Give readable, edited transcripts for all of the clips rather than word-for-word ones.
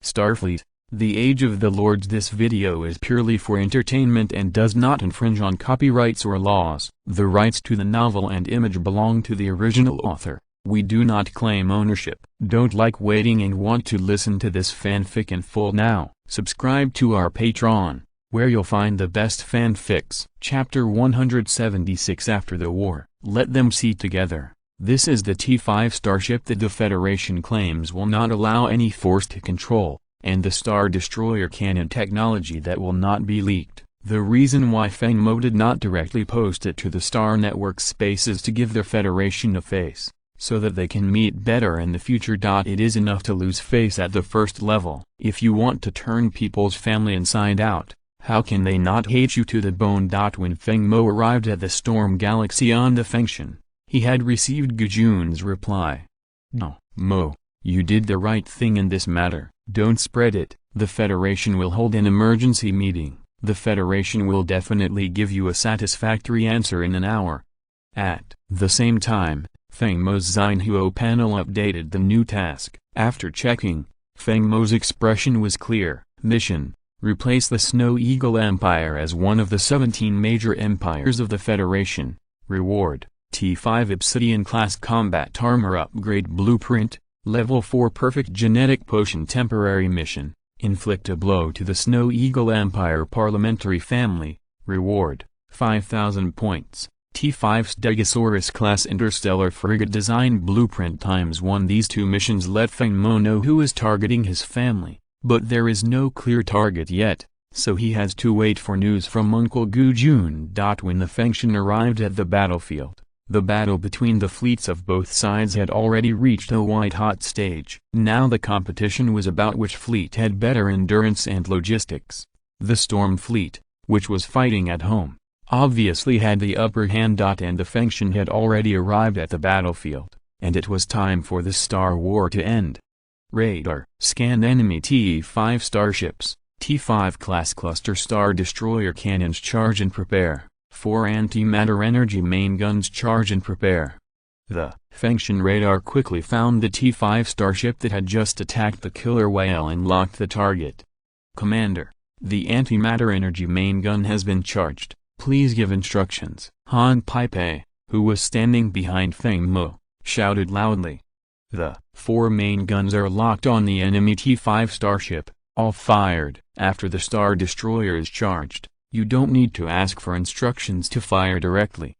Starfleet, the Age of the Lords. This video is purely for entertainment and does not infringe on copyrights or laws. The rights to the novel and image belong to the original author. We do not claim ownership. Don't like waiting and want to listen to this fanfic in full now? Subscribe to our Patreon, where you'll find the best fanfics. Chapter 176. After the war, let them see together. This is the T5 starship that the Federation claims will not allow any force to control, and the Star Destroyer cannon technology that will not be leaked. The reason why Feng Mo did not directly post it to the Star Network space is to give the Federation a face, so that they can meet better in the future. It is enough to lose face at the first level. If you want to turn people's family inside out, how can they not hate you to the bone? When Feng Mo arrived at the Storm Galaxy on the Fengshan, he had received Gujun's reply. "No, Mo, you did the right thing in this matter. Don't spread it. The Federation will hold an emergency meeting. The Federation will definitely give you a satisfactory answer in an hour." At the same time, Feng Mo's Xinhuo panel updated the new task. After checking, Feng Mo's expression was clear. Mission: replace the Snow Eagle Empire as one of the 17 major empires of the Federation. Reward: T5 Obsidian-class combat armor upgrade blueprint, level 4 perfect genetic potion. Temporary mission: inflict a blow to the Snow Eagle Empire parliamentary family. Reward: 5,000 points. T5 Stegosaurus-class interstellar frigate design blueprint ×1. These two missions let Feng Mo know who is targeting his family, but there is no clear target yet, so he has to wait for news from Uncle Gujun. When the Fengshan arrived at the battlefield, the battle between the fleets of both sides had already reached a white-hot stage. Now the competition was about which fleet had better endurance and logistics. The Storm Fleet, which was fighting at home, obviously had the upper hand. And the Fengshan had already arrived at the battlefield, and it was time for the Star War to end. Radar: scan enemy T5 starships. T5 class cluster Star Destroyer cannons charge and prepare. 4 antimatter energy main guns charge and prepare. The Fengshan radar quickly found the T5 starship that had just attacked the killer whale and locked the target. "Commander, the antimatter energy main gun has been charged. Please give instructions." Han Peipe, who was standing behind Feng Mo, shouted loudly. The 4 main guns are locked on the enemy T5 starship, all fired. After the Star Destroyer is charged, you don't need to ask for instructions to fire directly.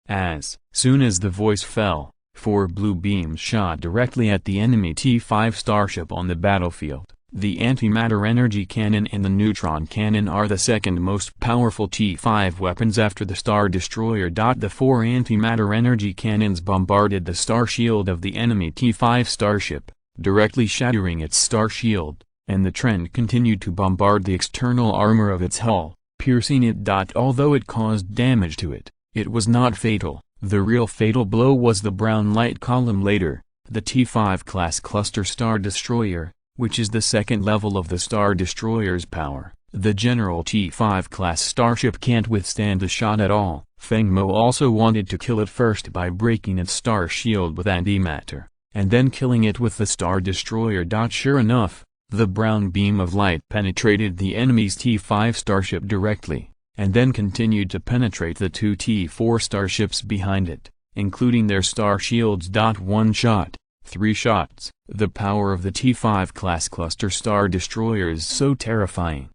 As soon as the voice fell, 4 blue beams shot directly at the enemy T5 starship on the battlefield. The antimatter energy cannon and the neutron cannon are the second most powerful T5 weapons after the Star Destroyer. The 4 antimatter energy cannons bombarded the star shield of the enemy T5 starship, directly shattering its star shield, and the trend continued to bombard the external armor of its hull, piercing it. Although it caused damage to it, it was not fatal. The real fatal blow was the brown light column later, the T5 class cluster Star Destroyer, which is the second level of the Star Destroyer's power. The general T5 class starship can't withstand the shot at all. Feng Mo also wanted to kill it first by breaking its star shield with antimatter, and then killing it with the Star Destroyer. Sure enough, the brown beam of light penetrated the enemy's T5 starship directly, and then continued to penetrate the 2 T4 starships behind it, including their star shields. 1 shot, 3 shots. The power of the T5 class cluster Star Destroyer is so terrifying.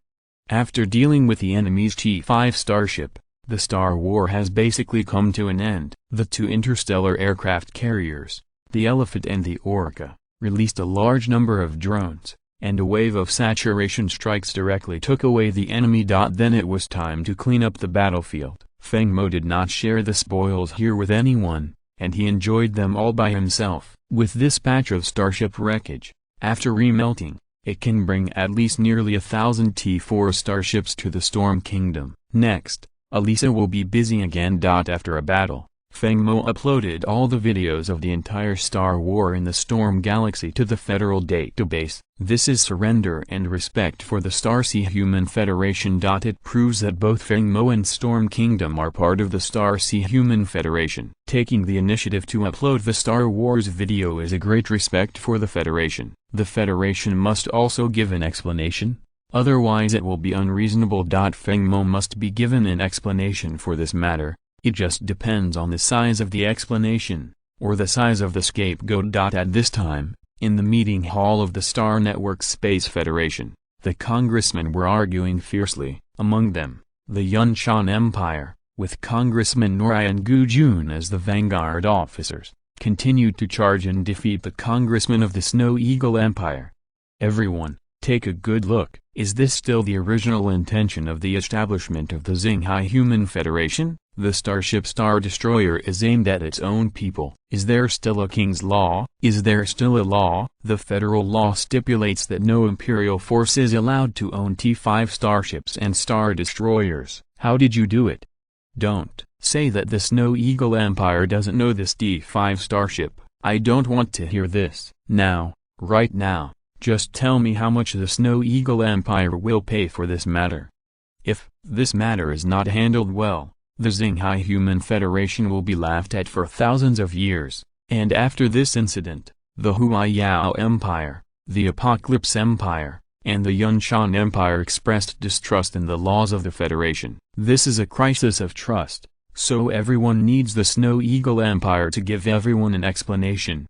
After dealing with the enemy's T5 starship, the Star War has basically come to an end. The 2 interstellar aircraft carriers, the Elephant and the Orca, released a large number of drones, and a wave of saturation strikes directly took away the enemy. Then it was time to clean up the battlefield. Feng Mo did not share the spoils here with anyone, and he enjoyed them all by himself. With this patch of starship wreckage, after remelting, it can bring at least nearly 1,000 T4 starships to the Storm Kingdom. Next, Elisa will be busy again. After a battle, Feng Mo uploaded all the videos of the entire Star War in the Storm Galaxy to the federal database. This is surrender and respect for the Starseed Human Federation. It proves that both Feng Mo and Storm Kingdom are part of the Starseed Human Federation. Taking the initiative to upload the Star Wars video is a great respect for the Federation. The Federation must also give an explanation, otherwise it will be unreasonable. Feng Mo must be given an explanation for this matter. It just depends on the size of the explanation, or the size of the scapegoat. At this time, in the meeting hall of the Star Network Space Federation, the congressmen were arguing fiercely. Among them, the Yunshan Empire, with Congressman Norai and Gu Jun as the vanguard officers, continued to charge and defeat the congressmen of the Snow Eagle Empire. Everyone, take a good look. Is this still the original intention of the establishment of the Xinghai Human Federation? The starship Star Destroyer is aimed at its own people. Is there still a king's law? Is there still a law? The federal law stipulates that no imperial force is allowed to own T-5 starships and Star Destroyers. How did you do it? Don't say that the Snow Eagle Empire doesn't know this T-5 starship. I don't want to hear this. Now, right now, just tell me how much the Snow Eagle Empire will pay for this matter. If this matter is not handled well, the Xinghai Human Federation will be laughed at for thousands of years. And after this incident, the Huaiyao Empire, the Apocalypse Empire, and the Yunshan Empire expressed distrust in the laws of the Federation. This is a crisis of trust, so everyone needs the Snow Eagle Empire to give everyone an explanation.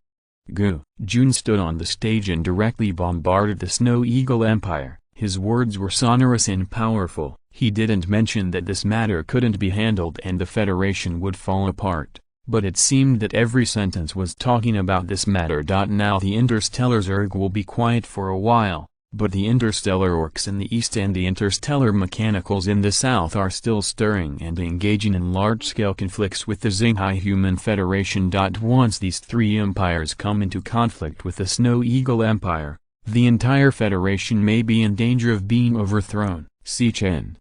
Gu Jun stood on the stage and directly bombarded the Snow Eagle Empire. His words were sonorous and powerful. He didn't mention that this matter couldn't be handled and the Federation would fall apart, but it seemed that every sentence was talking about this matter. Now the interstellar Zerg will be quiet for a while, but the interstellar orcs in the east and the interstellar mechanicals in the south are still stirring and engaging in large-scale conflicts with the Xinghai Human Federation. Once these three empires come into conflict with the Snow Eagle Empire, the entire Federation may be in danger of being overthrown. Chen,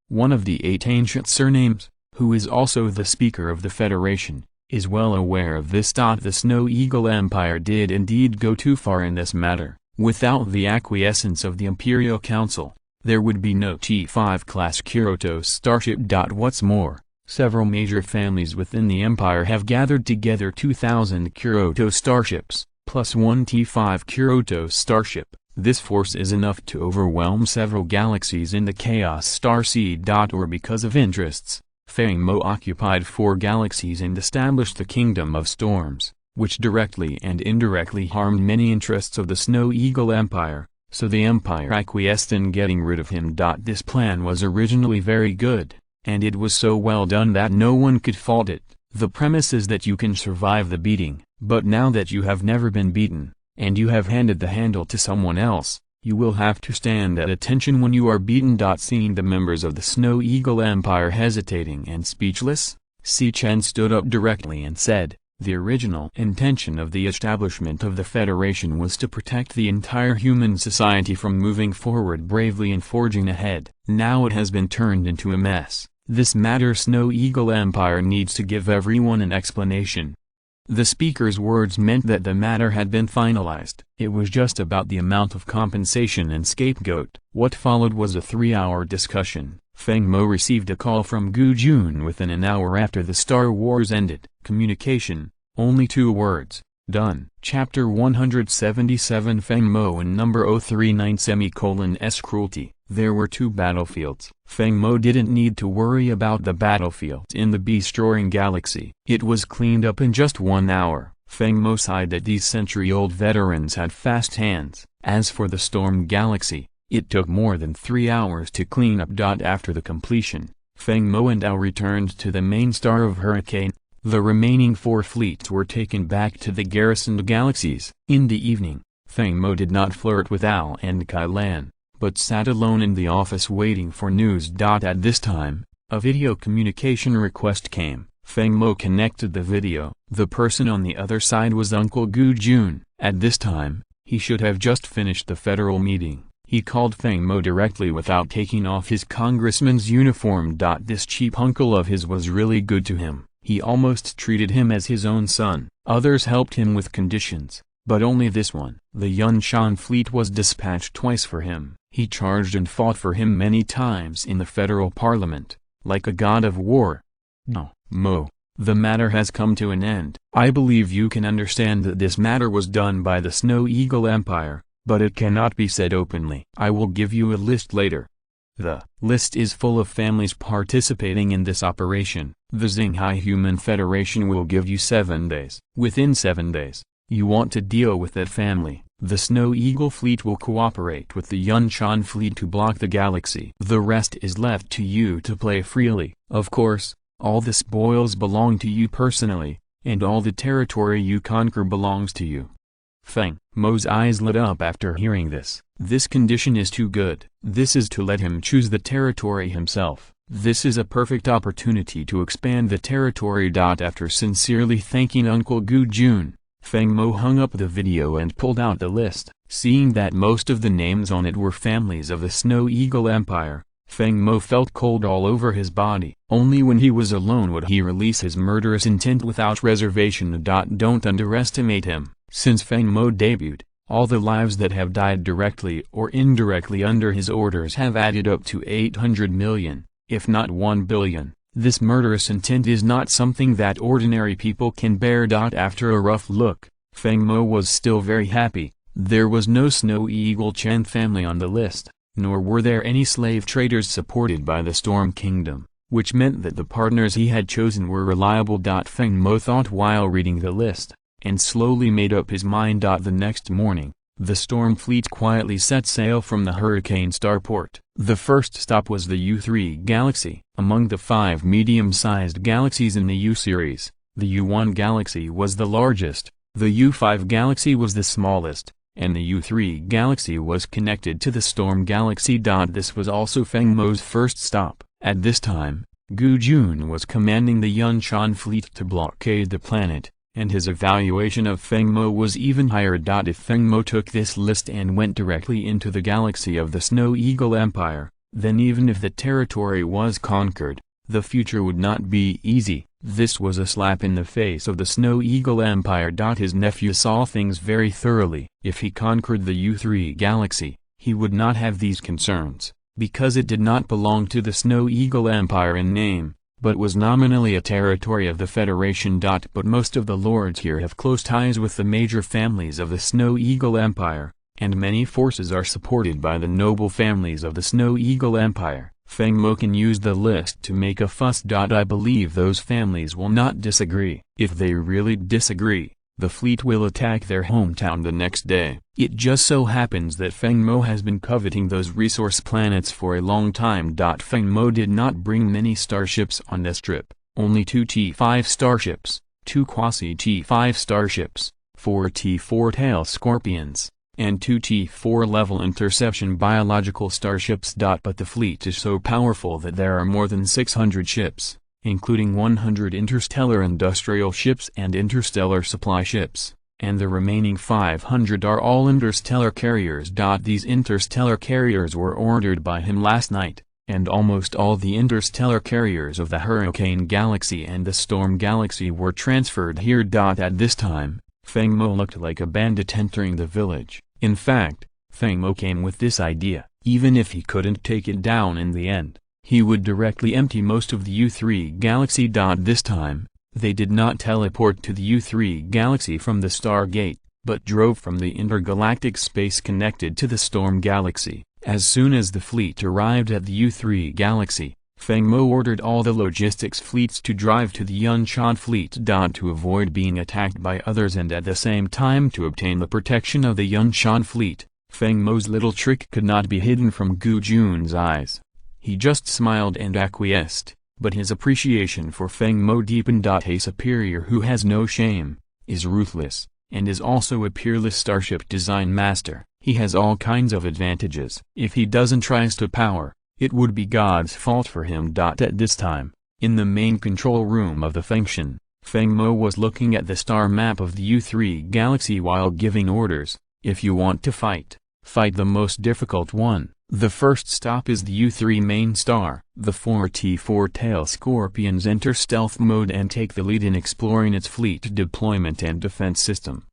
one of the 8 ancient surnames, who is also the Speaker of the Federation, is well aware of this. The Snow Eagle Empire did indeed go too far in this matter. Without the acquiescence of the Imperial Council, there would be no T-5 class Kurotos starship. What's more, several major families within the Empire have gathered together 2,000 Kurotos starships, plus 1 T-5 Kurotos starship. This force is enough to overwhelm several galaxies in the Chaos Star Seed. Or because of interests, Feng Mo occupied 4 galaxies and established the Kingdom of Storms, which directly and indirectly harmed many interests of the Snow Eagle Empire, so the Empire acquiesced in getting rid of him. This plan was originally very good, and it was so well done that no one could fault it. The premise is that you can survive the beating, but now that you have never been beaten, and you have handed the handle to someone else, you will have to stand at attention when you are beaten. Seeing the members of the Snow Eagle Empire hesitating and speechless, Chen stood up directly and said, "The original intention of the establishment of the Federation was to protect the entire human society from moving forward bravely and forging ahead. Now it has been turned into a mess. This matter Snow Eagle Empire needs to give everyone an explanation." The speaker's words meant that the matter had been finalized. It was just about the amount of compensation and scapegoat. What followed was a 3-hour discussion. Feng Mo received a call from Gu Jun within an hour after the Star Wars ended. Communication, only 2 words, done. Chapter 177 Feng Mo and number 039:S Cruelty. There were 2 battlefields. Feng Mo didn't need to worry about the battlefields in the destroying galaxy. It was cleaned up in just 1 hour. Feng Mo sighed that these century-old veterans had fast hands. As for the Storm Galaxy, it took more than 3 hours to clean up. After the completion, Feng Mo and Ao returned to the main star of Hurricane. The remaining 4 fleets were taken back to the garrisoned galaxies. In the evening, Feng Mo did not flirt with Ao and Kai Lan, but sat alone in the office waiting for news. At this time, a video communication request came. Feng Mo connected the video. The person on the other side was Uncle Gu Jun. At this time, he should have just finished the federal meeting. He called Feng Mo directly without taking off his congressman's uniform. This cheap uncle of his was really good to him. He almost treated him as his own son. Others helped him with conditions, but only this one. The Yunshan fleet was dispatched twice for him. He charged and fought for him many times in the federal parliament, like a god of war. Now, Mo, the matter has come to an end. I believe you can understand that this matter was done by the Snow Eagle Empire, but it cannot be said openly. I will give you a list later. The list is full of families participating in this operation. The Xinghai Human Federation will give you 7 days. Within 7 days, you want to deal with that family. The Snow Eagle fleet will cooperate with the Yunshan fleet to block the galaxy. The rest is left to you to play freely. Of course, all the spoils belong to you personally, and all the territory you conquer belongs to you. Feng Mo's eyes lit up after hearing this. This condition is too good. This is to let him choose the territory himself. This is a perfect opportunity to expand the territory. After sincerely thanking Uncle Gu Jun, Feng Mo hung up the video and pulled out the list. Seeing that most of the names on it were families of the Snow Eagle Empire, Feng Mo felt cold all over his body. Only when he was alone would he release his murderous intent without reservation. Don't underestimate him. Since Feng Mo debuted, all the lives that have died directly or indirectly under his orders have added up to 800 million, if not 1 billion. This murderous intent is not something that ordinary people can bear. After a rough look, Feng Mo was still very happy. There was no Snow Eagle Chen family on the list, nor were there any slave traders supported by the Storm Kingdom, which meant that the partners he had chosen were reliable. Feng Mo thought while reading the list, and slowly made up his mind. The next morning, the Storm Fleet quietly set sail from the Hurricane Starport. The first stop was the U3 galaxy. Among the 5 medium-sized galaxies in the U-series, the U1 galaxy was the largest, the U5 galaxy was the smallest, and the U3 galaxy was connected to the Storm galaxy. This was also Feng Mo's first stop. At this time, Gu Jun was commanding the Yunshan fleet to blockade the planet, and his evaluation of Feng Mo was even higher. If Feng Mo took this list and went directly into the galaxy of the Snow Eagle Empire, then even if the territory was conquered, the future would not be easy. This was a slap in the face of the Snow Eagle Empire. His nephew saw things very thoroughly. If he conquered the U3 galaxy, he would not have these concerns, because it did not belong to the Snow Eagle Empire in name, but was nominally a territory of the Federation. But most of the lords here have close ties with the major families of the Snow Eagle Empire, and many forces are supported by the noble families of the Snow Eagle Empire. Feng Mo can use the list to make a fuss. I believe those families will not disagree. If they really disagree, the fleet will attack their hometown the next day. It just so happens that Feng Mo has been coveting those resource planets for a long time. Feng Mo did not bring many starships on this trip, only 2 T5 starships, 2 quasi-T5 starships, 4 T4 tail scorpions, and 2 T4 level interception biological starships. But the fleet is so powerful that there are more than 600 ships, including 100 interstellar industrial ships and interstellar supply ships, and the remaining 500 are all interstellar carriers. These interstellar carriers were ordered by him last night, and almost all the interstellar carriers of the Hurricane Galaxy and the Storm Galaxy were transferred here. At this time, Feng Mo looked like a bandit entering the village. In fact, Feng Mo came with this idea. Even if he couldn't take it down in the end, he would directly empty most of the U3 galaxy. This time, they did not teleport to the U3 galaxy from the Stargate, but drove from the intergalactic space connected to the Storm galaxy. As soon as the fleet arrived at the U3 galaxy, Feng Mo ordered all the logistics fleets to drive to the Yunshan fleet. To avoid being attacked by others and at the same time to obtain the protection of the Yunshan fleet, Feng Mo's little trick could not be hidden from Gu Jun's eyes. He just smiled and acquiesced, but his appreciation for Feng Mo deepened. A superior who has no shame, is ruthless, and is also a peerless starship design master. He has all kinds of advantages. If he doesn't rise to power, it would be God's fault for him. At this time, in the main control room of the Fengshan, Feng Mo was looking at the star map of the U3 galaxy while giving orders. If you want to fight, Fight the most difficult one. The first stop is the U-3 main star. The 4 T-4 tail Scorpions enter stealth mode and take the lead in exploring its fleet deployment and defense system.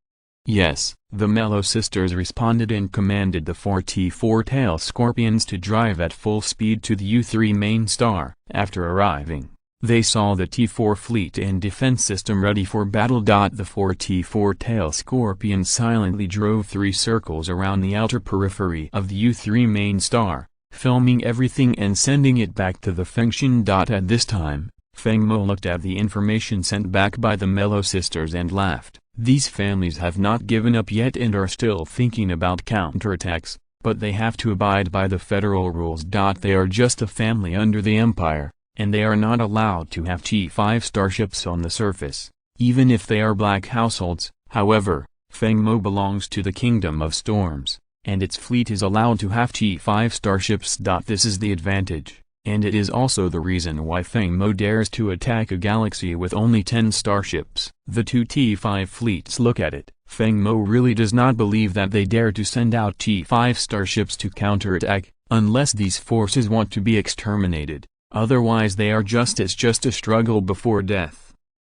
Yes, the Mello sisters responded and commanded the 4 T-4 tail Scorpions to drive at full speed to the U-3 main star. After arriving, they saw the T-4 fleet and defense system ready for battle. The 4 T-4 tail Scorpions silently drove 3 circles around the outer periphery of the U-3 main star, filming everything and sending it back to the function. At this time, Feng Mo looked at the information sent back by the Mello sisters and laughed. These families have not given up yet and are still thinking about counterattacks, but they have to abide by the federal rules. They are just a family under the Empire, and they are not allowed to have T-5 starships on the surface, even if they are black households. However, Feng Mo belongs to the Kingdom of Storms, and its fleet is allowed to have T-5 starships. This is the advantage, and it is also the reason why Feng Mo dares to attack a galaxy with only 10 starships. The 2 T-5 fleets look at it. Feng Mo really does not believe that they dare to send out T-5 starships to counterattack, unless these forces want to be exterminated. Otherwise they are just a struggle before death.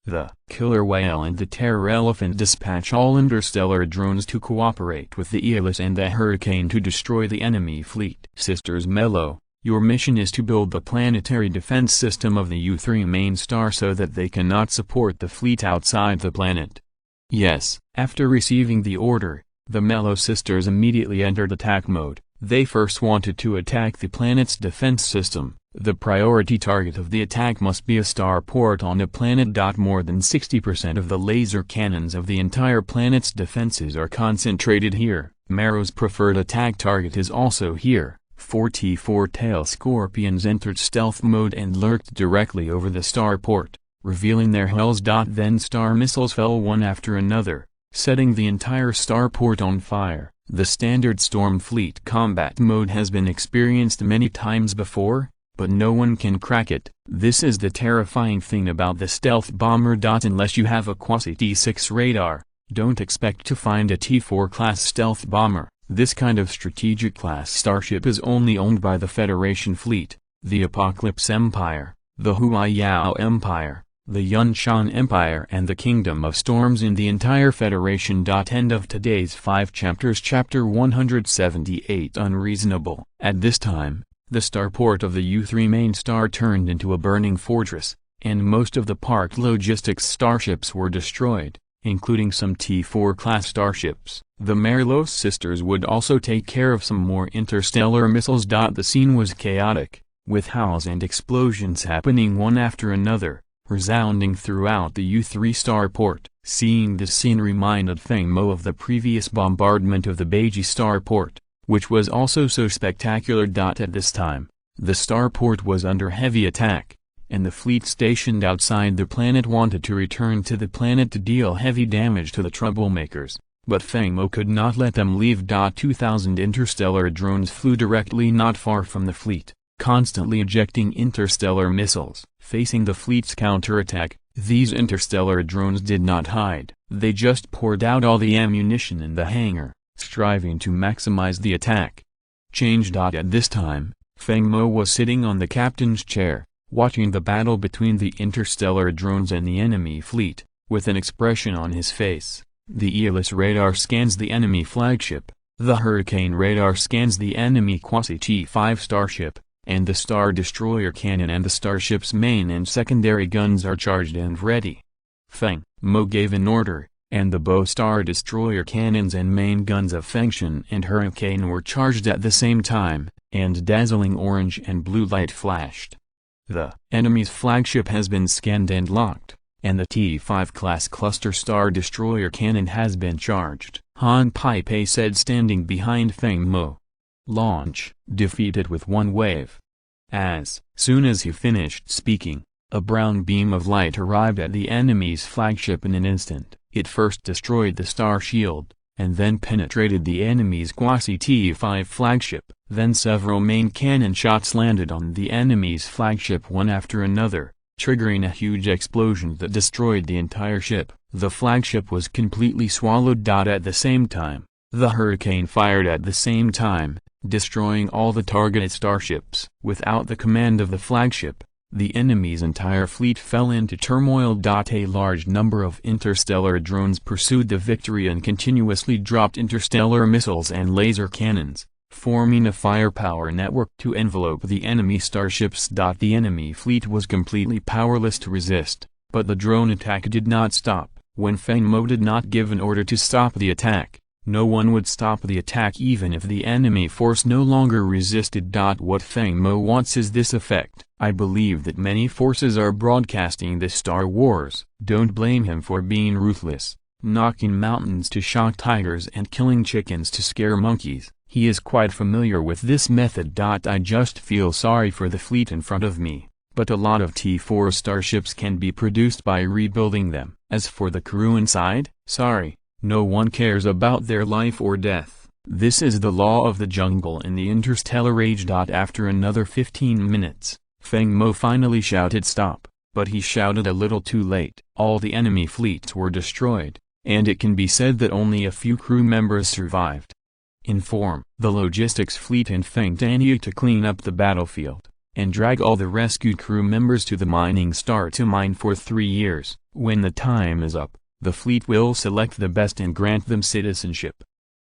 The killer whale and the terror elephant dispatch all interstellar drones to cooperate with the Aeolus and the Hurricane to destroy the enemy fleet. Sisters Mello, your mission is to build the planetary defense system of the U-3 main star so that they cannot support the fleet outside the planet. Yes. After receiving the order, the Mello sisters immediately entered attack mode. They first wanted to attack the planet's defense system. The priority target of the attack must be a starport on a planet. More than 60% of the laser cannons of the entire planet's defenses are concentrated here. Marrow's preferred attack target is also here. 4 T-4 tail Scorpions entered stealth mode and lurked directly over the starport, revealing their hulls. Then star missiles fell one after another, setting the entire starport on fire. The standard Storm Fleet combat mode has been experienced many times before, but no one can crack it. This is the terrifying thing about the stealth bomber. Unless you have a quasi T-6 radar, don't expect to find a T-4 class stealth bomber. This kind of strategic class starship is only owned by the Federation fleet, the Apocalypse Empire, the Huaiyao Empire, the Yunshan Empire and the Kingdom of Storms in the entire Federation. End of today's 5 chapters. Chapter 178 Unreasonable. At this time, the starport of the U-3 main star turned into a burning fortress, and most of the parked logistics starships were destroyed, including some T-4 class starships. The Mello sisters would also take care of some more interstellar missiles. The scene was chaotic, with howls and explosions happening one after another, resounding throughout the U-3 starport. Seeing this scene reminded Feng Mo of the previous bombardment of the Beiji starport, which was also so spectacular. At this time, the starport was under heavy attack, and the fleet stationed outside the planet wanted to return to the planet to deal heavy damage to the troublemakers, but Feng Mo could not let them leave. 2,000 interstellar drones flew directly not far from the fleet, constantly ejecting interstellar missiles. Facing the fleet's counterattack, these interstellar drones did not hide. They just poured out all the ammunition in the hangar, striving to maximize the attack. Change. At this time, Feng Mo was sitting on the captain's chair, watching the battle between the interstellar drones and the enemy fleet, with an expression on his face. The Aeolus radar scans the enemy flagship, the Hurricane radar scans the enemy quasi-T-5 starship, and the Star Destroyer cannon and the starship's main and secondary guns are charged and ready. Feng Mo gave an order, and the both Star Destroyer cannons and main guns of Fengshan and Hurricane were charged at the same time, and dazzling orange and blue light flashed. The enemy's flagship has been scanned and locked, and the T-5 class cluster Star Destroyer cannon has been charged. Han Pei said, standing behind Feng Mo. Launch. Defeated with one wave. As soon as he finished speaking, a brown beam of light arrived at the enemy's flagship in an instant. It first destroyed the star shield, and then penetrated the enemy's quasi-T-5 flagship. Then several main cannon shots landed on the enemy's flagship one after another, triggering a huge explosion that destroyed the entire ship. The flagship was completely swallowed. At the same time, The Hurricane fired at the same time, destroying all the targeted starships. Without the command of the flagship, the enemy's entire fleet fell into turmoil. A large number of interstellar drones pursued the victory and continuously dropped interstellar missiles and laser cannons, forming a firepower network to envelope the enemy starships. The enemy fleet was completely powerless to resist, but the drone attack did not stop. When Feng Mo did not give an order to stop the attack, no one would stop the attack even if the enemy force no longer resisted. What Feng Mo wants is this effect. I believe that many forces are broadcasting this Star Wars. Don't blame him for being ruthless, knocking mountains to shock tigers and killing chickens to scare monkeys. He is quite familiar with this method. I just feel sorry for the fleet in front of me, but a lot of T4 starships can be produced by rebuilding them. As for the crew inside, sorry, no one cares about their life or death. This is the law of the jungle in the interstellar age. After another 15 minutes, Feng Mo finally shouted stop, but he shouted a little too late. All the enemy fleets were destroyed, and it can be said that only a few crew members survived. Inform the logistics fleet and Feng Tanyu to clean up the battlefield, and drag all the rescued crew members to the mining star to mine for 3 years. When the time is up, the fleet will select the best and grant them citizenship.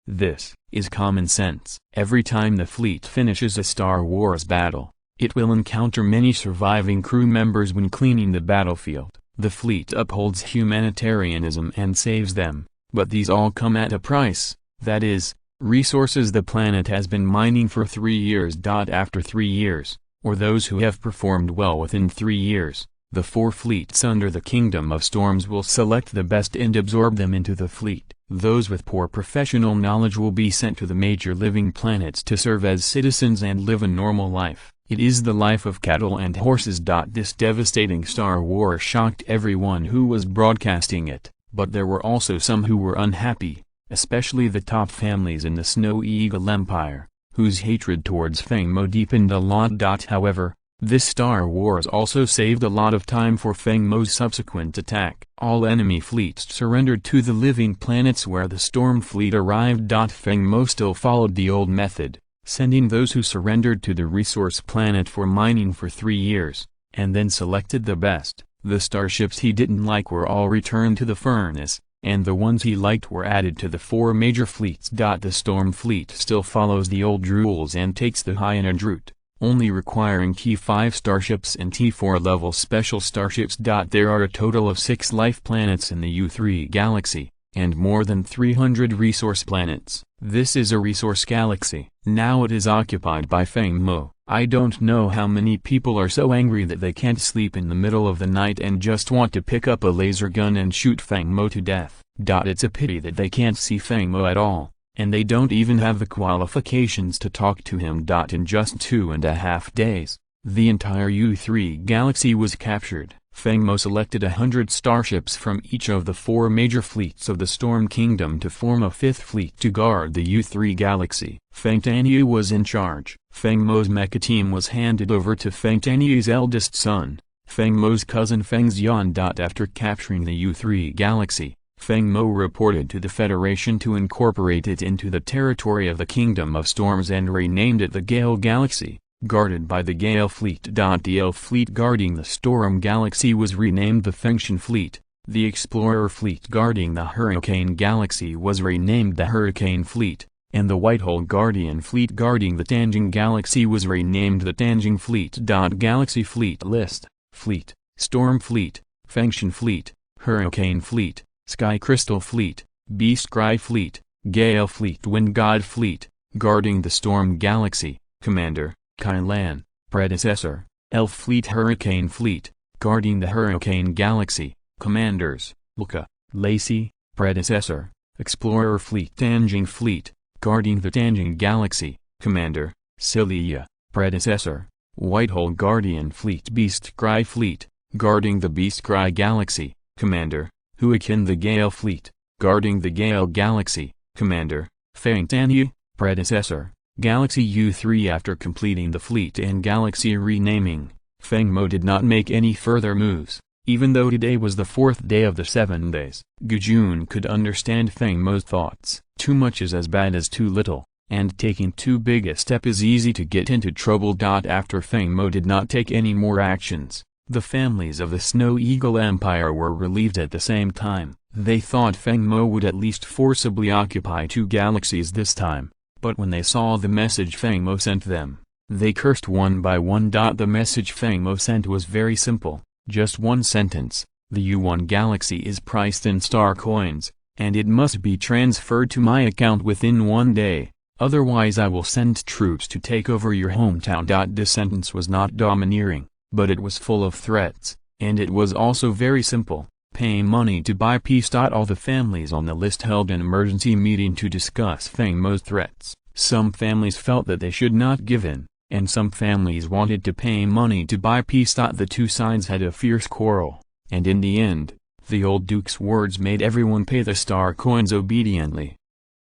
This is common sense. Every time the fleet finishes a Star Wars battle, it will encounter many surviving crew members when cleaning the battlefield. The fleet upholds humanitarianism and saves them, but these all come at a price, that is, resources the planet has been mining for 3 years. After 3 years, or those who have performed well within 3 years, the 4 fleets under the Kingdom of Storms will select the best and absorb them into the fleet. Those with poor professional knowledge will be sent to the major living planets to serve as citizens and live a normal life. It is the life of cattle and horses. This devastating Star War shocked everyone who was broadcasting it, but there were also some who were unhappy, especially the top families in the Snow Eagle Empire, whose hatred towards Feng Mo deepened a lot. However, this Star Wars also saved a lot of time for Feng Mo's subsequent attack. All enemy fleets surrendered to the living planets where the Storm Fleet arrived. Feng Mo still followed the old method, sending those who surrendered to the resource planet for mining for 3 years, and then selected the best. The starships he didn't like were all returned to the furnace, and the ones he liked were added to the 4 major fleets. The Storm Fleet still follows the old rules and takes the high-end route, only requiring T5 starships and T4 level special starships. There are a total of 6 life planets in the U3 galaxy, and more than 300 resource planets. This is a resource galaxy. Now it is occupied by Feng Mo. I don't know how many people are so angry that they can't sleep in the middle of the night and just want to pick up a laser gun and shoot Feng Mo to death. It's a pity that they can't see Feng Mo at all, and they don't even have the qualifications to talk to him. In just 2.5 days, the entire U3 galaxy was captured. Feng Mo selected 100 starships from each of the 4 major fleets of the Storm Kingdom to form a 5th fleet to guard the U3 galaxy. Feng Tanyu was in charge. Feng Mo's mecha team was handed over to Feng Tanyu's eldest son, Feng Mo's cousin Feng Xian. After capturing the U3 galaxy, Feng Mo reported to the Federation to incorporate it into the territory of the Kingdom of Storms and renamed it the Gale Galaxy, guarded by the Gale Fleet. The Elf Fleet guarding the Storm Galaxy was renamed the Fengshan Fleet. The Explorer Fleet guarding the Hurricane Galaxy was renamed the Hurricane Fleet, and the Whitehole Guardian Fleet guarding the Tanjing Galaxy was renamed the Tanjing Fleet. Galaxy Fleet List: Fleet, Storm Fleet, Fengshan Fleet, Hurricane Fleet, Sky Crystal Fleet, Beast Cry Fleet, Gale Fleet. Wind God Fleet, guarding the Storm Galaxy, Commander Kai Lan. Predecessor: Elf Fleet. Hurricane Fleet, guarding the Hurricane Galaxy, Commanders Luca, Lacey. Predecessor: Explorer Fleet. Tanjing Fleet, guarding the Tanjing Galaxy, Commander Celia. Predecessor: Whitehole Guardian Fleet. Beast Cry Fleet, guarding the Beast Cry Galaxy, Commander Huakin. The Gale Fleet, guarding the Gale Galaxy, Commander Feng Tanyu. Predecessor: Galaxy U3. After completing the fleet and galaxy renaming, Feng Mo did not make any further moves. Even though today was the 4th day of the 7 days, Gujun could understand Feng Mo's thoughts. Too much is as bad as too little, and taking too big a step is easy to get into trouble. After Feng Mo did not take any more actions, the families of the Snow Eagle Empire were relieved at the same time. They thought Feng Mo would at least forcibly occupy 2 galaxies this time, but when they saw the message Feng Mo sent them, they cursed one by one. The message Feng Mo sent was very simple, just one sentence: the U1 galaxy is priced in star coins, and it must be transferred to my account within 1 day, otherwise I will send troops to take over your hometown. This sentence was not domineering, but it was full of threats, and it was also very simple: pay money to buy peace. All the families on the list held an emergency meeting to discuss Feng Mo's threats. Some families felt that they should not give in, and some families wanted to pay money to buy peace. The two sides had a fierce quarrel, and in the end, the old duke's words made everyone pay the star coins obediently.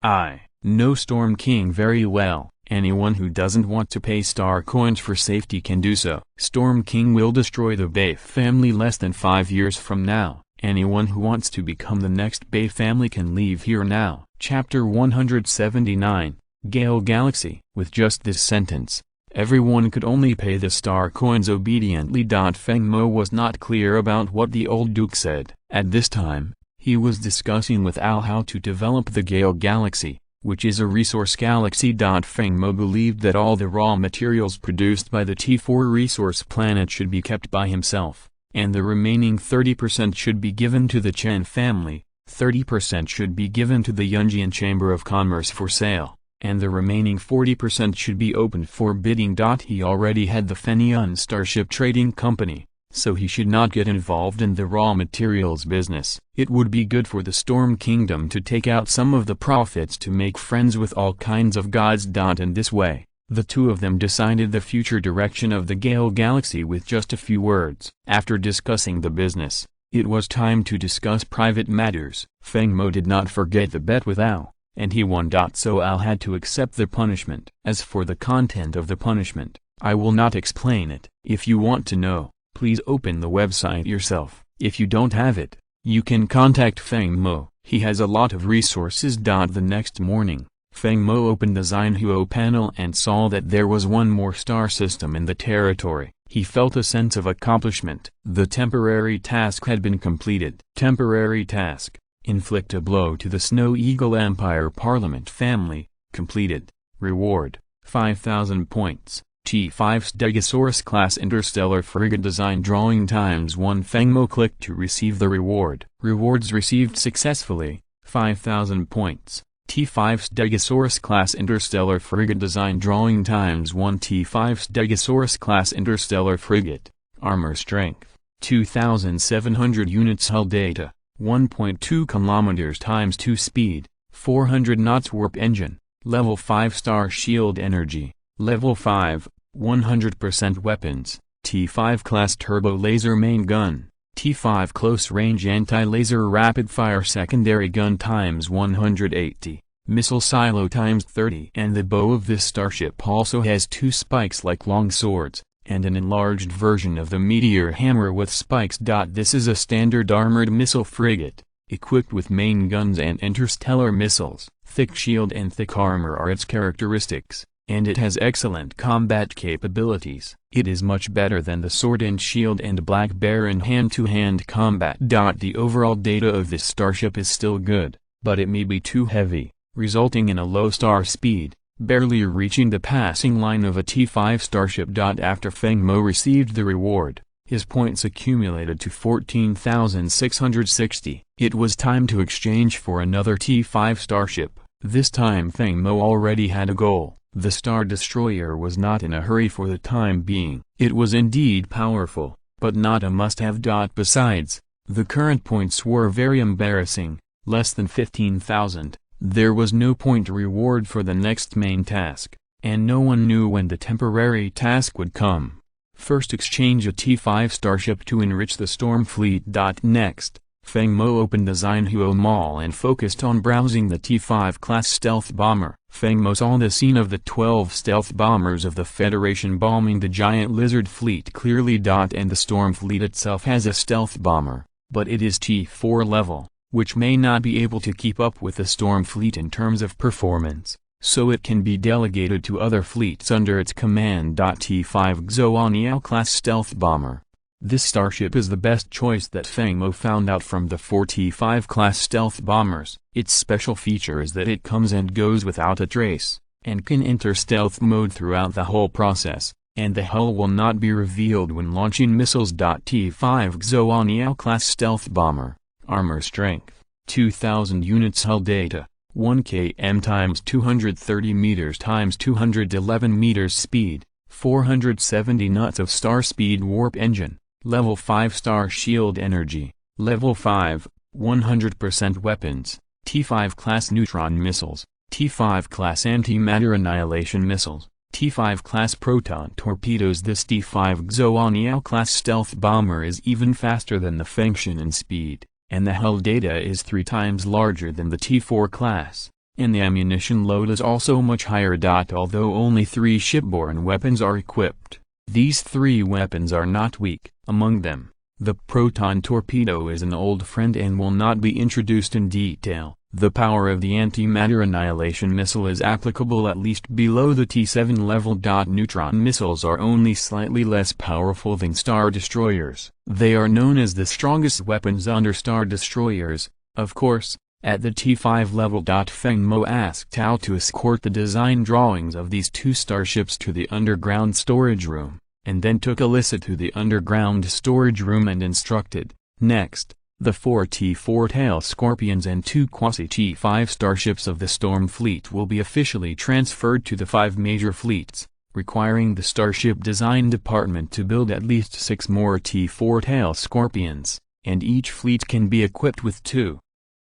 I know Storm King very well. Anyone who doesn't want to pay star coins for safety can do so. Storm King will destroy the Bay family less than 5 years from now. Anyone who wants to become the next Bay family can leave here now. Chapter 179, Gale Galaxy. With just this sentence, everyone could only pay the star coins obediently. Feng Mo was not clear about what the old duke said. At this time, he was discussing with Al how to develop the Gale Galaxy, which is a resource galaxy. Feng Mo believed that all the raw materials produced by the T4 resource planet should be kept by himself, and the remaining 30% should be given to the Chen family, 30% should be given to the Yunjian Chamber of Commerce for sale, and the remaining 40% should be opened for bidding. He already had the Fenian Starship Trading Company, so he should not get involved in the raw materials business. It would be good for the Storm Kingdom to take out some of the profits to make friends with all kinds of gods. In this way, the two of them decided the future direction of the Gale Galaxy with just a few words. After discussing the business, it was time to discuss private matters. Feng Mo did not forget the bet with Al, and he won. So Al had to accept the punishment. As for the content of the punishment, I will not explain it. If you want to know, please open the website yourself. If you don't have it, you can contact Feng Mo. He has a lot of resources. The next morning, Feng Mo opened the Xinhuo panel and saw that there was one more star system in the territory. He felt a sense of accomplishment. The temporary task had been completed. Temporary task: inflict a blow to the Snow Eagle Empire Parliament family. Completed. Reward: 5,000 points. T5 Stegosaurus class interstellar frigate design drawing ×1. Feng Mo clicked to receive the reward. Rewards received successfully: 5,000 points. T5 Stegosaurus class interstellar frigate design drawing ×1. T5 Stegosaurus class interstellar frigate, armor strength, 2,700 units. Hull data, 1.2 kilometers × 2 speed, 400 knots. Warp engine, level 5. Star shield energy, level 5, 100% weapons. T5 class turbo laser main gun, T5 close range anti-laser rapid fire secondary gun ×180, missile silo ×30. And the bow of this starship also has 2 spikes like long swords, and an enlarged version of the meteor hammer with spikes. This is a standard armored missile frigate, equipped with main guns and interstellar missiles. Thick shield and thick armor are its characteristics, and it has excellent combat capabilities. It is much better than the Sword and Shield and Black Bear in hand-to-hand combat. The overall data of this starship is still good, but it may be too heavy, resulting in a low star speed, barely reaching the passing line of a T5 starship. After Feng Mo received the reward, his points accumulated to 14,660. It was time to exchange for another T5 starship. This time Feng Mo already had a goal. The Star Destroyer was not in a hurry for the time being. It was indeed powerful, but not a must-have. Besides, the current points were very embarrassing, less than 15,000. There was no point reward for the next main task, and no one knew when the temporary task would come. First, exchange a T5 starship to enrich the Storm Fleet. Next, Feng Mo opened the Xinhuo Mall and focused on browsing the T5 class stealth bomber. Feng Mo saw the scene of the 12 stealth bombers of the Federation bombing the giant lizard fleet clearly. And the Storm Fleet itself has a stealth bomber, but it is T4 level, which may not be able to keep up with the Storm Fleet in terms of performance, so it can be delegated to other fleets under its command. T5 Xuanyao class stealth bomber. This starship is the best choice that Feng Mo found out from the 4 T5 class stealth bombers. Its special feature is that it comes and goes without a trace, and can enter stealth mode throughout the whole process, and the hull will not be revealed when launching missiles. T5 Xuanyao class stealth bomber. Armor strength, 2000 units. Hull data, 1 km times 230 meters times 211 meters. Speed, 470 knots of star speed. Warp engine, level 5. Star shield energy, level 5, 100% weapons, T5 class neutron missiles, T5 class antimatter annihilation missiles, T5 class proton torpedoes. This T5 Xuanyao class stealth bomber is even faster than the Fengshan in speed, and the hull data is 3 times larger than the T4 class, and the ammunition load is also much higher. Although only 3 shipborne weapons are equipped, these 3 weapons are not weak. Among them, the proton torpedo is an old friend and will not be introduced in detail. The power of the antimatter annihilation missile is applicable at least below the T7 level. Neutron missiles are only slightly less powerful than star destroyers. They are known as the strongest weapons under star destroyers, of course, at the T5 level. Feng Mo asked how to escort the design drawings of these 2 starships to the underground storage room, and then took Alyssa to the underground storage room and instructed. Next, the 4 T4 tail Scorpions and 2 quasi-T5 starships of the Storm Fleet will be officially transferred to the 5 major fleets, requiring the Starship Design Department to build at least 6 more T4 tail Scorpions, and each fleet can be equipped with 2.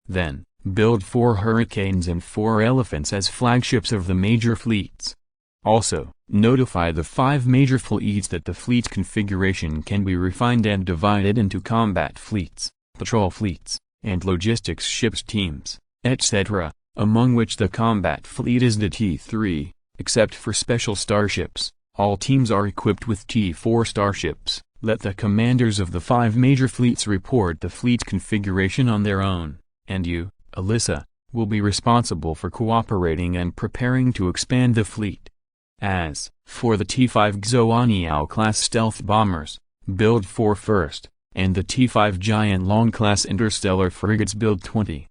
Then, build 4 Hurricanes and 4 Elephants as flagships of the major fleets. Also, notify the 5 major fleets that the fleet configuration can be refined and divided into combat fleets, patrol fleets, and logistics ships teams, etc., among which the combat fleet is the T3, except for special starships. All teams are equipped with T4 starships. Let the commanders of the 5 major fleets report the fleet configuration on their own, and you, Alyssa, will be responsible for cooperating and preparing to expand the fleet. As for the T5 Xuanyao class stealth bombers, build 4 first, and the T5 giant long class interstellar frigates build 20.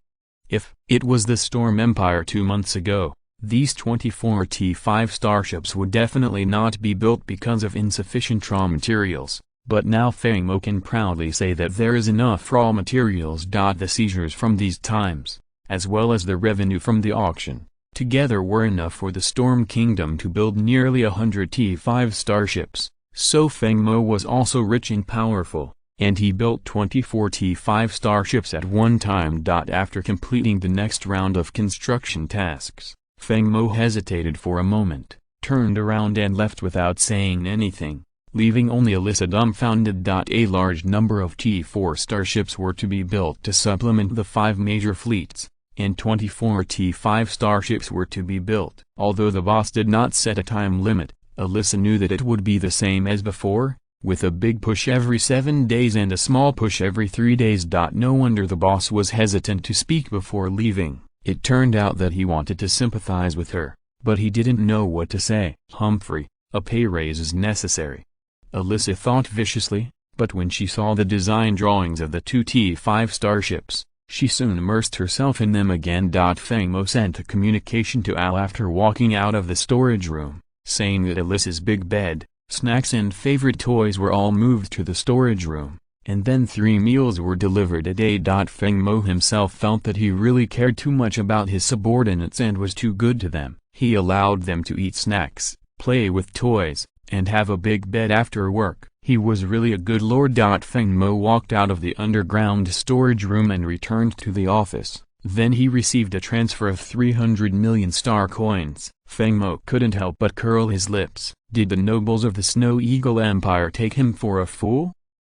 If it was the Storm Empire 2 months ago, these 24 T5 starships would definitely not be built because of insufficient raw materials, but now Feng Mo can proudly say that there is enough raw materials. The seizures from these times, as well as the revenue from the auction, together were enough for the Storm Kingdom to build nearly 100 T5 starships, so Feng Mo was also rich and powerful, and he built 24 T5 starships at one time. After completing the next round of construction tasks, Feng Mo hesitated for a moment, turned around and left without saying anything, leaving only Alyssa dumbfounded. A large number of T4 starships were to be built to supplement the 5 major fleets, and 24 T5 starships were to be built. Although the boss did not set a time limit, Alyssa knew that it would be the same as before, with a big push every 7 days and a small push every 3 days. No wonder the boss was hesitant to speak before leaving. It turned out that he wanted to sympathize with her, but he didn't know what to say. Humphrey, a pay raise is necessary, Alyssa thought viciously, but when she saw the design drawings of the 2 T5 starships, she soon immersed herself in them again. Feng Mo sent a communication to Al after walking out of the storage room, saying that Alyssa's big bed, snacks and favorite toys were all moved to the storage room, and then 3 meals were delivered a day. Feng Mo himself felt that he really cared too much about his subordinates and was too good to them. He allowed them to eat snacks, play with toys, and have a big bed after work. He was really a good lord. Feng Mo walked out of the underground storage room and returned to the office. Then he received a transfer of 300 million star coins. Feng Mo couldn't help but curl his lips. Did the nobles of the Snow Eagle Empire take him for a fool?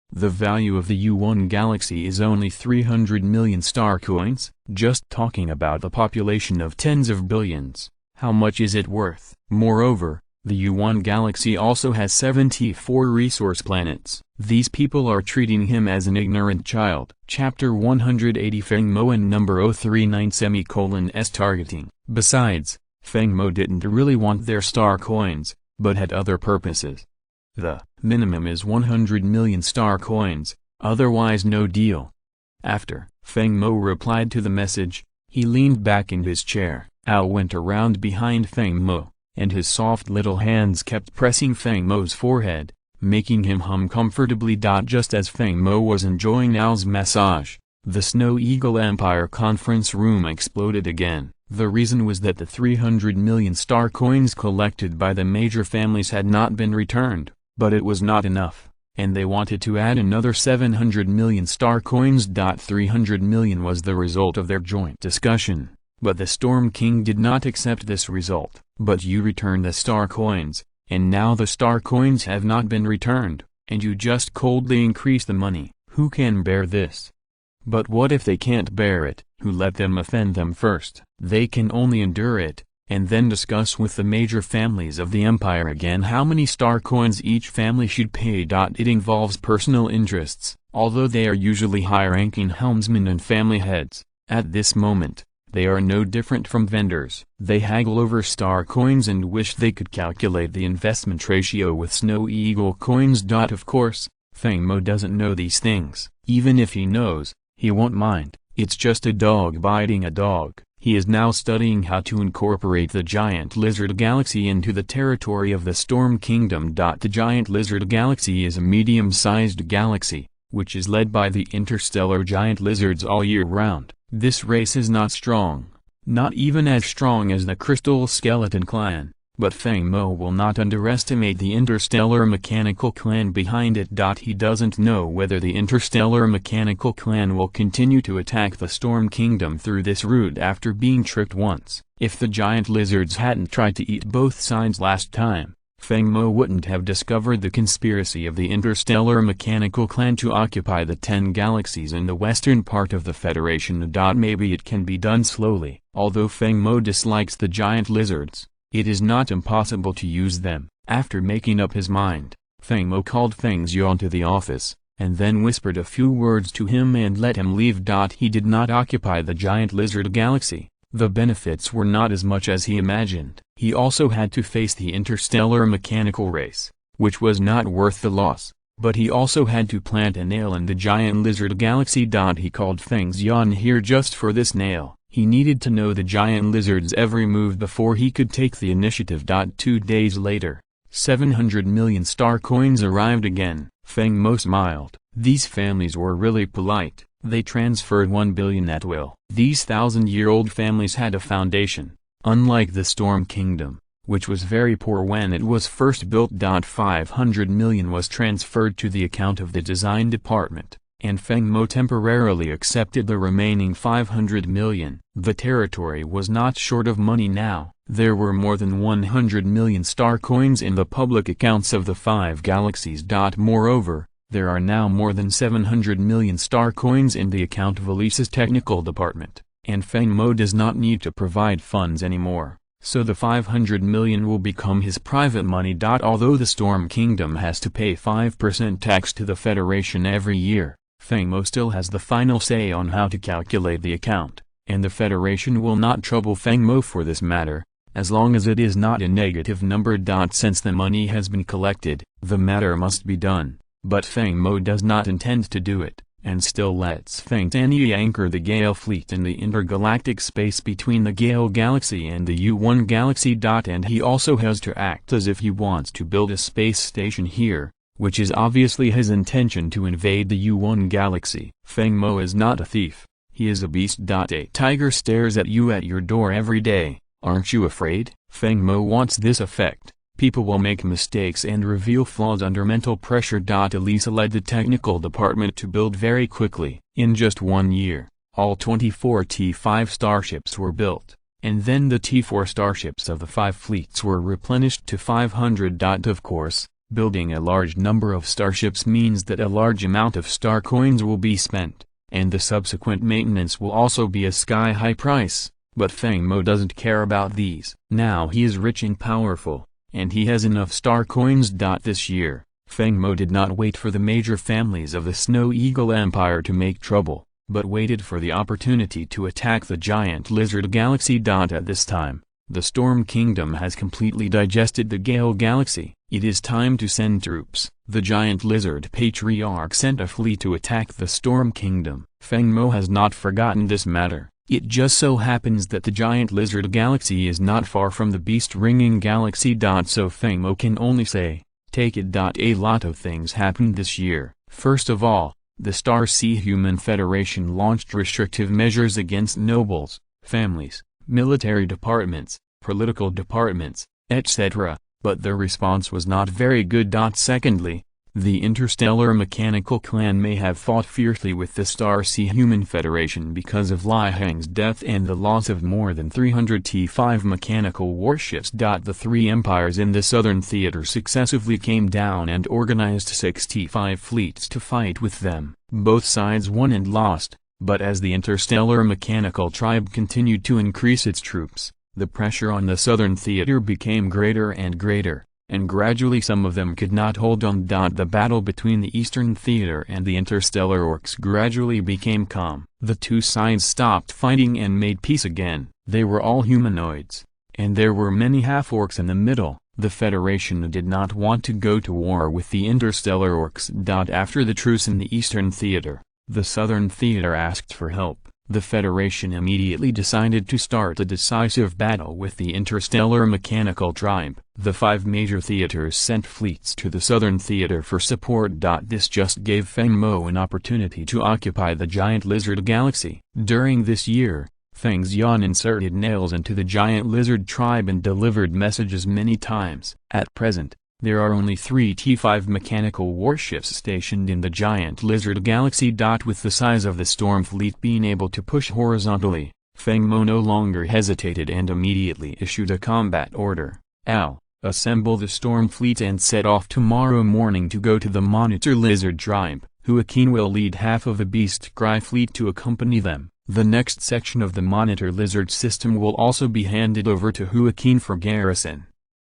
The value of the U1 galaxy is only 300 million star coins, just talking about the population of tens of billions. How much is it worth? Moreover, the U1 galaxy also has 74 resource planets. These people are treating him as an ignorant child. Chapter 180 Feng Mo and number 039:S targeting. Besides, Feng Mo didn't really want their star coins, but had other purposes. The minimum is 100 million star coins, otherwise no deal. After Feng Mo replied to the message, he leaned back in his chair. Al went around behind Feng Mo, and his soft little hands kept pressing Feng Mo's forehead, making him hum comfortably. Just as Feng Mo was enjoying Al's massage, the Snow Eagle Empire conference room exploded again. The reason was that the 300 million star coins collected by the major families had not been returned, but it was not enough, and they wanted to add another 700 million star coins. 300 million was the result of their joint discussion, but the Storm King did not accept this result. But you returned the star coins, and now the star coins have not been returned, and you just coldly increase the money. Who can bear this? But what if they can't bear it? Who let them offend them first? They can only endure it, and then discuss with the major families of the empire again how many star coins each family should pay. It involves personal interests, although they are usually high-ranking helmsmen and family heads. At this moment, they are no different from vendors. They haggle over star coins and wish they could calculate the investment ratio with Snow Eagle coins. Of course, Feng Mo doesn't know these things. Even if he knows, he won't mind. It's just a dog biting a dog. He is now studying how to incorporate the Giant Lizard Galaxy into the territory of the Storm Kingdom. The Giant Lizard Galaxy is a medium-sized galaxy, which is led by the interstellar giant lizards all year round. This race is not strong, not even as strong as the Crystal Skeleton clan, but Feng Mo will not underestimate the interstellar mechanical clan behind it. He doesn't know whether the interstellar mechanical clan will continue to attack the Storm Kingdom through this route after being tricked once. If the giant lizards hadn't tried to eat both sides last time, Feng Mo wouldn't have discovered the conspiracy of the interstellar mechanical clan to occupy the 10 galaxies in the western part of the Federation. Maybe it can be done slowly. Although Feng Mo dislikes the giant lizards, it is not impossible to use them. After making up his mind, Feng Mo called Feng Xian to the office, and then whispered a few words to him and let him leave. He did not occupy the giant lizard galaxy. The benefits were not as much as he imagined. He also had to face the interstellar mechanical race, which was not worth the loss, but he also had to plant a nail in the giant lizard galaxy. He called Feng Xian here just for this nail. He needed to know the giant lizard's every move before he could take the initiative. 2 days later, 700 million star coins arrived again. Feng Mo smiled. These families were really polite. They transferred 1 billion at will. These 1,000-year-old families had a foundation, unlike the Storm Kingdom, which was very poor when it was first built. 500 million was transferred to the account of the design department, and Feng Mo temporarily accepted the remaining 500 million. The territory was not short of money now. There were more than 100 million star coins in the public accounts of the 5 galaxies. Moreover, there are now more than 700 million star coins in the account of Elisa's technical department, and Feng Mo does not need to provide funds anymore, so the 500 million will become his private money. Although the Storm Kingdom has to pay 5% tax to the Federation every year, Feng Mo still has the final say on how to calculate the account, and the Federation will not trouble Feng Mo for this matter, as long as it is not a negative number. Since the money has been collected, the matter must be done. But Feng Mo does not intend to do it, and still lets Feng Tianyi anchor the Gale fleet in the intergalactic space between the Gale Galaxy and the U1 Galaxy. And he also has to act as if he wants to build a space station here, which is obviously his intention to invade the U1 Galaxy. Feng Mo is not a thief, he is a beast. A tiger stares at you at your door every day, aren't you afraid? Feng Mo wants this effect. People will make mistakes and reveal flaws under mental pressure. Elisa led the technical department to build very quickly. In just 1 year, all 24 T5 starships were built, and then the T4 starships of the 5 fleets were replenished to 500. Of course, building a large number of starships means that a large amount of star coins will be spent, and the subsequent maintenance will also be a sky-high price. But Feng Mo doesn't care about these. Now he is rich and powerful, and he has enough star coins. This year, Feng Mo did not wait for the major families of the Snow Eagle Empire to make trouble, but waited for the opportunity to attack the giant lizard galaxy. At this time, the Storm Kingdom has completely digested the Gale Galaxy. It is time to send troops. The giant lizard patriarch sent a fleet to attack the Storm Kingdom. Feng Mo has not forgotten this matter. It just so happens that the giant lizard galaxy is not far from the beast-ringing galaxy. So Feng Mo can only say, take it. A lot of things happened this year. First of all, the Star Sea Human Federation launched restrictive measures against nobles, families, military departments, political departments, etc., but the response was not very good. Secondly, the interstellar mechanical clan may have fought fiercely with the Star Sea Human Federation because of Li Hang's death and the loss of more than 300 T5 mechanical warships. The three empires in the southern theater successively came down and organized 6 T5 fleets to fight with them. Both sides won and lost, but as the interstellar mechanical tribe continued to increase its troops, the pressure on the southern theater became greater and greater, and gradually some of them could not hold on. The battle between the eastern theater and the interstellar orcs gradually became calm. The two sides stopped fighting and made peace again. They were all humanoids, and there were many half-orcs in the middle. The Federation did not want to go to war with the interstellar orcs. After the truce in the eastern theater, the southern theater asked for help. The Federation immediately decided to start a decisive battle with the interstellar mechanical tribe. The 5 major theaters sent fleets to the southern theater for support. This just gave Feng Mo an opportunity to occupy the giant lizard galaxy. During this year, Feng Xian inserted nails into the giant lizard tribe and delivered messages many times. At present, there are only 3 T5 mechanical warships stationed in the giant lizard galaxy. With the size of the storm fleet being able to push horizontally, Feng Mo no longer hesitated and immediately issued a combat order. Assemble the storm fleet and set off tomorrow morning to go to the monitor lizard tribe. Huaqian will lead half of the beast cry fleet to accompany them. The next section of the monitor lizard system will also be handed over to Huaqian for garrison.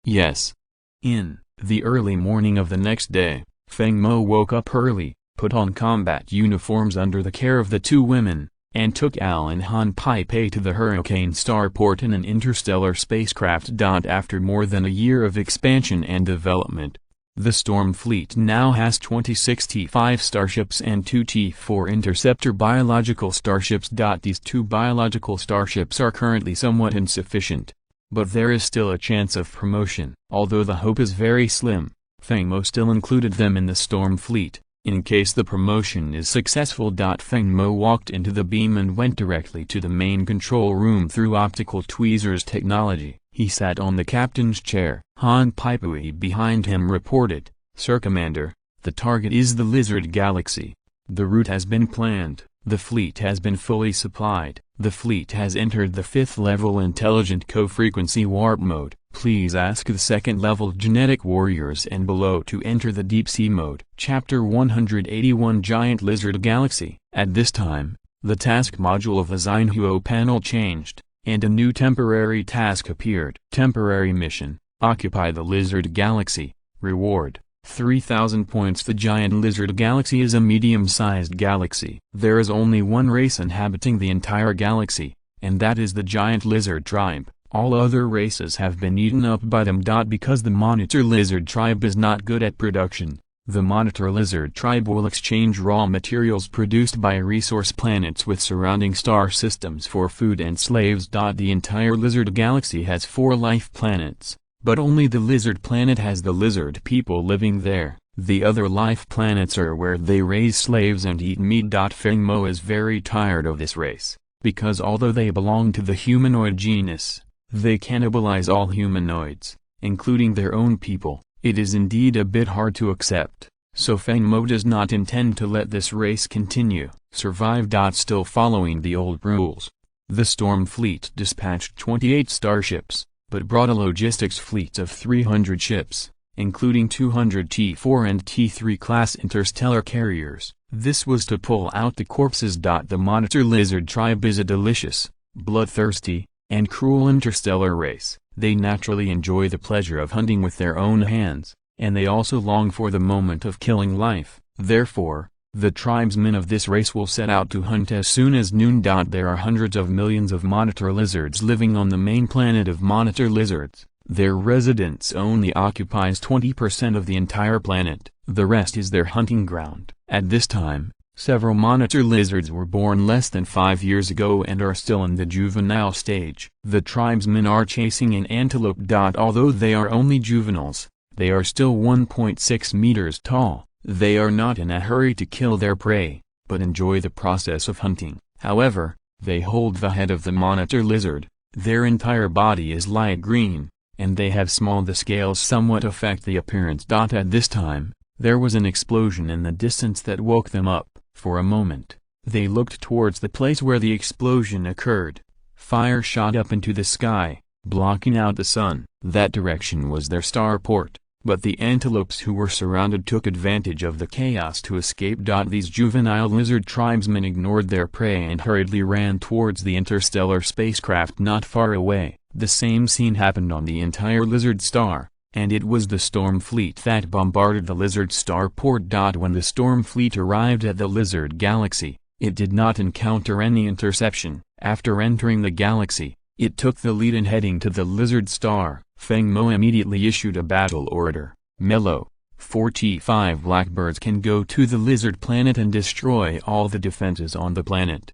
Yes. In the early morning of the next day, Feng Mo woke up early, put on combat uniforms under the care of the 2 women, and took Al and Han Pai to the Hurricane Starport in an interstellar spacecraft. After more than a year of expansion and development, the Storm Fleet now has 26 T5 starships and 2 T4 interceptor biological starships. These 2 biological starships are currently somewhat insufficient, but there is still a chance of promotion. Although the hope is very slim, Feng Mo still included them in the Storm Fleet, in case the promotion is successful. Feng Mo walked into the beam and went directly to the main control room through optical tweezers technology. He sat on the captain's chair. Han Paipui behind him reported, "Sir Commander, the target is the Lizard Galaxy. The route has been planned. The fleet has been fully supplied. The fleet has entered the 5th level intelligent co-frequency warp mode. Please ask the 2nd level genetic warriors and below to enter the deep sea mode." Chapter 181 Giant Lizard Galaxy. At this time, the task module of the Xinhuo panel changed, and a new temporary task appeared. Temporary mission: occupy the Lizard Galaxy. Reward: 3,000 points. The giant lizard galaxy is a medium-sized galaxy. There is only one race inhabiting the entire galaxy, and that is the giant lizard tribe. All other races have been eaten up by them. Because the monitor lizard tribe is not good at production, the monitor lizard tribe will exchange raw materials produced by resource planets with surrounding star systems for food and slaves. The entire lizard galaxy has 4 life planets, but only the lizard planet has the lizard people living there. The other life planets are where they raise slaves and eat meat. Feng Mo is very tired of this race, because although they belong to the humanoid genus, they cannibalize all humanoids, including their own people. It is indeed a bit hard to accept, so Feng Mo does not intend to let this race continue. Survive. Still following the old rules, the Storm Fleet dispatched 28 starships, but brought a logistics fleet of 300 ships, including 200 T4 and T3 class interstellar carriers. This was to pull out the corpses. The monitor lizard tribe is a delicious, bloodthirsty, and cruel interstellar race. They naturally enjoy the pleasure of hunting with their own hands, and they also long for the moment of killing life. Therefore, the tribesmen of this race will set out to hunt as soon as noon. There are hundreds of millions of monitor lizards living on the main planet of monitor lizards. Their residence only occupies 20% of the entire planet, the rest is their hunting ground. At this time, several monitor lizards were born less than 5 years ago and are still in the juvenile stage. The tribesmen are chasing an antelope. Although they are only juveniles, they are still 1.6 meters tall. They are not in a hurry to kill their prey, but enjoy the process of hunting. However, they hold the head of the monitor lizard. Their entire body is light green, and they have small. The scales somewhat affect the appearance. At this time, there was an explosion in the distance that woke them up. For a moment, they looked towards the place where the explosion occurred. Fire shot up into the sky, blocking out the sun. That direction was their starport. But the antelopes who were surrounded took advantage of the chaos to escape. These juvenile lizard tribesmen ignored their prey and hurriedly ran towards the interstellar spacecraft not far away. The same scene happened on the entire lizard star, and it was the storm fleet that bombarded the lizard starport. When the storm fleet arrived at the lizard galaxy, it did not encounter any interception. After entering the galaxy, it took the lead in heading to the lizard star. Feng Mo immediately issued a battle order. Mellow, 45 blackbirds can go to the lizard planet and destroy all the defenses on the planet.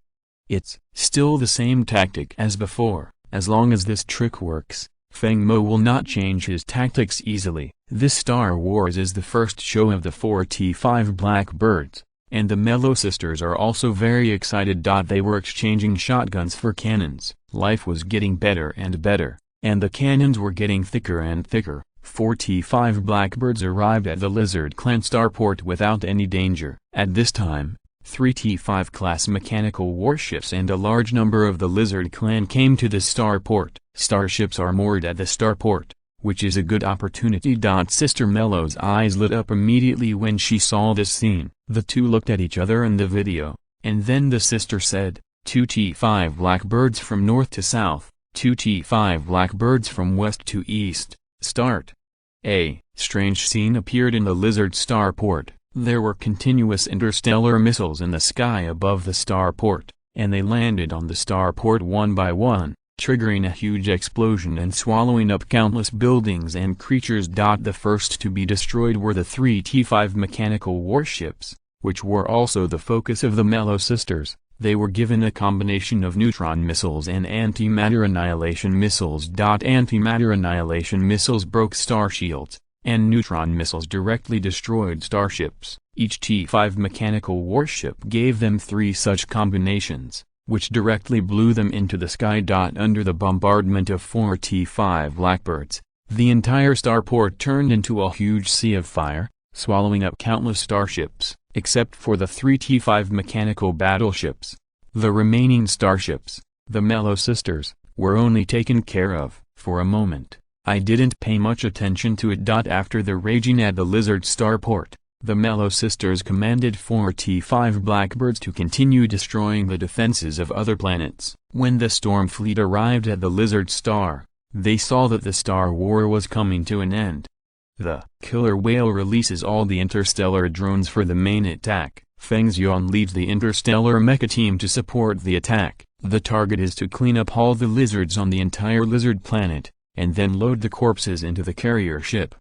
It's still the same tactic as before. As long as this trick works, Feng Mo will not change his tactics easily. This Star Wars is the first show of the 45 blackbirds, and the Mellow sisters are also very excited. They were exchanging shotguns for cannons. Life was getting better and better, and the cannons were getting thicker and thicker. 45 blackbirds arrived at the Lizard Clan starport without any danger. At this time, 3 T5 class mechanical warships and a large number of the Lizard Clan came to the starport. Starships are moored at the starport, which is a good opportunity. Sister Mellow's eyes lit up immediately when she saw this scene. The two looked at each other in the video, and then the sister said, 2 T5 blackbirds from north to south, 2 T5 blackbirds from west to east, start. A strange scene appeared in the Lizard starport. There were continuous interstellar missiles in the sky above the starport, and they landed on the starport one by one, triggering a huge explosion and swallowing up countless buildings and creatures. The first to be destroyed were the 3 T5 mechanical warships, which were also the focus of the Mellow sisters. They were given a combination of neutron missiles and antimatter annihilation missiles. Antimatter annihilation missiles broke star shields, and neutron missiles directly destroyed starships. Each T5 mechanical warship gave them 3 such combinations, which directly blew them into the sky. Under the bombardment of 4 T5 blackbirds, the entire starport turned into a huge sea of fire, swallowing up countless starships, except for the 3 T5 mechanical battleships. The remaining starships, the Mellow sisters, were only taken care of. For a moment, I didn't pay much attention to it. After the raging at the Lizard starport, the Mellow sisters commanded 4 T5 blackbirds to continue destroying the defenses of other planets. When the storm fleet arrived at the Lizard star, they saw that the Star War was coming to an end. The killer whale releases all the interstellar drones for the main attack. Feng Xian leads the interstellar mecha team to support the attack. The target is to clean up all the lizards on the entire lizard planet, and then load the corpses into the carrier ship.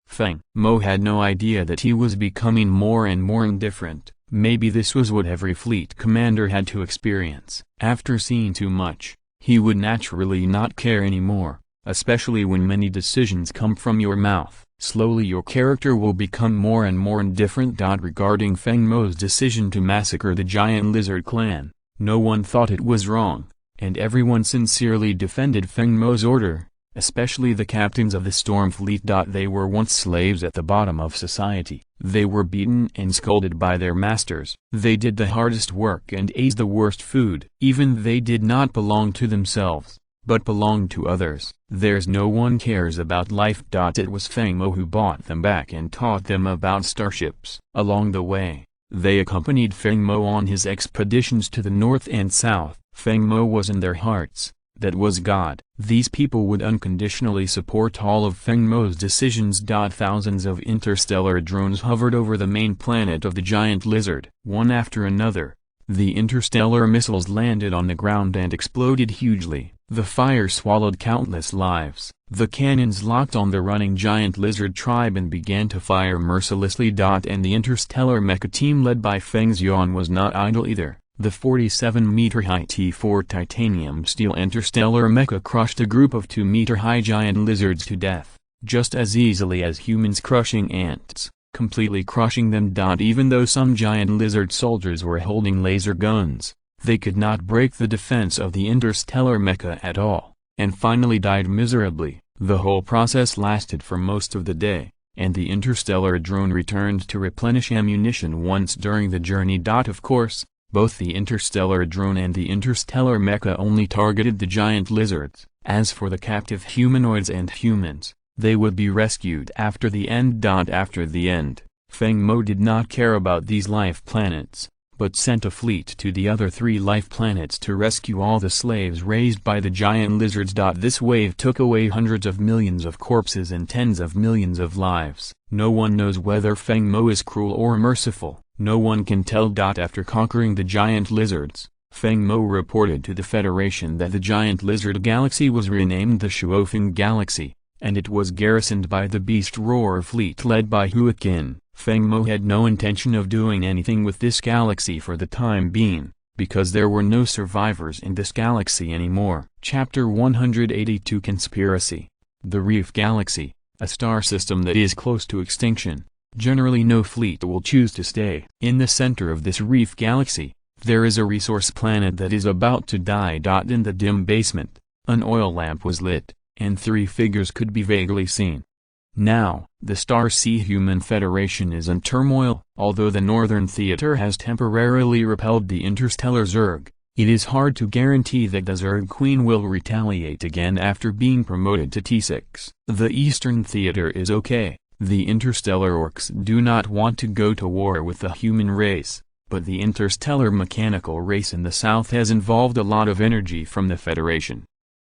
Feng Mo had no idea that he was becoming more and more indifferent. Maybe this was what every fleet commander had to experience. After seeing too much, he would naturally not care anymore, especially when many decisions come from your mouth. Slowly your character will become more and more indifferent. Regarding Feng Mo's decision to massacre the giant lizard clan, no one thought it was wrong, and everyone sincerely defended Feng Mo's order, especially the captains of the storm fleet. They were once slaves at the bottom of society. They were beaten and scolded by their masters. They did the hardest work and ate the worst food. Even they did not belong to themselves, but belonged to others. There's no one cares about life. It was Feng Mo who bought them back and taught them about starships. Along the way, they accompanied Feng Mo on his expeditions to the north and south. Feng Mo was in their hearts. That was God. These people would unconditionally support all of Feng Mo's decisions. Thousands of interstellar drones hovered over the main planet of the giant lizard. One after another, the interstellar missiles landed on the ground and exploded hugely. The fire swallowed countless lives. The cannons locked on the running giant lizard tribe and began to fire mercilessly. And the interstellar mecha team led by Feng Xian was not idle either. The 47-meter-high T4 titanium steel interstellar mecha crushed a group of 2-meter-high giant lizards to death, just as easily as humans crushing ants, completely crushing them. Even though some giant lizard soldiers were holding laser guns, they could not break the defense of the interstellar mecha at all, and finally died miserably. The whole process lasted for most of the day, and the interstellar drone returned to replenish ammunition once during the journey. Of course, both the interstellar drone and the interstellar mecha only targeted the giant lizards. As for the captive humanoids and humans, they would be rescued after the end. After the end, Feng Mo did not care about these life planets, but sent a fleet to the other 3 life planets to rescue all the slaves raised by the giant lizards. This wave took away hundreds of millions of corpses and tens of millions of lives. No one knows whether Feng Mo is cruel or merciful. No one can tell. After conquering the giant lizards, Feng Mo reported to the Federation that the giant lizard galaxy was renamed the Shuofeng Galaxy, and it was garrisoned by the Beast Roar fleet led by Hua Qin. Feng Mo had no intention of doing anything with this galaxy for the time being, because there were no survivors in this galaxy anymore. Chapter 182 Conspiracy. The Reef Galaxy, a star system that is close to extinction. Generally no fleet will choose to stay. In the center of this reef galaxy, there is a resource planet that is about to die. In the dim basement, an oil lamp was lit, and 3 figures could be vaguely seen. Now, the Star Sea Human Federation is in turmoil. Although the Northern Theater has temporarily repelled the interstellar Zerg, it is hard to guarantee that the Zerg Queen will retaliate again after being promoted to T6. The Eastern Theater is okay. The interstellar orcs do not want to go to war with the human race, but the interstellar mechanical race in the south has involved a lot of energy from the Federation.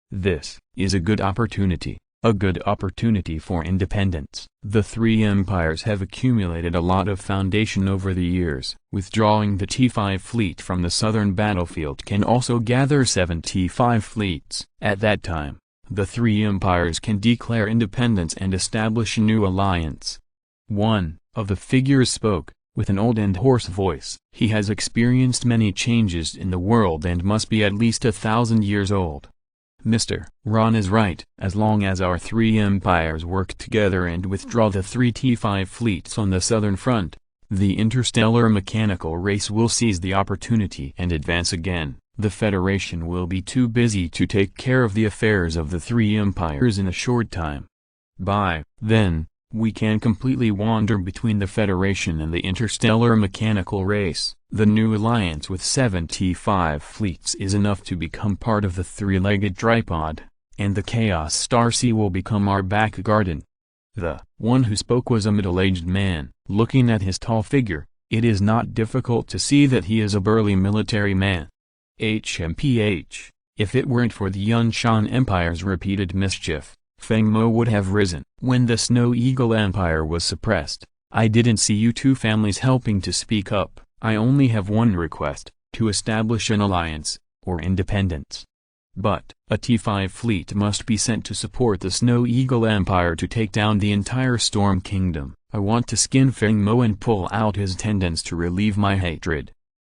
This is a good opportunity for independence. The 3 empires have accumulated a lot of foundation over the years. Withdrawing the T5 fleet from the southern battlefield can also gather 7 T5 fleets. At that time, the 3 empires can declare independence and establish a new alliance. One of the figures spoke, with an old and hoarse voice. He has experienced many changes in the world and must be at least 1,000 years old. Mr. Ron is right. As long as our 3 empires work together and withdraw the 3 T5 fleets on the southern front, the interstellar mechanical race will seize the opportunity and advance again. The Federation will be too busy to take care of the affairs of the 3 empires in a short time. By then, we can completely wander between the Federation and the interstellar mechanical race. The new alliance with 7 T5 fleets is enough to become part of the 3-legged tripod, and the Chaos Star Sea will become our back garden. The one who spoke was a middle-aged man. Looking at his tall figure, it is not difficult to see that he is a burly military man. HMPH, if it weren't for the Yunshan Empire's repeated mischief, Feng Mo would have risen. When the Snow Eagle Empire was suppressed, I didn't see you 2 families helping to speak up. I only have one request, to establish an alliance, or independence. But, a T5 fleet must be sent to support the Snow Eagle Empire to take down the entire Storm Kingdom. I want to skin Feng Mo and pull out his tendons to relieve my hatred.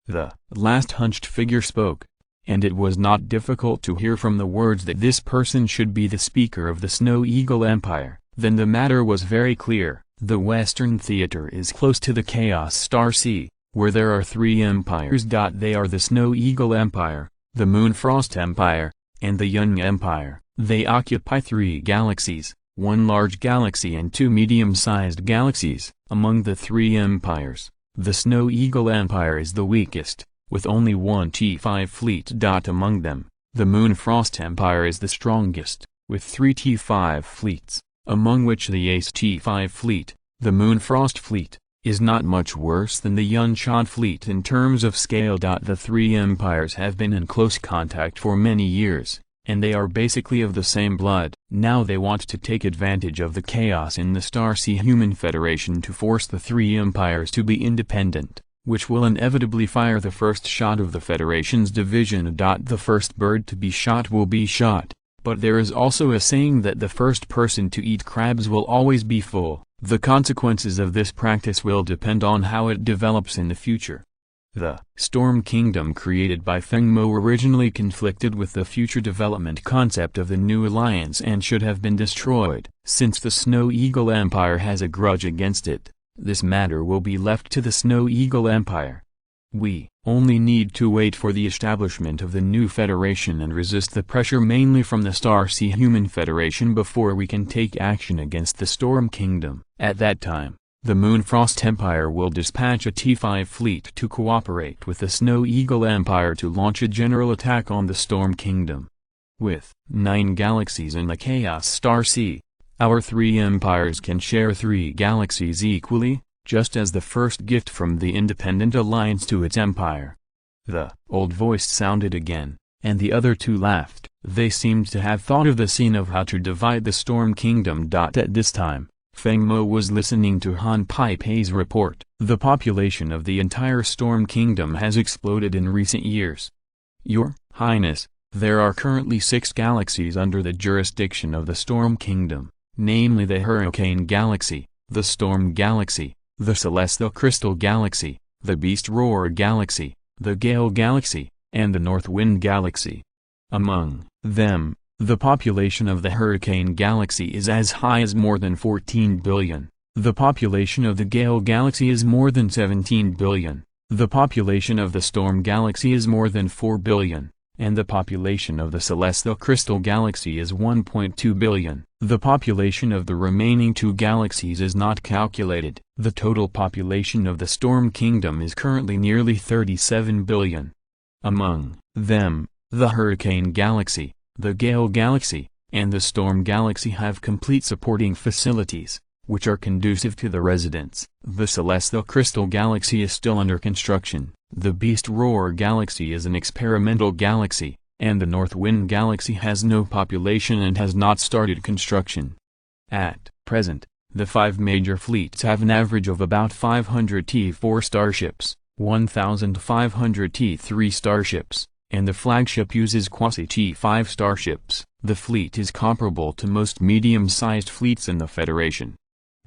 The last hunched figure spoke, and it was not difficult to hear from the words that this person should be the speaker of the Snow Eagle Empire. Then the matter was very clear. The Western Theater is close to the Chaos Star Sea, where there are 3 empires. They are the Snow Eagle Empire, the Moonfrost Empire, and the Young Empire. They occupy 3 galaxies, 1 large galaxy and 2 medium-sized galaxies. Among the 3 empires, the Snow Eagle Empire is the weakest, with only 1 T5 fleet. Among them, the Moonfrost Empire is the strongest, with 3 T5 fleets, among which the Ace T5 fleet, the Moonfrost fleet, is not much worse than the Yunchad fleet in terms of scale. The three empires have been in close contact for many years, and they are basically of the same blood. Now they want to take advantage of the chaos in the Starseed Human Federation to force the three empires to be independent, which will inevitably fire the first shot of the Federation's division. The first bird to be shot will be shot, but there is also a saying that the first person to eat crabs will always be full. The consequences of this practice will depend on how it develops in the future. The Storm Kingdom created by Feng Mo originally conflicted with the future development concept of the new alliance and should have been destroyed. Since the Snow Eagle Empire has a grudge against it, this matter will be left to the Snow Eagle Empire. We only need to wait for the establishment of the new federation and resist the pressure mainly from the Starseed Human Federation before we can take action against the Storm Kingdom. At that time, the Moonfrost Empire will dispatch a T5 fleet to cooperate with the Snow Eagle Empire to launch a general attack on the Storm Kingdom. With 9 galaxies in the Chaos Star Sea, our three empires can share 3 galaxies equally, just as the first gift from the Independent Alliance to its empire. The old voice sounded again, and the other two laughed. They seemed to have thought of the scene of how to divide the Storm Kingdom. At this time, Feng Mo was listening to Han Pei's report. The population of the entire Storm Kingdom has exploded in recent years. Your Highness, there are currently 6 galaxies under the jurisdiction of the Storm Kingdom, namely the Hurricane Galaxy, the Storm Galaxy, the Celestial Crystal Galaxy, the Beast Roar Galaxy, the Gale Galaxy, and the North Wind Galaxy. Among them, the population of the Hurricane Galaxy is as high as more than 14 billion. The population of the Gale Galaxy is more than 17 billion. The population of the Storm Galaxy is more than 4 billion. And the population of the Celestial Crystal Galaxy is 1.2 billion. The population of the remaining 2 galaxies is not calculated. The total population of the Storm Kingdom is currently nearly 37 billion. Among them, the Hurricane Galaxy, the Gale Galaxy, and the Storm Galaxy have complete supporting facilities, which are conducive to the residents. The Celestial Crystal Galaxy is still under construction. The Beast Roar Galaxy is an experimental galaxy, and the North Wind Galaxy has no population and has not started construction. At present, the 5 major fleets have an average of about 500 T4 starships, 1,500 T3 starships, and the flagship uses quasi-T5 starships. The fleet is comparable to most medium-sized fleets in the Federation.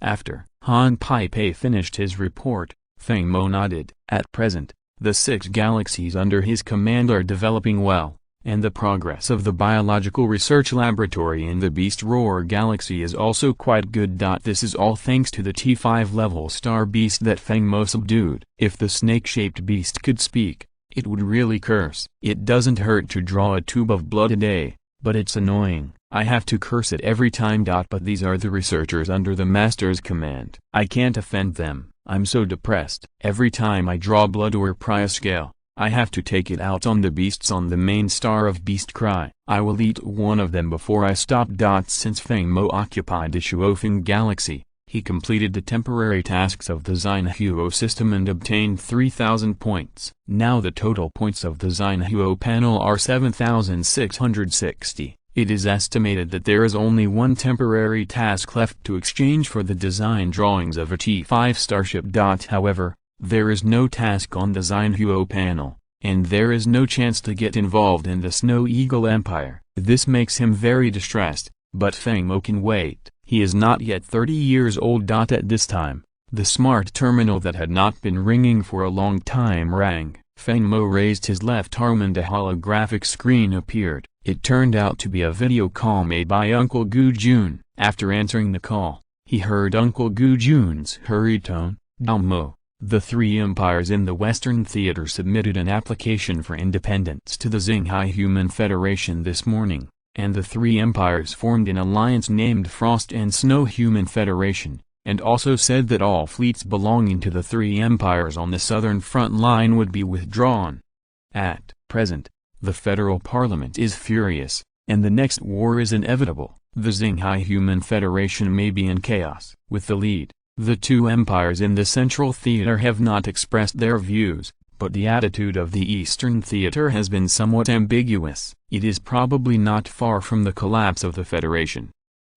After Han Pei finished his report, Feng Mo nodded. At present, the 6 galaxies under his command are developing well, and the progress of the biological research laboratory in the Beast Roar Galaxy is also quite good. This is all thanks to the T5 level star beast that Feng Mo subdued. If the snake-shaped beast could speak, it would really curse. It doesn't hurt to draw a tube of blood a day, but it's annoying. I have to curse it every time. But these are the researchers under the Master's command. I can't offend them. I'm so depressed. Every time I draw blood or pry a scale, I have to take it out on the beasts on the main star of Beast Cry. I will eat one of them before I stop. Since Feng Mo occupied the Shuofeng Galaxy, he completed the temporary tasks of the Xinhuo system and obtained 3,000 points. Now the total points of the Xinhuo panel are 7,660. It is estimated that there is only one temporary task left to exchange for the design drawings of a T5 starship. However, there is no task on the Xinhuo panel, and there is no chance to get involved in the Snow Eagle Empire. This makes him very distressed, but Feng Mo can wait. He is not yet 30 years old. At this time, the smart terminal that had not been ringing for a long time rang. Feng Mo raised his left arm and a holographic screen appeared. It turned out to be a video call made by Uncle Gu Jun. After answering the call, he heard Uncle Gu Jun's hurried tone. Mo, the 3 empires in the Western Theater submitted an application for independence to the Xinghai Human Federation this morning, and the 3 empires formed an alliance named Frost and Snow Human Federation, and also said that all fleets belonging to the 3 empires on the southern front line would be withdrawn. At present, the federal parliament is furious, and the next war is inevitable. The Xinghai Human Federation may be in chaos. With the lead The two empires in the Central Theater have not expressed their views, but the attitude of the Eastern Theater has been somewhat ambiguous. It is probably not far from the collapse of the Federation.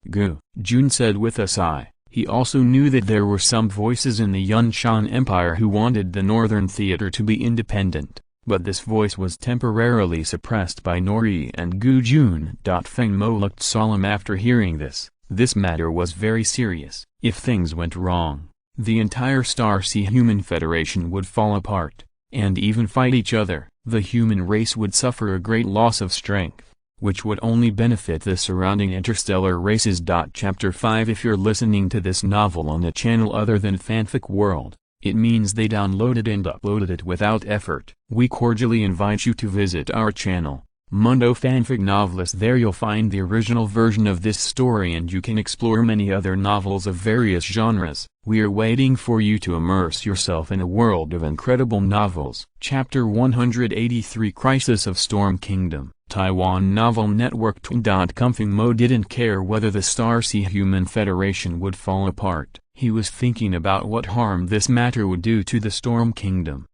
Gu Jun said with a sigh. He also knew that there were some voices in the Yunshan Empire who wanted the Northern Theater to be independent, but this voice was temporarily suppressed by Nori and Gu Jun. Feng Mo looked solemn after hearing this. This matter was very serious. If things went wrong, the entire Star-Sea Human Federation would fall apart, and even fight each other. The human race would suffer a great loss of strength, which would only benefit the surrounding interstellar races. Chapter 5 If you're listening to this novel on a channel other than Fanfic World, it means they downloaded and uploaded it without effort. We cordially invite you to visit our channel, Mundo Fanfic Novelist. There you'll find the original version of this story and you can explore many other novels of various genres. We are waiting for you to immerse yourself in a world of incredible novels. Chapter 183 Crisis of Storm Kingdom Taiwan Novel Network. Feng Mo didn't care whether the Star-Sea Human Federation would fall apart. He was thinking about what harm this matter would do to the Storm Kingdom.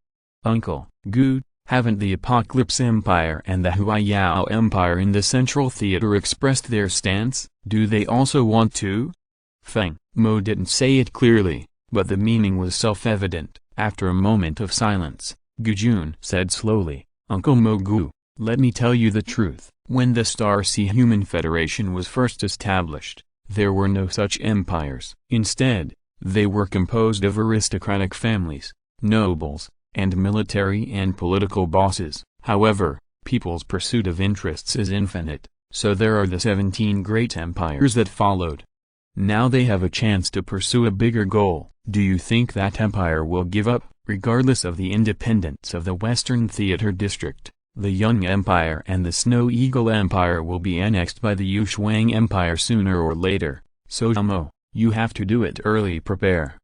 Uncle Gu, haven't the Apocalypse Empire and the Huaiyao Empire in the Central Theater expressed their stance? Do they also want to? Feng Mo didn't say it clearly, but the meaning was self-evident. After a moment of silence, Gu Jun said slowly, Uncle Mo Gu, let me tell you the truth. When the Star-Sea Human Federation was first established, there were no such empires. Instead, they were composed of aristocratic families, nobles, and military and political bosses. However, people's pursuit of interests is infinite, so there are the 17 great empires that followed. Now they have a chance to pursue a bigger goal. Do you think that empire will give up? Regardless of the independence of the Western Theater District, the Young Empire and the Snow Eagle Empire will be annexed by the Yushuang Empire sooner or later. So Mo, you have to do it early. Prepare.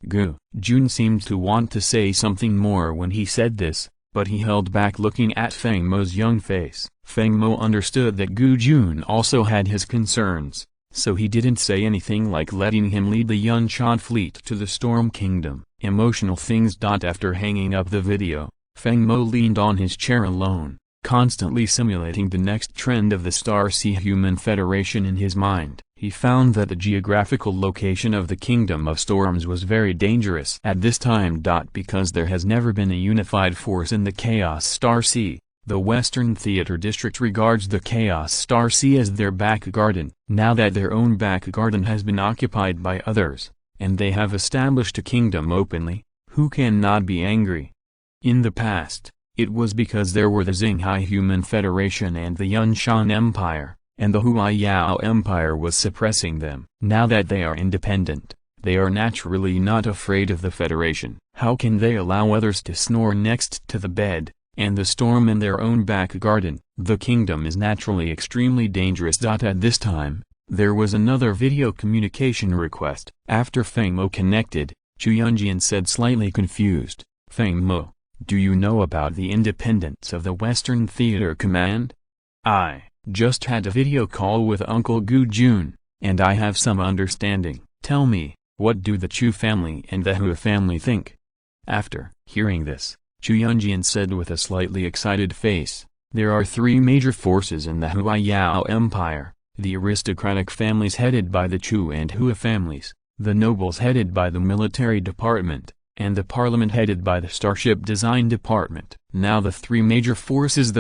Gu Jun seemed to want to say something more when he said this, but he held back looking at Feng Mo's young face. Feng Mo understood that Gu Jun also had his concerns, so he didn't say anything like letting him lead the Yunshan fleet to the Storm Kingdom. Emotional things. After hanging up the video, Feng Mo leaned on his chair alone, constantly simulating the next trend of the Star-Sea Human Federation in his mind. He found that the geographical location of the Kingdom of Storms was very dangerous at this time. Because there has never been a unified force in the Chaos Star Sea, the Western Theater District regards the Chaos Star Sea as their back garden. Now that their own back garden has been occupied by others, and they have established a kingdom openly, who can not be angry? In the past, it was because there were the Xinghai Human Federation and the Yunshan Empire, and the Huaiyao Empire was suppressing them. Now that they are independent, they are naturally not afraid of the Federation. How can they allow others to snore next to the bed, and the storm in their own back garden? The kingdom is naturally extremely dangerous. At this time, there was another video communication request. After Feng Mo connected, Chu Yunjian said slightly confused, Feng Mo, do you know about the independence of the Western Theater Command? I just had a video call with Uncle Gu Jun, and I have some understanding. Tell me, what do the Chu family and the Hua family think? After hearing this, Chu Yunjian said with a slightly excited face, there are three major forces in the Huaiyao Empire, the aristocratic families headed by the Chu and Hua families, the nobles headed by the military department, and the parliament headed by the Starship Design Department. Now the three major forces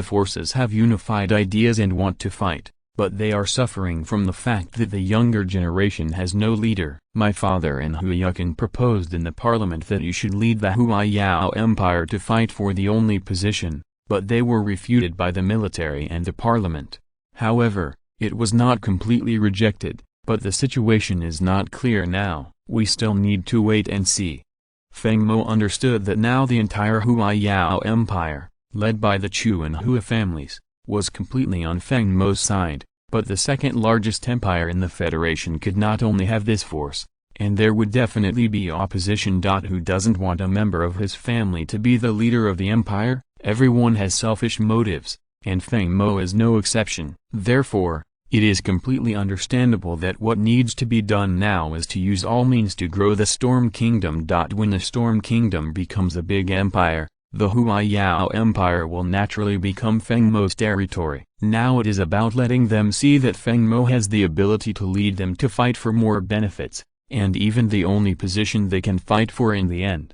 have unified ideas and want to fight, but they are suffering from the fact that the younger generation has no leader. My father and Huayukan proposed in the parliament that you should lead the Huaiyao Empire to fight for the only position, but they were refuted by the military and the parliament. However, it was not completely rejected, but the situation is not clear now. We still need to wait and see. Feng Mo understood that now the entire Huaiyao Empire, led by the Chu and Hua families, was completely on Feng Mo's side, but the second largest empire in the Federation could not only have this force, and there would definitely be opposition. Who doesn't want a member of his family to be the leader of the empire? Everyone has selfish motives, and Feng Mo is no exception. Therefore, It is completely understandable that what needs to be done now is to use all means to grow the Storm Kingdom. When the Storm Kingdom becomes a big empire, the Huaiyao Empire will naturally become Feng Mo's territory. Now it is about letting them see that Feng Mo has the ability to lead them to fight for more benefits, and even the only position they can fight for in the end.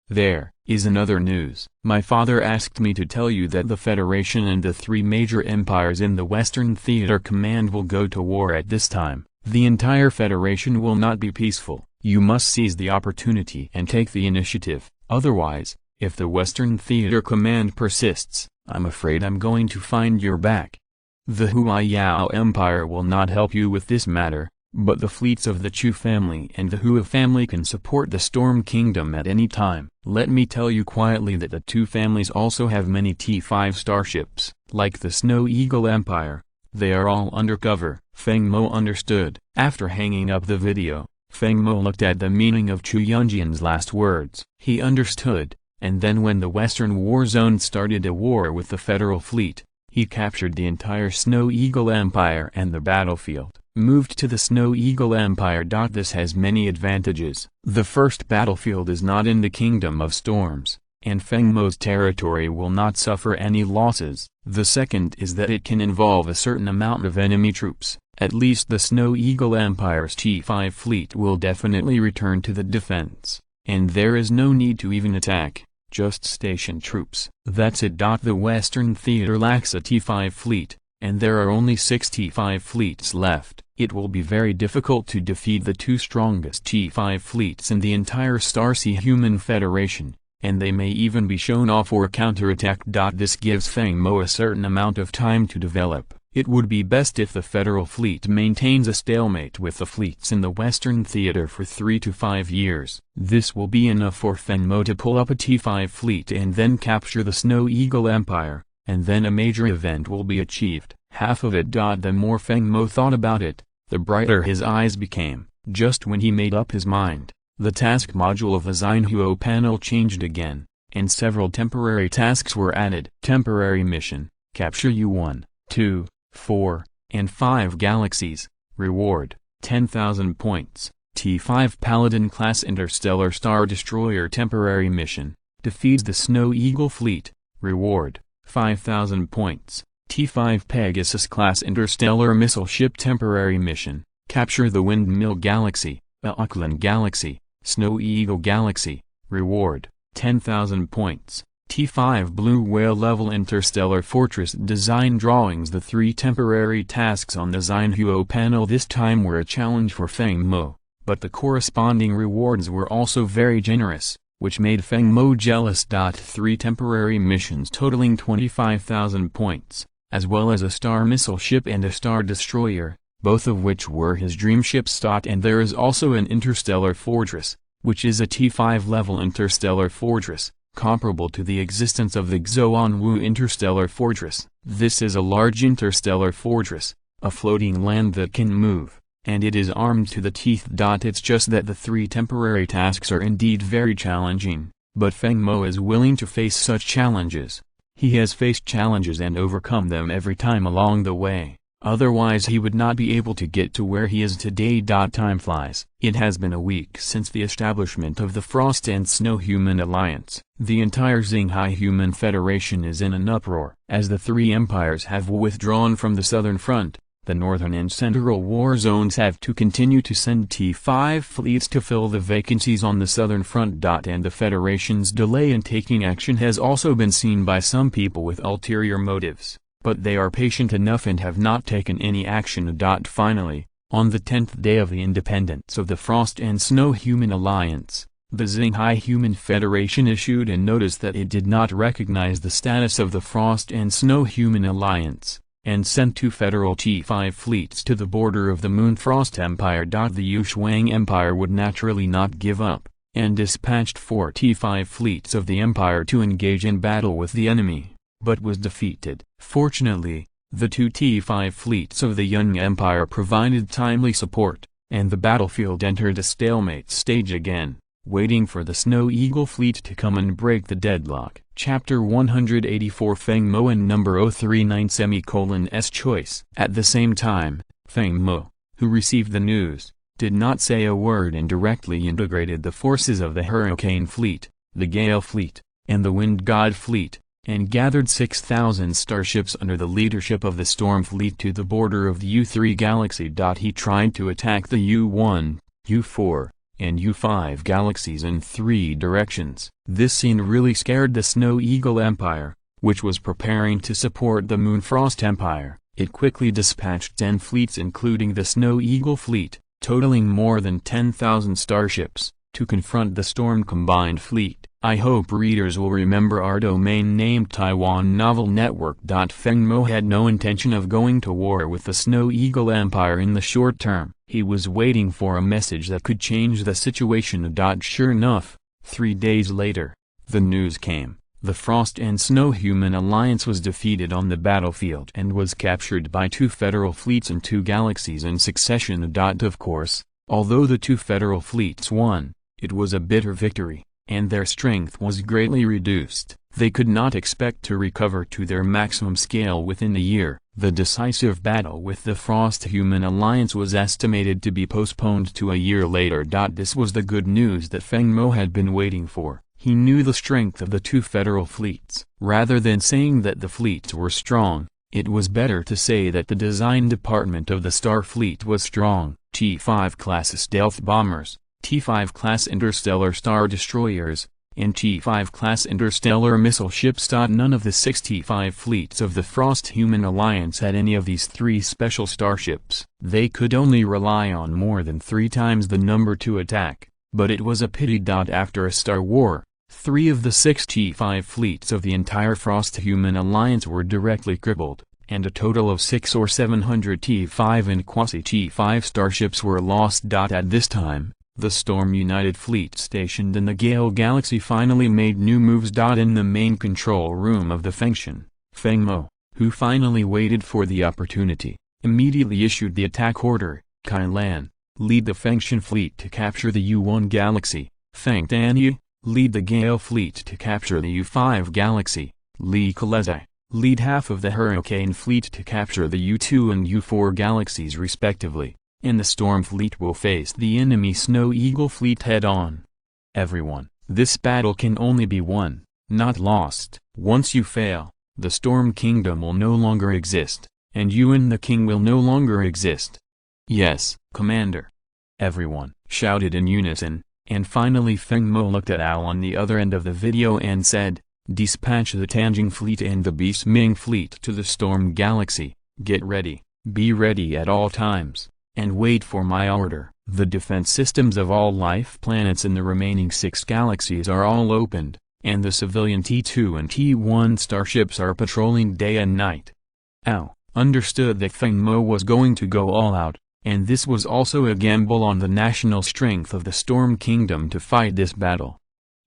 There is another news. My father asked me to tell you that the Federation and the three major empires in the Western Theater Command will go to war at this time. The entire Federation will not be peaceful. You must seize the opportunity and take the initiative. Otherwise, if the Western Theater Command persists, I'm afraid I'm going to find your back. The Huaiyao Empire will not help you with this matter, but the fleets of the Chu family and the Hua family can support the Storm Kingdom at any time. Let me tell you quietly that the two families also have many T5 starships. Like the Snow Eagle Empire, they are all undercover. Feng Mo understood. After hanging up the video, Feng Mo looked at the meaning of Chu Yunjian's last words. He understood, and then when the Western War Zone started a war with the Federal Fleet, he captured the entire Snow Eagle Empire and the battlefield. Moved to the Snow Eagle Empire. This has many advantages. The first battlefield is not in the Kingdom of Storms, and Feng Mo's territory will not suffer any losses. The second is that it can involve a certain amount of enemy troops. At least the Snow Eagle Empire's T5 fleet will definitely return to the defense, and there is no need to even attack, just station troops. That's it. The Western Theater lacks a T5 fleet, and there are only 6 T5 fleets left. It will be very difficult to defeat the two strongest T5 fleets in the entire Starsea Human Federation, and they may even be shown off or counterattacked. This gives Feng Mo a certain amount of time to develop. It would be best if the Federal Fleet maintains a stalemate with the fleets in the Western Theater for 3 to 5 years. This will be enough for Feng Mo to pull up a T5 fleet and then capture the Snow Eagle Empire, and then a major event will be achieved. Half of it. The more Feng Mo thought about it, the brighter his eyes became. Just when he made up his mind, the task module of the Xinhuo panel changed again, and several temporary tasks were added. Temporary mission: capture U1, 2, 4, and 5 galaxies. Reward: 10,000 points. T5 Paladin class interstellar star destroyer temporary mission: defeats the Snow Eagle fleet. Reward: 5,000 points. T5 Pegasus class interstellar missile ship temporary mission: capture the Windmill Galaxy, Auckland Galaxy, Snow Eagle Galaxy. Reward: 10,000 points. T5 Blue Whale level interstellar fortress design drawings. The 3 temporary tasks on the Xinhuo panel this time were a challenge for Feng Mo, but the corresponding rewards were also very generous, which made Feng Mo jealous. 3 temporary missions totaling 25,000 points, as well as a star missile ship and a star destroyer, both of which were his dream ships. And there is also an interstellar fortress, which is a T5 level interstellar fortress, comparable to the existence of the Xuanwu interstellar fortress. This is a large interstellar fortress, a floating land that can move, and it is armed to the teeth. It's just that the 3 temporary tasks are indeed very challenging, but Feng Mo is willing to face such challenges. He has faced challenges and overcome them every time along the way. Otherwise he would not be able to get to where he is today. Time flies. It has been a week since the establishment of the Frost and Snow Human Alliance. The entire Xinghai Human Federation is in an uproar. As the 3 empires have withdrawn from the southern front, the northern and central war zones have to continue to send T5 fleets to fill the vacancies on the southern front. And the Federation's delay in taking action has also been seen by some people with ulterior motives, but they are patient enough and have not taken any action. Finally, on the 10th day of the independence of the Frost and Snow Human Alliance, the Xinghai Human Federation issued a notice that it did not recognize the status of the Frost and Snow Human Alliance, and sent 2 federal T5 fleets to the border of the Moonfrost Empire. The Yushuang Empire would naturally not give up, and dispatched 4 T5 fleets of the Empire to engage in battle with the enemy, but was defeated. Fortunately, the 2 T5 fleets of the Young Empire provided timely support, and the battlefield entered a stalemate stage again. waiting for the Snow Eagle fleet to come and break the deadlock. Chapter 184 Feng Mo and number 039:S choice. At the same time, Feng Mo, who received the news, did not say a word and directly integrated the forces of the Hurricane Fleet, the Gale Fleet, and the Wind God Fleet, and gathered 6,000 starships under the leadership of the Storm Fleet to the border of the U3 galaxy. He tried to attack the U1, U4, and U5 galaxies in 3 directions. This scene really scared the Snow Eagle Empire, which was preparing to support the Moonfrost Empire. It quickly dispatched 10 fleets including the Snow Eagle Fleet, totaling more than 10,000 starships, to confront the Storm Combined Fleet. I hope readers will remember our domain name Taiwan Novel Network. Feng Mo had no intention of going to war with the Snow Eagle Empire in the short term. He was waiting for a message that could change the situation. Sure enough, 3 days later, the news came. The Frost and Snow Human Alliance was defeated on the battlefield and was captured by 2 federal fleets and 2 galaxies in succession. Of course, although the 2 federal fleets won, it was a bitter victory, and their strength was greatly reduced. They could not expect to recover to their maximum scale within a year. The decisive battle with the Frost-Human Alliance was estimated to be postponed to a year later. This was the good news that Feng Mo had been waiting for. He knew the strength of the 2 federal fleets. Rather than saying that the fleets were strong, it was better to say that the design department of the Starfleet was strong. T5 class stealth bombers, T5 class interstellar star destroyers, and T5 class interstellar missile ships. None of the 6 T5 fleets of the Frost-Human Alliance had any of these 3 special starships. They could only rely on more than 3 times the number to attack, but it was a pity. After a star war, 3 of the 6 T5 fleets of the entire Frost-Human Alliance were directly crippled, and a total of 600 or 700 T5 and quasi-T5 starships were lost. At this time, the Storm United Fleet stationed in the Gale Galaxy finally made new moves. In the main control room of the Fengtian, Feng Mo, who finally waited for the opportunity, immediately issued the attack order. Kai Lan, lead the Fengtian fleet to capture the U1 galaxy. Feng Danyu, lead the Gale fleet to capture the U5 galaxy. Li Kalezai, lead half of the Hurricane fleet to capture the U2 and U4 galaxies respectively, and the Storm fleet will face the enemy Snow Eagle fleet head-on. Everyone, this battle can only be won, not lost. Once you fail, the Storm Kingdom will no longer exist, and you and the King will no longer exist. Yes, Commander. Everyone shouted in unison, and finally Feng Mo looked at Al on the other end of the video and said, "Dispatch the Tanjing fleet and the Beast Ming fleet to the Storm Galaxy. Get ready, be ready at all times, and wait for my order." The defense systems of all life planets in the remaining 6 galaxies are all opened, and the civilian T2 and T1 starships are patrolling day and night. Al understood that Feng Mo was going to go all out, and this was also a gamble on the national strength of the Storm Kingdom to fight this battle.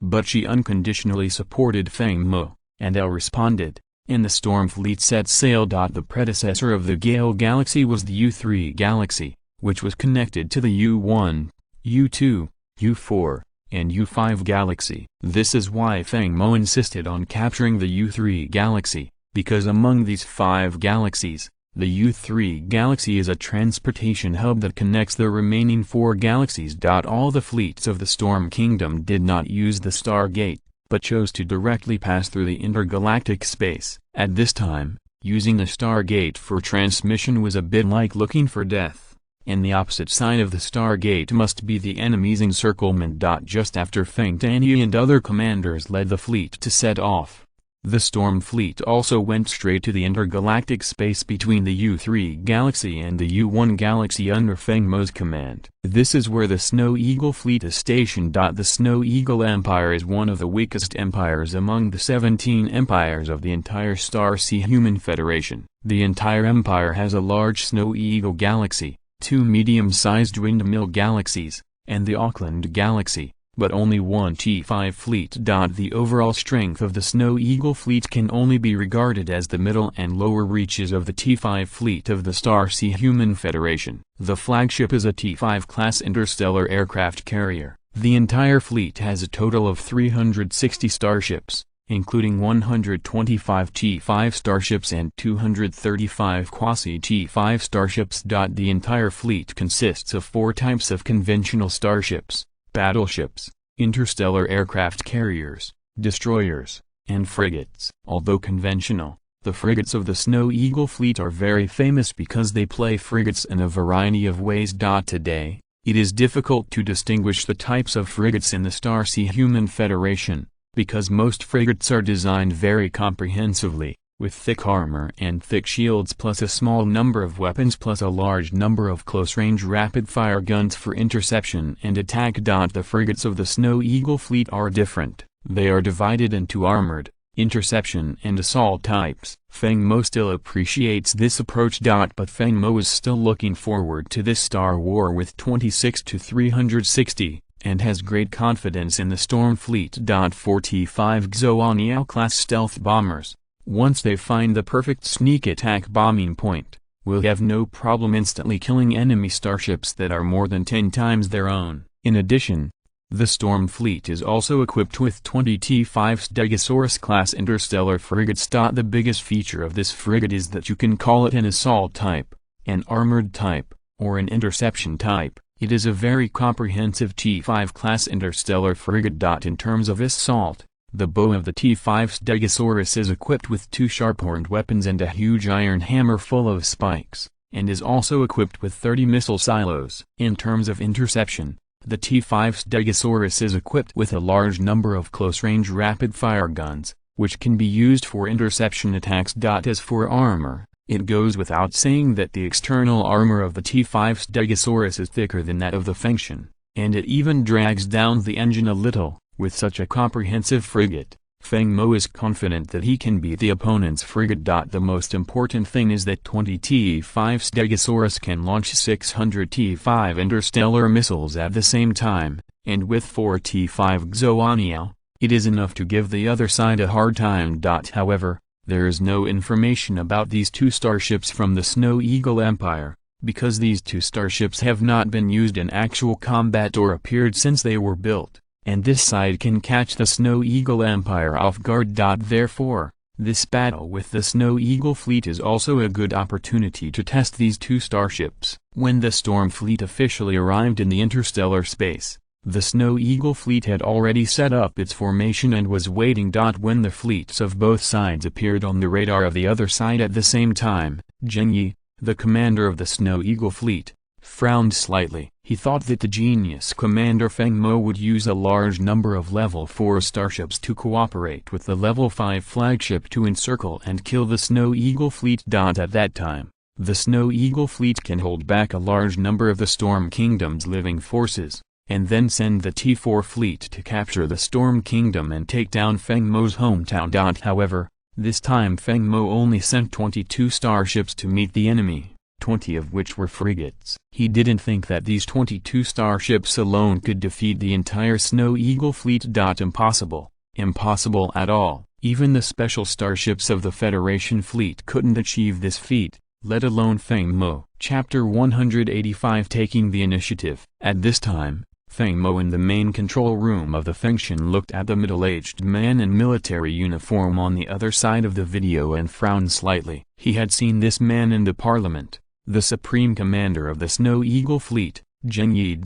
But she unconditionally supported Feng Mo, and Al responded, and the Storm Fleet set sail. The predecessor of the Gale Galaxy was the U3 Galaxy, which was connected to the U1, U2, U4, and U5 Galaxy. This is why Feng Mo insisted on capturing the U3 Galaxy, because among these 5 galaxies, the U3 Galaxy is a transportation hub that connects the remaining 4 galaxies. All the fleets of the Storm Kingdom did not use the Stargate, but chose to directly pass through the intergalactic space. At this time, using the Stargate for transmission was a bit like looking for death, and the opposite side of the Stargate must be the enemy's encirclement. Just after Feng Danyi and other commanders led the fleet to set off, the Storm Fleet also went straight to the intergalactic space between the U3 Galaxy and the U1 Galaxy under Feng Mo's command. This is where the Snow Eagle Fleet is stationed. The Snow Eagle Empire is one of the weakest empires among the 17 empires of the entire Star-Sea Human Federation. The entire empire has a large Snow Eagle Galaxy, 2 medium-sized windmill galaxies, and the Auckland Galaxy, but only 1 T5 fleet. The overall strength of the Snow Eagle fleet can only be regarded as the middle and lower reaches of the T5 fleet of the Star-Sea Human Federation. The flagship is a T5 class interstellar aircraft carrier. The entire fleet has a total of 360 starships, including 125 T5 starships and 235 quasi-T5 starships. The entire fleet consists of 4 types of conventional starships: battleships, interstellar aircraft carriers, destroyers, and frigates. Although conventional, the frigates of the Snow Eagle fleet are very famous because they play frigates in a variety of ways. Today, it is difficult to distinguish the types of frigates in the Starsea Human Federation, because most frigates are designed very comprehensively, with thick armor and thick shields plus a small number of weapons plus a large number of close-range rapid-fire guns for interception and attack. The frigates of the Snow Eagle fleet are different. They are divided into armored, interception and assault types. Feng Mo still appreciates this approach. But Feng Mo is still looking forward to this Star War with 26 to 360. And has great confidence in the Storm Fleet. 4 T5 Xoaniao class stealth bombers, once they find the perfect sneak attack bombing point, will have no problem instantly killing enemy starships that are more than 10 times their own. In addition, the Storm Fleet is also equipped with 20 T5 Stegosaurus class interstellar frigates. The biggest feature of this frigate is that you can call it an assault type, an armored type, or an interception type. It is a very comprehensive T5 class interstellar frigate. In terms of assault, the bow of the T5 Stegosaurus is equipped with 2 sharp-horned weapons and a huge iron hammer full of spikes, and is also equipped with 30 missile silos. In terms of interception, the T5 Stegosaurus is equipped with a large number of close-range rapid-fire guns, which can be used for interception attacks. As for armor, it goes without saying that the external armor of the T5 Stegosaurus is thicker than that of the Fengtian, and it even drags down the engine a little. With such a comprehensive frigate, Feng Mo is confident that he can beat the opponent's frigate. The most important thing is that 20 T5 Stegosaurus can launch 600 T5 interstellar missiles at the same time, and with 4 T5 Xoaniao, it is enough to give the other side a hard time. However, there is no information about these 2 starships from the Snow Eagle Empire, because these 2 starships have not been used in actual combat or appeared since they were built, and this side can catch the Snow Eagle Empire off guard. Therefore, this battle with the Snow Eagle fleet is also a good opportunity to test these 2 starships. When the Storm Fleet officially arrived in the interstellar space, the Snow Eagle fleet had already set up its formation and was waiting. When the fleets of both sides appeared on the radar of the other side at the same time, Zheng, the commander of the Snow Eagle fleet, frowned slightly. He thought that the genius commander Feng Mo would use a large number of level 4 starships to cooperate with the level 5 flagship to encircle and kill the Snow Eagle fleet. At that time, the Snow Eagle fleet can hold back a large number of the Storm Kingdom's living forces, and then send the T4 fleet to capture the Storm Kingdom and take down Feng Mo's hometown. However, this time Feng Mo only sent 22 starships to meet the enemy, 20 of which were frigates. He didn't think that these 22 starships alone could defeat the entire Snow Eagle fleet. Impossible. Impossible at all. Even the special starships of the Federation fleet couldn't achieve this feat, let alone Feng Mo. Chapter 185 Taking the Initiative. At this time, Feng Mo in the main control room of the Fengtian looked at the middle-aged man in military uniform on the other side of the video and frowned slightly. He had seen this man in the parliament, the supreme commander of the Snow Eagle fleet, Zheng Yi.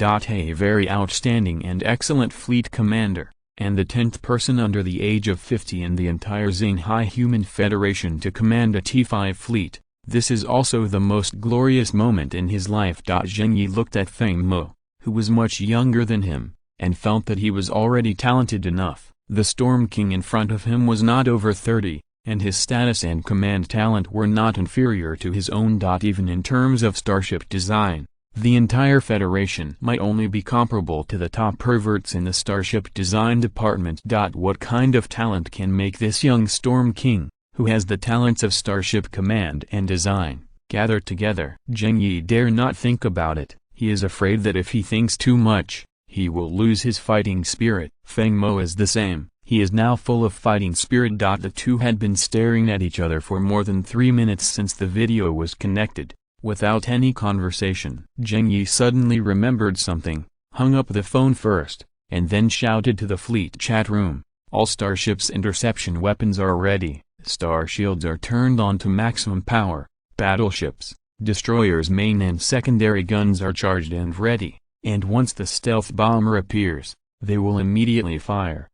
A very outstanding and excellent fleet commander, and the 10th person under the age of 50 in the entire Xinghai Human Federation to command a T5 fleet. This is also the most glorious moment in his life. Zheng Yi looked at Feng Mo, who was much younger than him, and felt that he was already talented enough. The Storm King in front of him was not over 30, and his status and command talent were not inferior to his own. Even in terms of starship design, the entire Federation might only be comparable to the top perverts in the starship design department. What kind of talent can make this young Storm King, who has the talents of starship command and design, gather together? Zheng Yi dare not think about it. He is afraid that if he thinks too much, he will lose his fighting spirit. Feng Mo is the same. He is now full of fighting spirit. The two had been staring at each other for more than 3 minutes since the video was connected, without any conversation. Zheng Yi suddenly remembered something, hung up the phone first, and then shouted to the fleet chat room, "All starships' interception weapons are ready, star shields are turned on to maximum power, battleships, destroyers' main and secondary guns are charged and ready, and once the stealth bomber appears, they will immediately fire."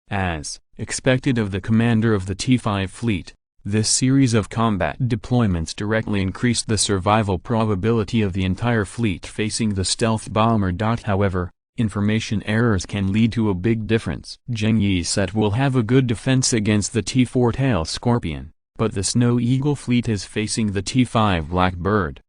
As expected of the commander of the T-5 fleet, this series of combat deployments directly increased the survival probability of the entire fleet facing the stealth bomber. However, information errors can lead to a big difference. Zheng Yi's set will have a good defense against the T-4 tail Scorpion, but the Snow Eagle fleet is facing the T-5 Blackbird.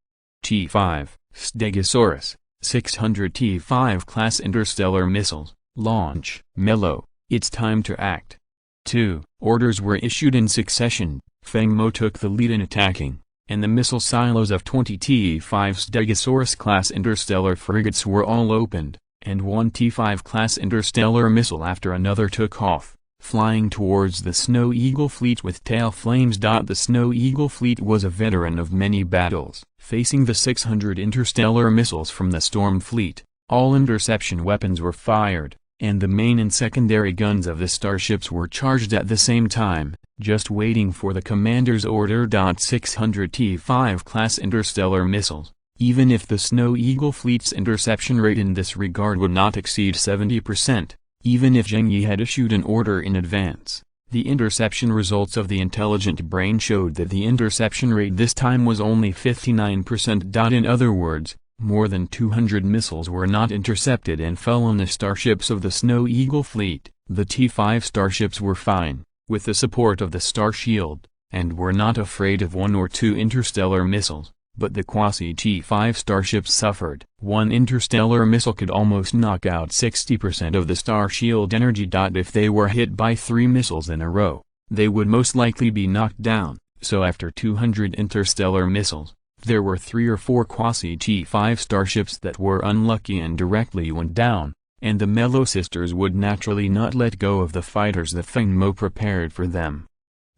T-5, Stegosaurus, 600 T-5 class interstellar missiles, launch. Mello, it's time to act. 2 orders were issued in succession. Feng Mo took the lead in attacking, and the missile silos of 20 T-5 Stegosaurus-class interstellar frigates were all opened, and one T-5 class interstellar missile after another took off, flying towards the Snow Eagle fleet with tail flames. The Snow Eagle fleet was a veteran of many battles, facing the 600 interstellar missiles from the Storm fleet. All interception weapons were fired, and the main and secondary guns of the starships were charged at the same time, just waiting for the commander's order. 600 T-5 class interstellar missiles, even if the Snow Eagle fleet's interception rate in this regard would not exceed 70%, even if Zheng Yi had issued an order in advance, the interception results of the intelligent brain showed that the interception rate this time was only 59%. In other words, more than 200 missiles were not intercepted and fell on the starships of the Snow Eagle fleet. The T-5 starships were fine, with the support of the Star Shield, and were not afraid of 1 or 2 interstellar missiles, but the quasi-T-5 starships suffered. 1 interstellar missile could almost knock out 60% of the Star Shield energy. If they were hit by 3 missiles in a row, they would most likely be knocked down, so after 200 interstellar missiles, there were 3 or 4 quasi-T-5 starships that were unlucky and directly went down, and the Mello sisters would naturally not let go of the fighters that Feng Mo prepared for them.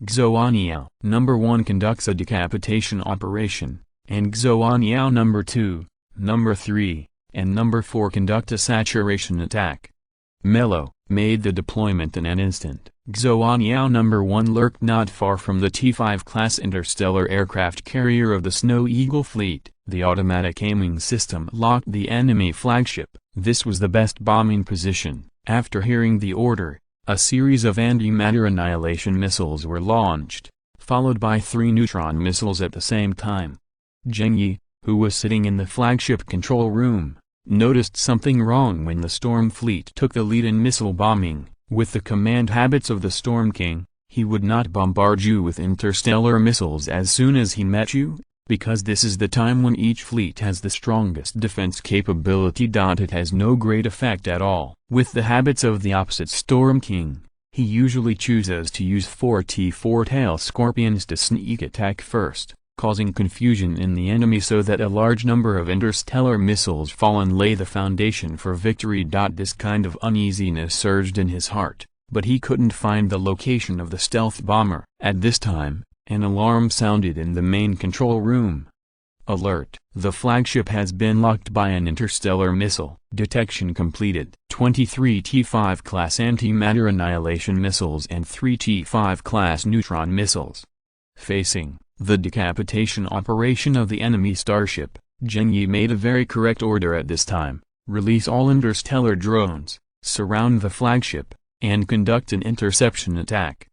Xuanyao Number 1 conducts a decapitation operation, and Xuanyao Number 2, Number 3, and Number 4 conduct a saturation attack. Mello made the deployment in an instant. Xuanyao Number 1 lurked not far from the T-5 class interstellar aircraft carrier of the Snow Eagle fleet. The automatic aiming system locked the enemy flagship. This was the best bombing position. After hearing the order, a series of antimatter annihilation missiles were launched, followed by 3 neutron missiles at the same time. Zheng Yi, who was sitting in the flagship control room, noticed something wrong when the Storm fleet took the lead in missile bombing. With the command habits of the Storm King, he would not bombard you with interstellar missiles as soon as he met you, because this is the time when each fleet has the strongest defense capability. It has no great effect at all. With the habits of the opposite Storm King, he usually chooses to use 4 T-4 tail Scorpions to sneak attack first, causing confusion in the enemy so that a large number of interstellar missiles fall and lay the foundation for victory. This kind of uneasiness surged in his heart, but he couldn't find the location of the stealth bomber. At this time, an alarm sounded in the main control room. Alert! The flagship has been locked by an interstellar missile. Detection completed. 23 T-5 class antimatter annihilation missiles and 3 T-5 class neutron missiles. Facing the decapitation operation of the enemy starship, Zheng Yi made a very correct order at this time: release all interstellar drones, surround the flagship, and conduct an interception attack.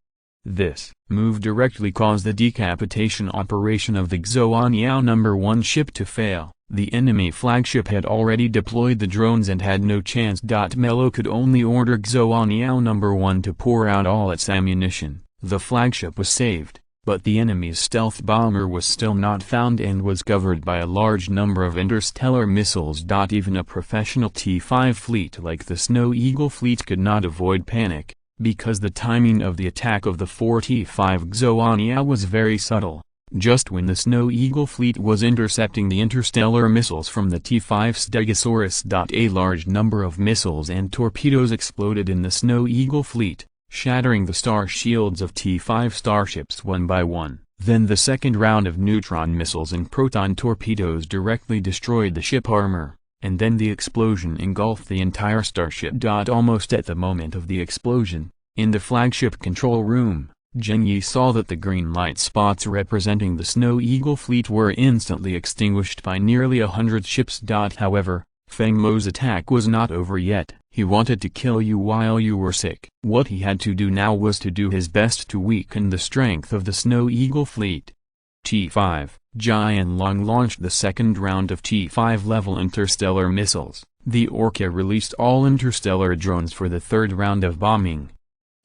This move directly caused the decapitation operation of the Xuanyao Number 1 ship to fail. The enemy flagship had already deployed the drones and had no chance. Mello could only order Xuanyao Number 1 to pour out all its ammunition. The flagship was saved, but the enemy's stealth bomber was still not found and was covered by a large number of interstellar missiles. Even a professional T-5 fleet like the Snow Eagle fleet could not avoid panic, because the timing of the attack of the 4 T-5 Xuanyao was very subtle. Just when the Snow Eagle fleet was intercepting the interstellar missiles from the T-5 Stegosaurus. A large number of missiles and torpedoes exploded in the Snow Eagle fleet, shattering the star shields of T-5 starships one by one. Then the second round of neutron missiles and proton torpedoes directly destroyed the ship armor, and then the explosion engulfed the entire starship. Almost at the moment of the explosion, in the flagship control room, Zheng saw that the green light spots representing the Snow Eagle fleet were instantly extinguished by nearly 100 ships. However, Feng Mo's attack was not over yet. He wanted to kill you while you were sick. What he had to do now was to do his best to weaken the strength of the Snow Eagle fleet. T5, Jian Long launched the second round of T5 level interstellar missiles. The Orca released all interstellar drones for the third round of bombing.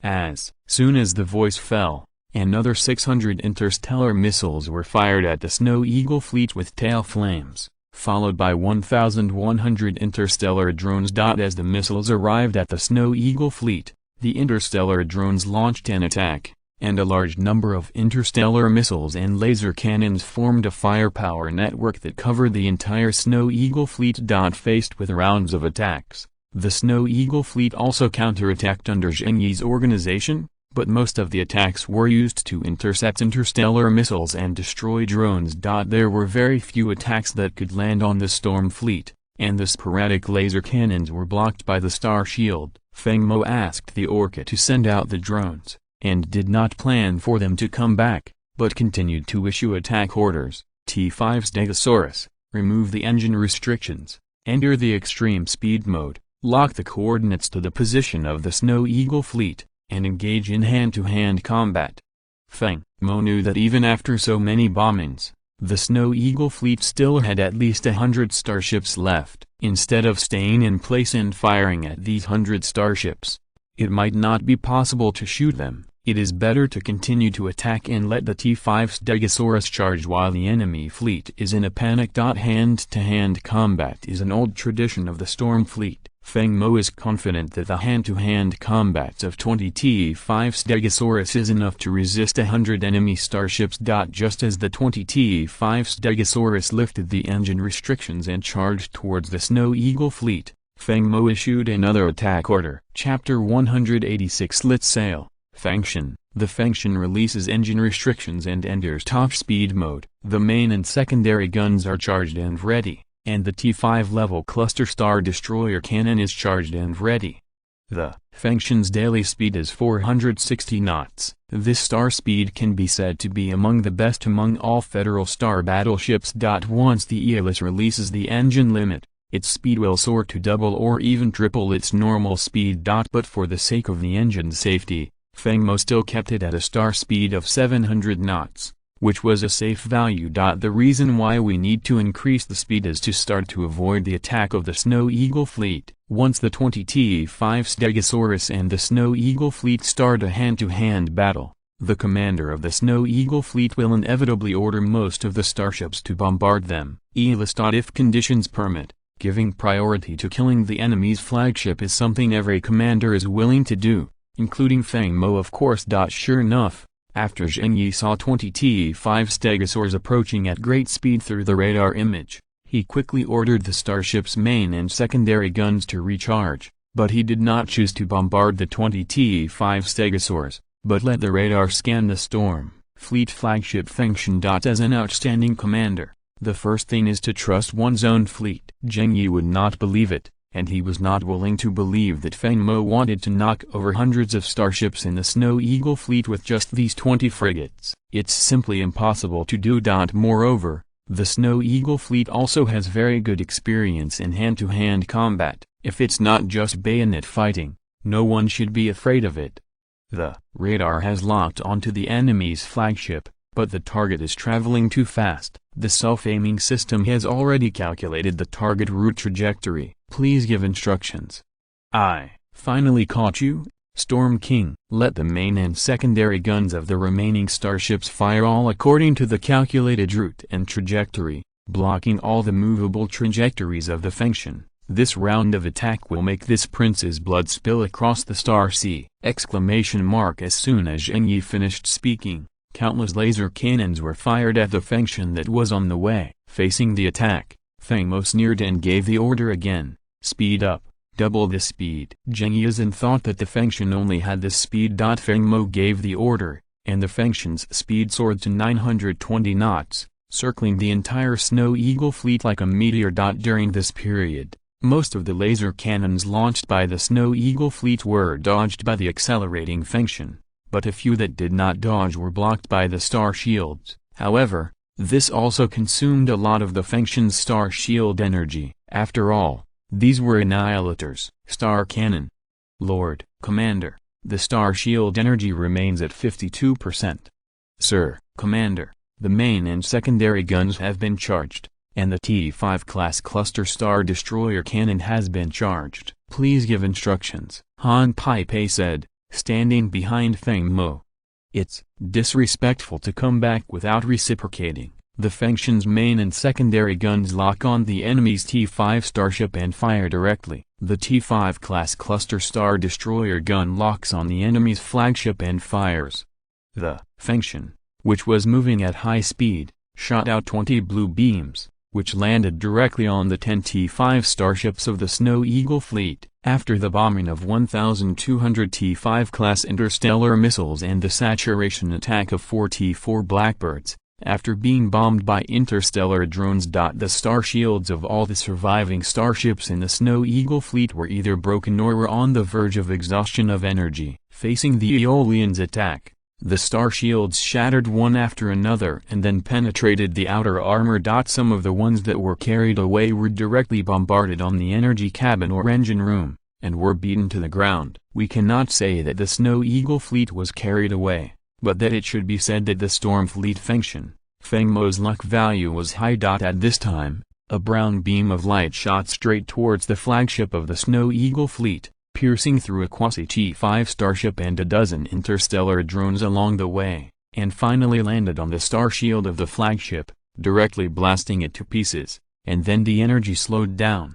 As soon as the voice fell, another 600 interstellar missiles were fired at the Snow Eagle fleet with tail flames, followed by 1,100 interstellar drones. As the missiles arrived at the Snow Eagle fleet, the interstellar drones launched an attack, and a large number of interstellar missiles and laser cannons formed a firepower network that covered the entire Snow Eagle fleet. Faced with rounds of attacks, the Snow Eagle fleet also counterattacked under Zheng organization, but most of the attacks were used to intercept interstellar missiles and destroy drones. There were very few attacks that could land on the Storm fleet, and the sporadic laser cannons were blocked by the Star Shield. Feng Mo asked the Orca to send out the drones, and did not plan for them to come back, but continued to issue attack orders. T5's Stegosaurus, remove the engine restrictions, enter the extreme speed mode, lock the coordinates to the position of the Snow Eagle fleet, and engage in hand-to-hand combat. Feng Mo knew that even after so many bombings, the Snow Eagle fleet still had at least 100 starships left. Instead of staying in place and firing at these 100 starships, it might not be possible to shoot them. It is better to continue to attack and let the T5 Stegosaurus charge while the enemy fleet is in a panic. Hand-to-hand combat is an old tradition of the Storm fleet. Feng Mo is confident that the hand-to-hand combats of 20 T5 Stegosaurus is enough to resist 100 enemy starships. Just as the 20 T5 Stegosaurus lifted the engine restrictions and charged towards the Snow Eagle fleet, Feng Mo issued another attack order. Chapter 186 Let's sail. Function. The function releases engine restrictions and enters top speed mode. The main and secondary guns are charged and ready, and the T5 level cluster star destroyer cannon is charged and ready. The function's daily speed is 460 knots. This star speed can be said to be among the best among all Federal Star battleships. Once the ELIS releases the engine limit, its speed will soar to double or even triple its normal speed. But for the sake of the engine's safety, Feng Mo still kept it at a star speed of 700 knots, which was a safe value. The reason why we need to increase the speed is to start to avoid the attack of the Snow Eagle fleet. Once the 20 T5 Stegosaurus and the Snow Eagle fleet start a hand-to-hand battle, the commander of the Snow Eagle fleet will inevitably order most of the starships to bombard them. ELIS. If conditions permit, giving priority to killing the enemy's flagship is something every commander is willing to do, including Feng Mo, of course. Sure enough, after Zheng saw 20 T5 Stegosaurs approaching at great speed through the radar image, he quickly ordered the starship's main and secondary guns to recharge, but he did not choose to bombard the 20 T5 Stegosaurs, but let the radar scan the Storm fleet flagship function. As an outstanding commander, the first thing is to trust one's own fleet. Zheng would not believe it, and he was not willing to believe that Feng Mo wanted to knock over hundreds of starships in the Snow Eagle fleet with just these 20 frigates. It's simply impossible to do. Moreover, the Snow Eagle fleet also has very good experience in hand-to-hand combat. If it's not just bayonet fighting, no one should be afraid of it. The radar has locked onto the enemy's flagship, but the target is traveling too fast. The self-aiming system has already calculated the target route trajectory. Please give instructions. I finally caught you, Storm King. Let the main and secondary guns of the remaining starships fire all according to the calculated route and trajectory, blocking all the movable trajectories of the function. This round of attack will make this prince's blood spill across the star sea! As soon as Zheng finished speaking, countless laser cannons were fired at the function that was on the way. Facing the attack, Feng Mo sneered and gave the order again: speed up, double the speed. Zheng thought that the function only had this speed. Feng Mo gave the order, and the function's speed soared to 920 knots, circling the entire Snow Eagle fleet like a meteor. During this period, most of the laser cannons launched by the Snow Eagle fleet were dodged by the accelerating Fengtian, but a few that did not dodge were blocked by the star shields. However, this also consumed a lot of the Fengtian's star shield energy. After all, these were annihilators. Star cannon. Lord Commander, the star shield energy remains at 52%. Sir Commander, the main and secondary guns have been charged, and the T-5 class cluster star destroyer cannon has been charged. Please give instructions, Han Pei said, standing behind Feng Mo. It's disrespectful to come back without reciprocating. The Fengtian's main and secondary guns lock on the enemy's T-5 starship and fire directly. The T-5 class cluster star destroyer gun locks on the enemy's flagship and fires. The Fengtian, which was moving at high speed, shot out 20 blue beams, which landed directly on the 10 T-5 starships of the Snow Eagle fleet. After the bombing of 1,200 T-5 class interstellar missiles and the saturation attack of 4 T-4 Blackbirds, after being bombed by interstellar drones. The star shields of all the surviving starships in the Snow Eagle fleet were either broken or were on the verge of exhaustion of energy. Facing the Aeolians' attack, the star shields shattered one after another and then penetrated the outer armor. Some of the ones that were carried away were directly bombarded on the energy cabin or engine room, and were beaten to the ground. We cannot say that the Snow Eagle fleet was carried away, but that it should be said that the Stormfleet Fengtian, Feng Mo's luck value was high. At this time, a brown beam of light shot straight towards the flagship of the Snow Eagle fleet, piercing through a quasi-T-5 starship and a dozen interstellar drones along the way, and finally landed on the star shield of the flagship, directly blasting it to pieces, and then the energy slowed down.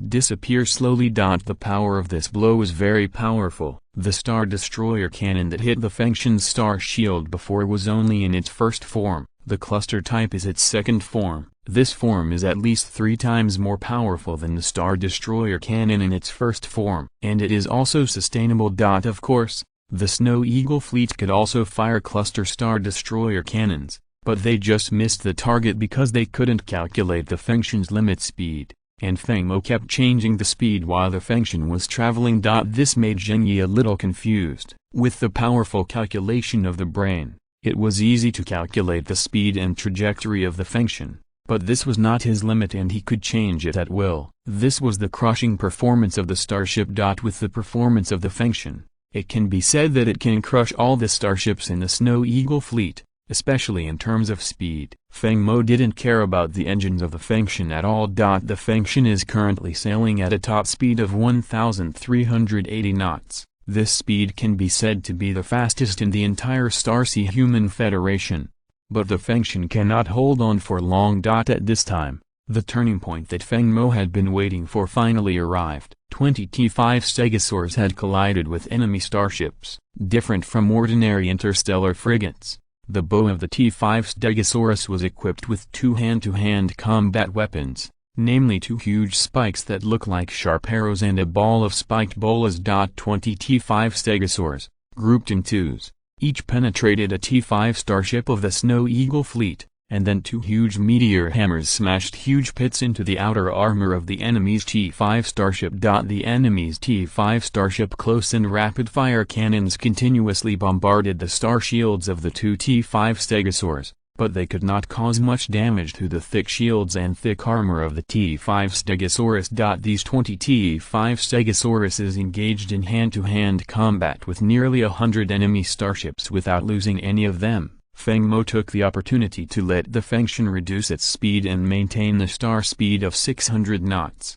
Disappear slowly. The power of this blow was very powerful. The star destroyer cannon that hit the Fengtian's star shield before was only in its first form. The cluster type is its second form. This form is at least 3 times more powerful than the star destroyer cannon in its first form. And it is also sustainable. Of course, the Snow Eagle fleet could also fire cluster star destroyer cannons, but they just missed the target because they couldn't calculate the Fengtian's limit speed, and Feng Mo kept changing the speed while the Fengtian was traveling. This made Zheng Yi a little confused. With the powerful calculation of the brain, it was easy to calculate the speed and trajectory of the Fengtian, but this was not his limit and he could change it at will. This was the crushing performance of the starship. With the performance of the Fengtian, it can be said that it can crush all the starships in the Snow Eagle fleet, especially in terms of speed. Feng Mo didn't care about the engines of the Fengtian at all. The Fengtian is currently sailing at a top speed of 1,380 knots. This speed can be said to be the fastest in the entire Starsea Human Federation. But the Fengtian cannot hold on for long. At this time, the turning point that Feng Mo had been waiting for finally arrived. 20 T-5 stegosaurs had collided with enemy starships. Different from ordinary interstellar frigates, the bow of the T-5 stegosaurus was equipped with 2 hand-to-hand combat weapons, namely 2 huge spikes that look like sharp arrows and a ball of spiked bolas. 20 T-5 stegosaurs, grouped in twos, each penetrated a T-5 starship of the Snow Eagle fleet, and then 2 huge meteor hammers smashed huge pits into the outer armor of the enemy's T-5 starship. The enemy's T-5 starship close and rapid-fire cannons continuously bombarded the star shields of the 2 T-5 stegosaurs, but they could not cause much damage to the thick shields and thick armor of the T-5 stegosaurus. These 20 T-5 stegosauruses engaged in hand-to-hand combat with nearly 100 enemy starships without losing any of them. Feng Mo took the opportunity to let the Fengtian reduce its speed and maintain the star speed of 600 knots.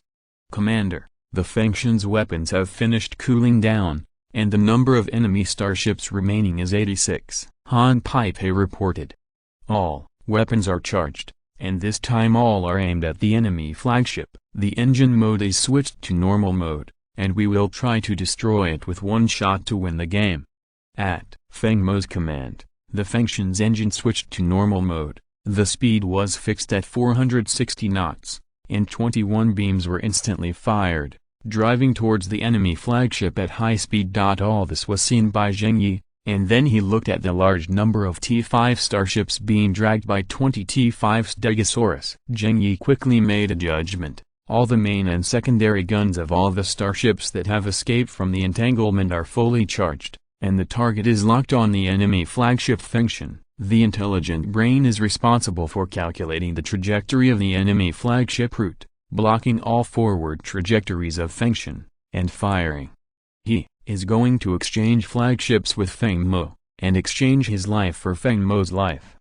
Commander, the Fengtian's weapons have finished cooling down, and the number of enemy starships remaining is 86, Han Pei reported. All weapons are charged, and this time all are aimed at the enemy flagship. The engine mode is switched to normal mode, and we will try to destroy it with one shot to win the game. At Feng Mo's command, the Fengtian's engine switched to normal mode. The speed was fixed at 460 knots, and 21 beams were instantly fired, driving towards the enemy flagship at high speed. All this was seen by Zheng Yi, and then he looked at the large number of T-5 starships being dragged by 20 T-5 Stegosaurus. Zheng Yi quickly made a judgment. All the main and secondary guns of all the starships that have escaped from the entanglement are fully charged, and the target is locked on the enemy flagship Fengshan. The intelligent brain is responsible for calculating the trajectory of the enemy flagship route, blocking all forward trajectories of Fengshan, and firing. He is going to exchange flagships with Feng Mo, and exchange his life for Feng Mo's life.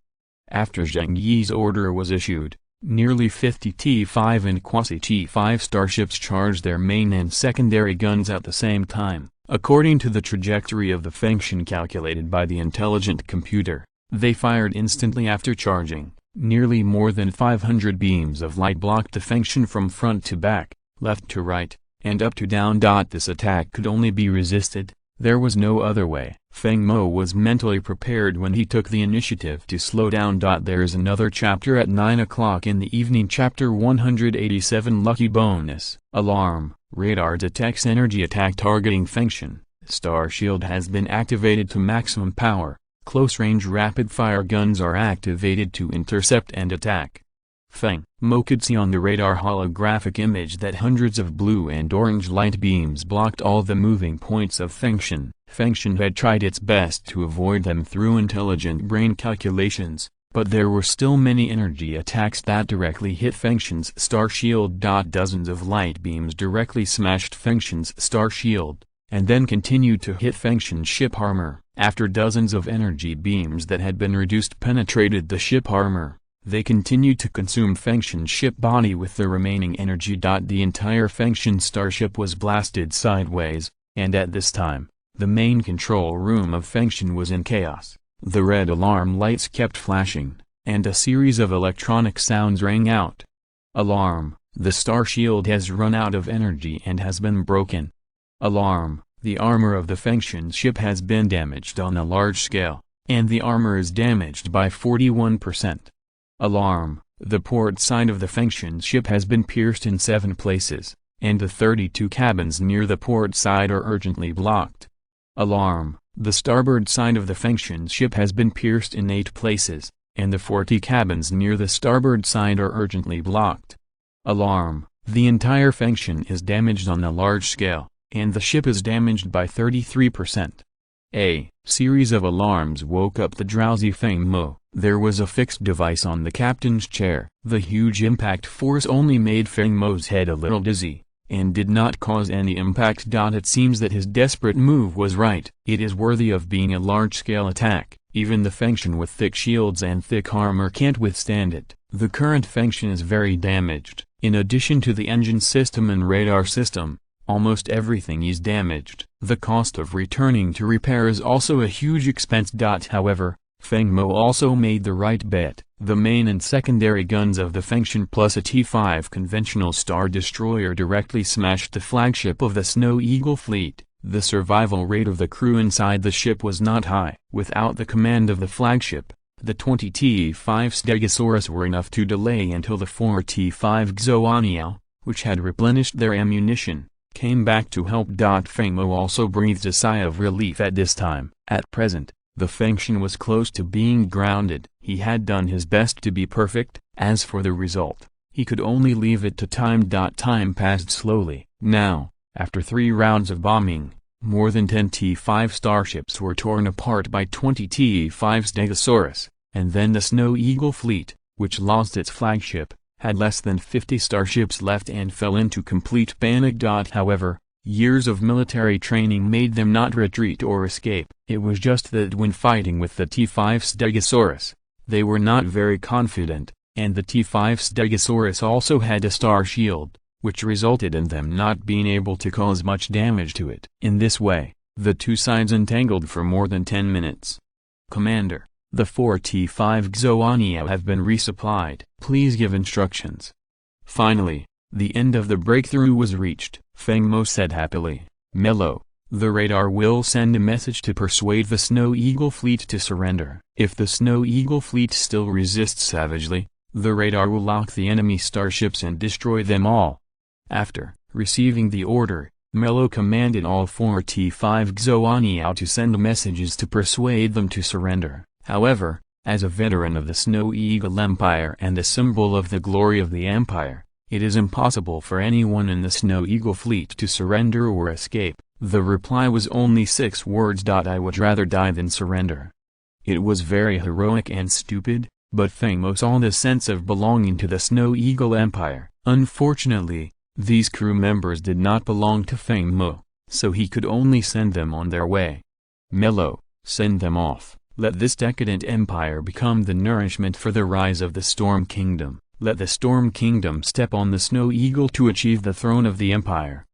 After Zheng Yi's order was issued, nearly 50 T-5 and quasi-T-5 starships charged their main and secondary guns at the same time. According to the trajectory of the Fengshan calculated by the intelligent computer, they fired instantly after charging. Nearly more than 500 beams of light blocked the Fengshan from front to back, left to right, and up to down. This attack could only be resisted. There was no other way. Feng Mo was mentally prepared when he took the initiative to slow down. There is another chapter at 9 o'clock in the evening. Chapter 187 Lucky Bonus. Alarm. Radar detects energy attack targeting Fengshan. Star Shield has been activated to maximum power. Close-range rapid-fire guns are activated to intercept and attack. Feng Mo could see on the radar holographic image that hundreds of blue and orange light beams blocked all the moving points of Fengshan. Fengshan had tried its best to avoid them through intelligent brain calculations, but there were still many energy attacks that directly hit Fengshan's star shield. Dozens of light beams directly smashed Fengshan's star shield, and then continued to hit Fengshan's ship armor. After dozens of energy beams that had been reduced penetrated the ship armor, they continued to consume Fengshan's ship body with the remaining energy. The entire Fengshan starship was blasted sideways, and at this time, the main control room of Fengshan was in chaos. The red alarm lights kept flashing, and a series of electronic sounds rang out. Alarm, the star shield has run out of energy and has been broken. Alarm, the armor of the Fengshan ship has been damaged on a large scale, and the armor is damaged by 41%. Alarm, the port side of the Fengshan ship has been pierced in 7 places, and the 32 cabins near the port side are urgently blocked. Alarm, the starboard side of the Fengshan ship has been pierced in 8 places, and the 40 cabins near the starboard side are urgently blocked. Alarm, the entire Fengshan is damaged on a large scale, and the ship is damaged by 33%. A series of alarms woke up the drowsy Feng Mo. There was a fixed device on the captain's chair. The huge impact force only made Feng Mo's head a little dizzy, and did not cause any impact. It seems that his desperate move was right. It is worthy of being a large-scale attack. Even the Fengshan with thick shields and thick armor can't withstand it. The current Fengshan is very damaged. In addition to the engine system and radar system, almost everything is damaged. The cost of returning to repair is also a huge expense. However, Feng Mo also made the right bet. The main and secondary guns of the Fengshan plus a T-5 conventional star destroyer directly smashed the flagship of the Snow Eagle fleet. The survival rate of the crew inside the ship was not high. Without the command of the flagship, the 20 T-5 Stegosaurus were enough to delay until the 4 T-5 Xoaniao, which had replenished their ammunition, came back to help. Feng Mo also breathed a sigh of relief at this time. At present, the Fengshan was close to being grounded. He had done his best to be perfect. As for the result, he could only leave it to time. Time passed slowly. Now, after 3 rounds of bombing, more than 10 T-5 starships were torn apart by 20 T-5 Stegosaurus, and then the Snow Eagle fleet, which lost its flagship, had less than 50 starships left and fell into complete panic. However, years of military training made them not retreat or escape. It was just that when fighting with the T-5 Stegosaurus, they were not very confident, and the T-5 Stegosaurus also had a star shield, which resulted in them not being able to cause much damage to it. In this way, the two sides entangled for more than 10 minutes. Commander, the 4 T-5 Xoaniao have been resupplied. Please give instructions. Finally, the end of the breakthrough was reached. Feng Mo said happily. Mellow, the radar will send a message to persuade the Snow Eagle fleet to surrender. If the Snow Eagle fleet still resists savagely, the radar will lock the enemy starships and destroy them all. After receiving the order, Melo commanded all 4 T5 Xoaniao to send messages to persuade them to surrender. However, as a veteran of the Snow Eagle Empire and a symbol of the glory of the Empire, it is impossible for anyone in the Snow Eagle fleet to surrender or escape. The reply was only 6 words. I would rather die than surrender. It was very heroic and stupid, but Feng Mo saw the sense of belonging to the Snow Eagle Empire. Unfortunately, these crew members did not belong to Feng Mo, so he could only send them on their way. Melo, send them off. Let this decadent empire become the nourishment for the rise of the Storm Kingdom. Let the Storm Kingdom step on the Snow Eagle to achieve the throne of the empire.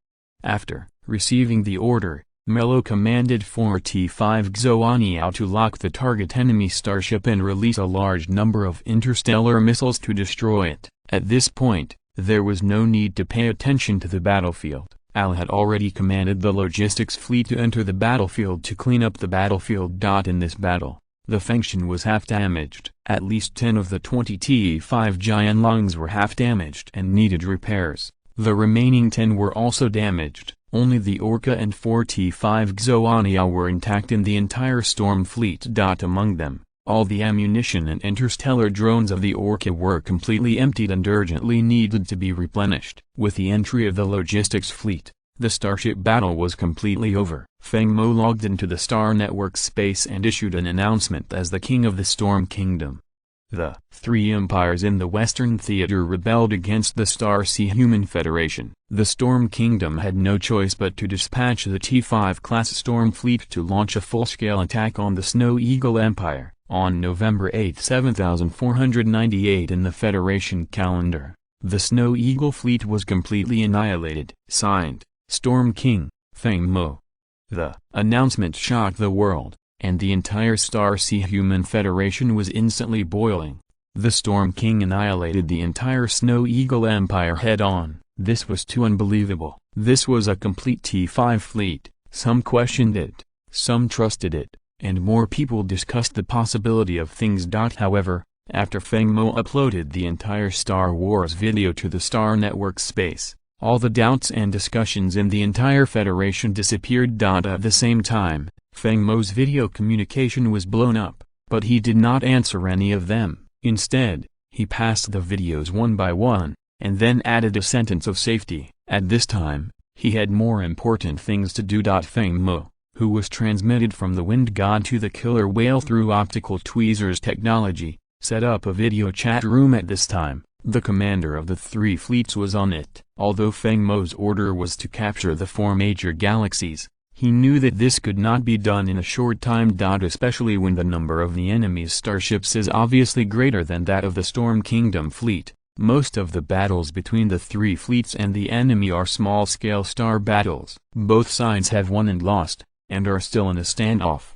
After receiving the order, Melo commanded 4 T5 Xoaniao to lock the target enemy starship and release a large number of interstellar missiles to destroy it. At this point, there was no need to pay attention to the battlefield. Al had already commanded the logistics fleet to enter the battlefield to clean up the battlefield. In this battle, the Fengshan was half damaged. At least 10 of the 20 T5 giant lungs were half damaged and needed repairs. The remaining 10 were also damaged. Only the Orca and 4 T5 Xoaniao were intact in the entire Storm Fleet. Among them, all the ammunition and interstellar drones of the Orca were completely emptied and urgently needed to be replenished. With the entry of the logistics fleet, the starship battle was completely over. Feng Mo logged into the Star Network space and issued an announcement as the king of the Storm Kingdom. The 3 empires in the Western Theater rebelled against the Star-Sea Human Federation. The Storm Kingdom had no choice but to dispatch the T5 class Storm Fleet to launch a full-scale attack on the Snow Eagle Empire. On November 8, 7498 in the Federation calendar, the Snow Eagle fleet was completely annihilated. Signed, Storm King, Feng Mo. The announcement shocked the world, and the entire Star-Sea Human Federation was instantly boiling. The Storm King annihilated the entire Snow Eagle Empire head-on. This was too unbelievable. This was a complete T5 fleet. Some questioned it, some trusted it, and more people discussed the possibility of things. However, after Feng Mo uploaded the entire Star Wars video to the Star Network space, all the doubts and discussions in the entire Federation disappeared. At the same time, Feng Mo's video communication was blown up, but he did not answer any of them. Instead, he passed the videos one by one, and then added a sentence of safety. At this time, he had more important things to do. Feng Mo, who was transmitted from the Wind God to the killer whale through optical tweezers technology, set up a video chat room at this time. The commander of the 3 fleets was on it. Although Feng Mo's order was to capture the 4 major galaxies, he knew that this could not be done in a short time. Especially when the number of the enemy's starships is obviously greater than that of the Storm Kingdom fleet. Most of the battles between the 3 fleets and the enemy are small-scale star battles. Both sides have won and lost, and are still in a standoff.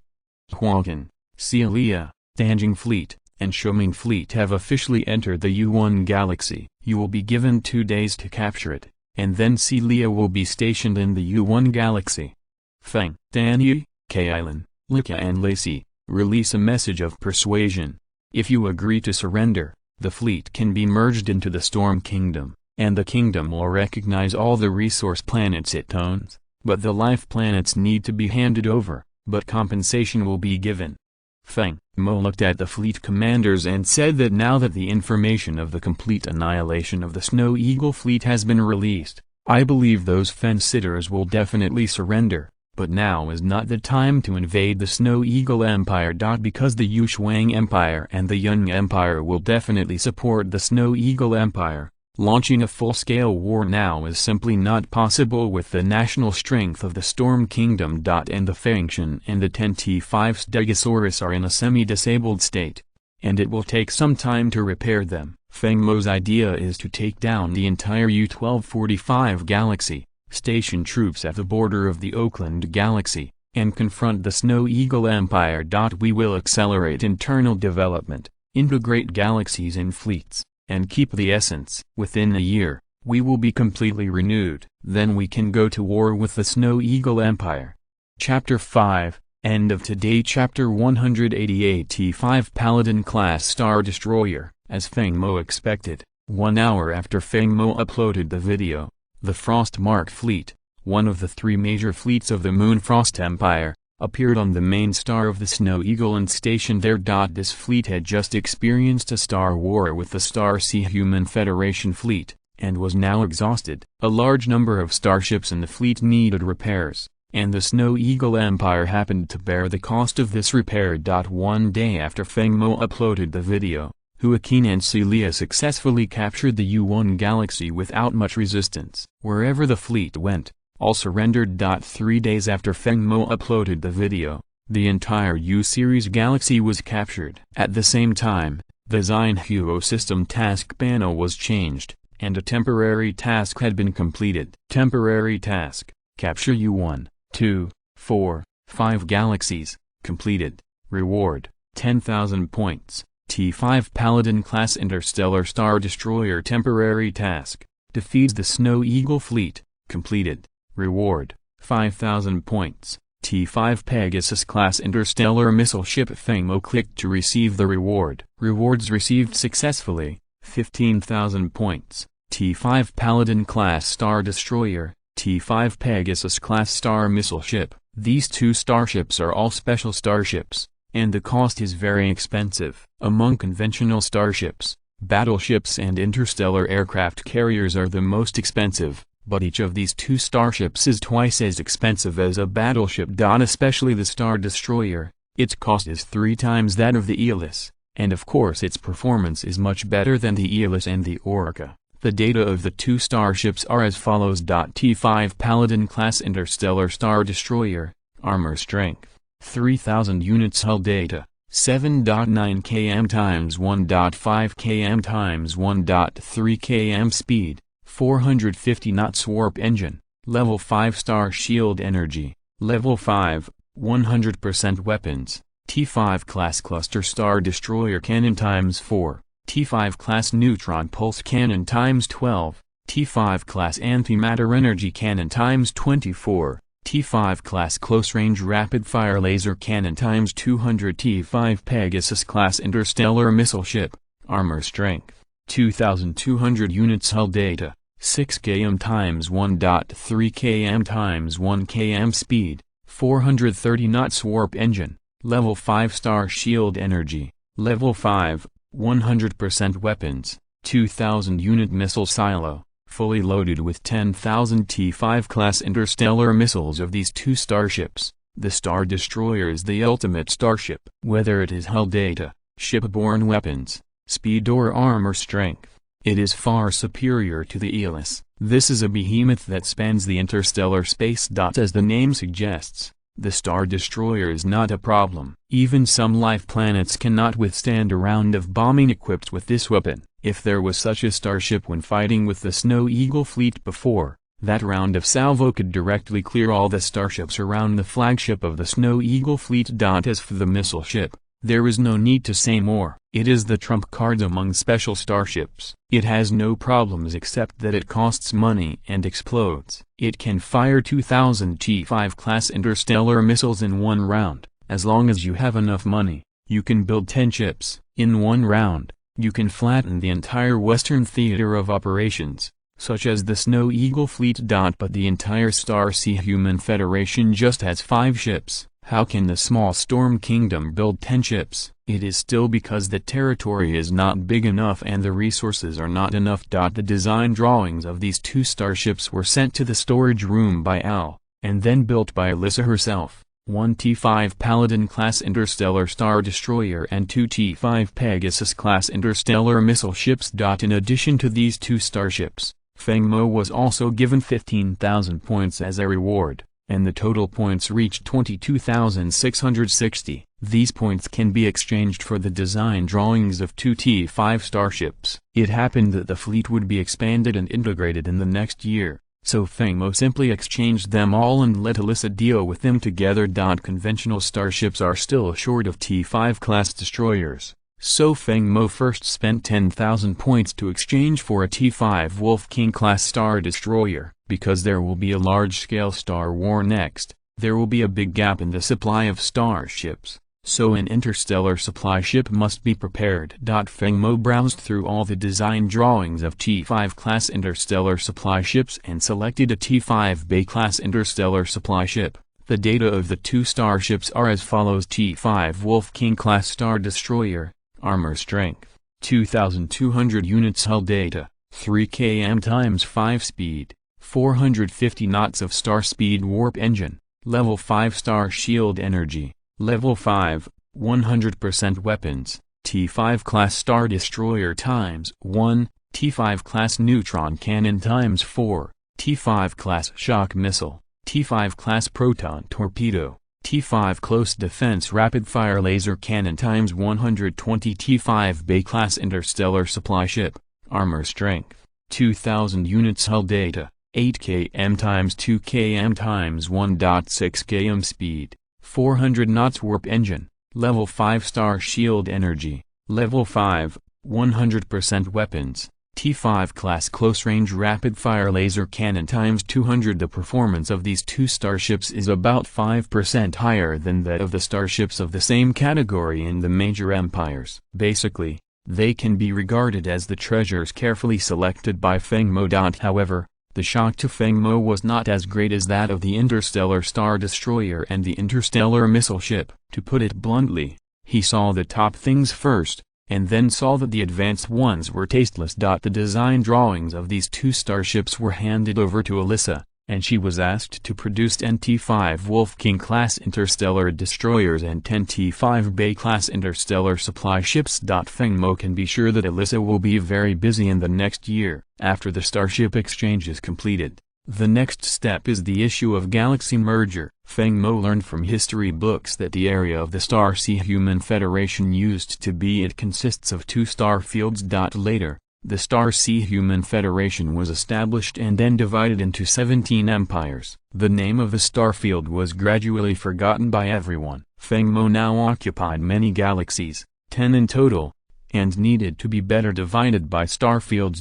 Huanghan, Celia, Danjing Fleet, and Shoming Fleet have officially entered the U1 galaxy. You will be given 2 days to capture it, and then Celia will be stationed in the U1 galaxy. Feng, Danyi, Kailin, Lika and Lacey, release a message of persuasion. If you agree to surrender, the fleet can be merged into the Storm Kingdom, and the kingdom will recognize all the resource planets it owns, but the life planets need to be handed over, but compensation will be given. Feng Mo looked at the fleet commanders and said that now that the information of the complete annihilation of the Snow Eagle fleet has been released, I believe those fence-sitters will definitely surrender, but now is not the time to invade the Snow Eagle Empire. Because the Yushuang Empire and the Yun Empire will definitely support the Snow Eagle Empire, launching a full-scale war now is simply not possible with the national strength of the Storm Kingdom. And the Fengshan and the 10 T5 Stegosaurus are in a semi-disabled state, and it will take some time to repair them. Feng Mo's idea is to take down the entire U-1245 galaxy, station troops at the border of the Oakland galaxy, and confront the Snow Eagle Empire. We will accelerate internal development, integrate galaxies and fleets, and keep the essence. Within a year, we will be completely renewed. Then we can go to war with the Snow Eagle Empire. Chapter 5, End of Today. Chapter 188. T5 Paladin-class Star Destroyer. As Feng Mo expected, 1 hour after Feng Mo uploaded the video, the Frostmark fleet, one of the three major fleets of the Moonfrost Empire, appeared on the main star of the Snow Eagle and stationed there. This fleet had just experienced a star war with the Star Human Federation fleet, and was now exhausted. A large number of starships in the fleet needed repairs, and the Snow Eagle Empire happened to bear the cost of this repair. One day after Feng Mo uploaded the video, Joaquin and Celia successfully captured the U-1 Galaxy without much resistance. Wherever the fleet went, all surrendered. 3 days after Feng Mo uploaded the video, the entire U-series galaxy was captured. At the same time, the Xinhuo system task panel was changed, and a temporary task had been completed. Temporary task: capture U-1, 2, 4, 5 galaxies, completed. Reward: 10,000 points. T5 Paladin-class interstellar star destroyer. Temporary task: defeats the Snow Eagle fleet, completed. Reward: 5,000 points. T5 Pegasus-class interstellar missile ship. Feng Mo clicked to receive the reward. Rewards received successfully: 15,000 points. T5 Paladin-class star destroyer, T5 Pegasus-class star missile ship. These two starships are all special starships, and the cost is very expensive. Among conventional starships, battleships and interstellar aircraft carriers are the most expensive, but each of these two starships is twice as expensive as a battleship. Especially the Star Destroyer, its cost is 3 times that of the Aeolus, and of course its performance is much better than the Aeolus and the Orca. The data of the two starships are as follows. T5 Paladin-class interstellar star destroyer, armor strength, 3000 units. Hull data, 7.9 km × 1.5 km × 1.3 km. Speed, 450 knots. Warp engine, level 5. Star shield energy, level 5, 100% weapons. T5 class cluster star destroyer cannon ×4, T5 class neutron pulse cannon ×12, T5 class antimatter energy cannon ×24, T5 class close range rapid fire laser cannon ×200. T5 Pegasus class interstellar missile ship, armor strength, 2200 units. Hull data, 6 km × 1.3 km × 1 km. Speed, 430 knots. Warp engine, level 5. Star shield energy, level 5, 100% weapons, 2000 unit. Missile silo, fully loaded with 10,000 T5 class interstellar missiles. Of these two starships, the Star Destroyer is the ultimate starship. Whether it is hull data, shipborne weapons, speed or armor strength, it is far superior to the Aeolus. This is a behemoth that spans the interstellar space. As the name suggests, the Star Destroyer is not a problem. Even some life planets cannot withstand a round of bombing equipped with this weapon. If there was such a starship when fighting with the Snow Eagle fleet before, that round of salvo could directly clear all the starships around the flagship of the Snow Eagle fleet. As for the missile ship, there is no need to say more. It is the trump card among special starships. It has no problems except that it costs money and explodes. It can fire 2000 T5 class interstellar missiles in one round. As long as you have enough money, you can build 10 ships. In one round, you can flatten the entire Western theater of operations, such as the Snow Eagle fleet. But the entire Star Human Federation just has 5 ships. How can the small Storm Kingdom build 10 ships? It is still because the territory is not big enough and the resources are not enough. The design drawings of these two starships were sent to the storage room by Al, and then built by Alyssa herself. 1 T5 Paladin-class interstellar star destroyer and 2 T5 Pegasus-class interstellar missile ships. In addition to these two starships, Feng Mo was also given 15,000 points as a reward, and the total points reached 22,660. These points can be exchanged for the design drawings of 2 T5 starships. It happened that the fleet would be expanded and integrated in the next year, so Feng Mo simply exchanged them all and let Alyssa deal with them together. Conventional starships are still short of T5 class destroyers, so Feng Mo first spent 10,000 points to exchange for a T5 Wolf King class star destroyer. Because there will be a large-scale star war next, there will be a big gap in the supply of starships, So an interstellar supply ship must be prepared. Feng Mo browsed through all the design drawings of T5 class interstellar supply ships and selected a T5 Bay class interstellar supply ship. The data of the two starships are as follows: T5 Wolf King class star destroyer, armor strength, 2,200 units, hull data, 3 km times 5 speed, 450 knots of star speed warp engine, level 5 star shield energy, level 5, 100% weapons, T5 class star destroyer times 1, T5 class neutron cannon times 4, T5 class shock missile, T5 class proton torpedo, T5 close defense rapid fire laser cannon times 120, T5 Bay class interstellar supply ship, armor strength, 2,000 units, hull data, 8 km times 2 km times 1.6 km speed, 400 knots warp engine, level 5 star shield energy, level 5, 100% weapons, T5 class close-range rapid-fire laser cannon times 200. The performance of these two starships is about 5% higher than that of the starships of the same category in the major empires. Basically, they can be regarded as the treasures carefully selected by Feng Mo. However, the shock to Feng Mo was not as great as that of the interstellar star destroyer and the interstellar missile ship. To put it bluntly, he saw the top things first, and then saw that the advanced ones were tasteless. The design drawings of these two starships were handed over to Alyssa, and she was asked to produce 10 T5 Wolf King class interstellar destroyers and 10 T5 Bay class interstellar supply ships. Feng Mo can be sure that Alyssa will be very busy in the next year. After the starship exchange is completed, the next step is the issue of galaxy merger. Feng Mo learned from history books that the area of the Star Sea Human Federation used to be it consists of 2 star fields. Later, the Star Sea Human Federation was established and then divided into 17 empires. The name of the starfield was gradually forgotten by everyone. Feng Mo now occupied many galaxies, 10 in total, and needed to be better divided by starfields.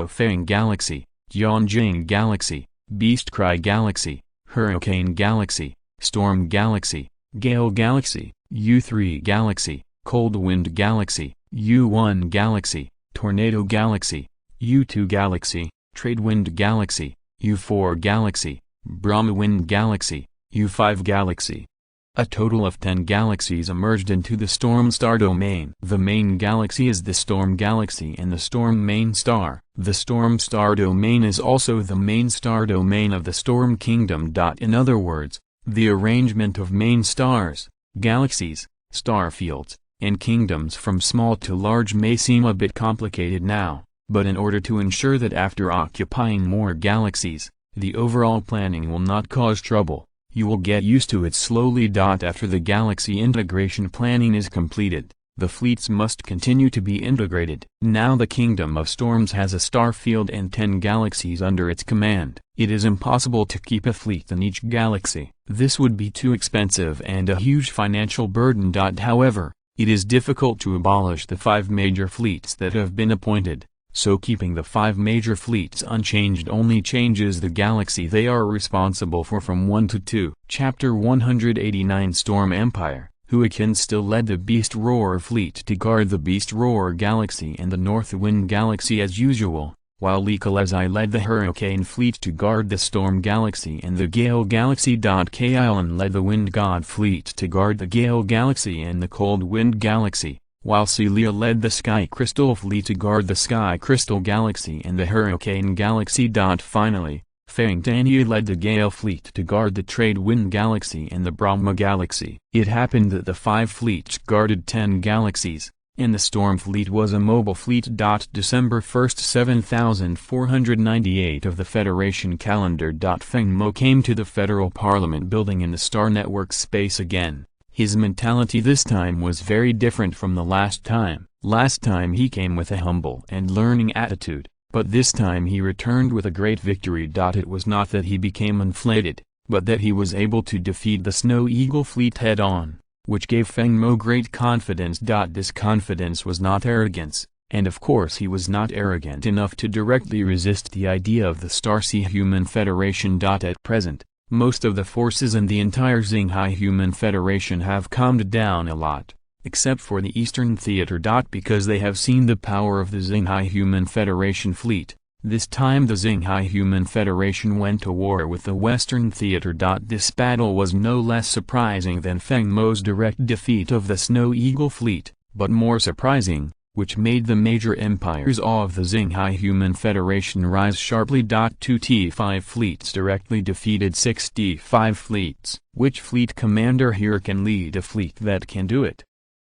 Feng Galaxy, Jianjing Galaxy, Beastcry Galaxy, Hurricane Galaxy, Storm Galaxy, Gale Galaxy, U3 Galaxy, Cold Wind Galaxy, U1 Galaxy, Tornado Galaxy, U2 Galaxy, Tradewind Galaxy, U4 Galaxy, Brahmawind Galaxy, U5 Galaxy. A total of 10 galaxies emerged into the Storm Star domain. The main galaxy is the Storm Galaxy and the Storm Main Star. The Storm Star domain is also the main star domain of the Storm Kingdom. In other words, the arrangement of main stars, galaxies, star fields, and kingdoms from small to large may seem a bit complicated now, but in order to ensure that after occupying more galaxies, the overall planning will not cause trouble, you will get used to it slowly. After the galaxy integration planning is completed, the fleets must continue to be integrated. Now the Kingdom of Storms has a star field and 10 galaxies under its command. It is impossible to keep a fleet in each galaxy. This would be too expensive and a huge financial burden. However, it is difficult to abolish the 5 major fleets that have been appointed. So keeping the 5 major fleets unchanged only changes the galaxy they are responsible for from 1 to 2. Chapter 189 Storm Empire. Huaqian still led the Beast Roar fleet to guard the Beast Roar galaxy and the North Wind galaxy as usual, while Li Kalezi led the Hurricane fleet to guard the Storm galaxy and the Gale galaxy. Kailin led the Wind God fleet to guard the Gale galaxy and the Cold Wind galaxy, while Celia led the Sky Crystal fleet to guard the Sky Crystal galaxy and the Hurricane galaxy. Finally, Feng Tanya led the Gale fleet to guard the Trade Wind galaxy and the Brahma galaxy. It happened that the 5 fleets guarded 10 galaxies, and the Storm fleet was a mobile fleet. December 1, 7498 of the Federation calendar. Feng Mo came to the Federal Parliament building in the Star Network space again. His mentality this time was very different from the last time. Last time he came with a humble and learning attitude, but this time he returned with a great victory. It was not that he became inflated, but that he was able to defeat the Snow Eagle fleet head-on, which gave Feng Mo great confidence. This confidence was not arrogance, and of course he was not arrogant enough to directly resist the idea of the Star Sea Human Federation. At present, Most of the forces in the entire Xinghai Human Federation have calmed down a lot, except for the Eastern Theater. Because they have seen the power of the Xinghai Human Federation fleet. This time the Xinghai Human Federation went to war with the Western Theater. This battle was no less surprising than Feng Mo's direct defeat of the Snow Eagle fleet, but more surprising, which made the major empire's awe of the Xinghai Human Federation rise sharply. 2 T5 fleets directly defeated 6 D5 fleets. Which fleet commander here can lead a fleet that can do it?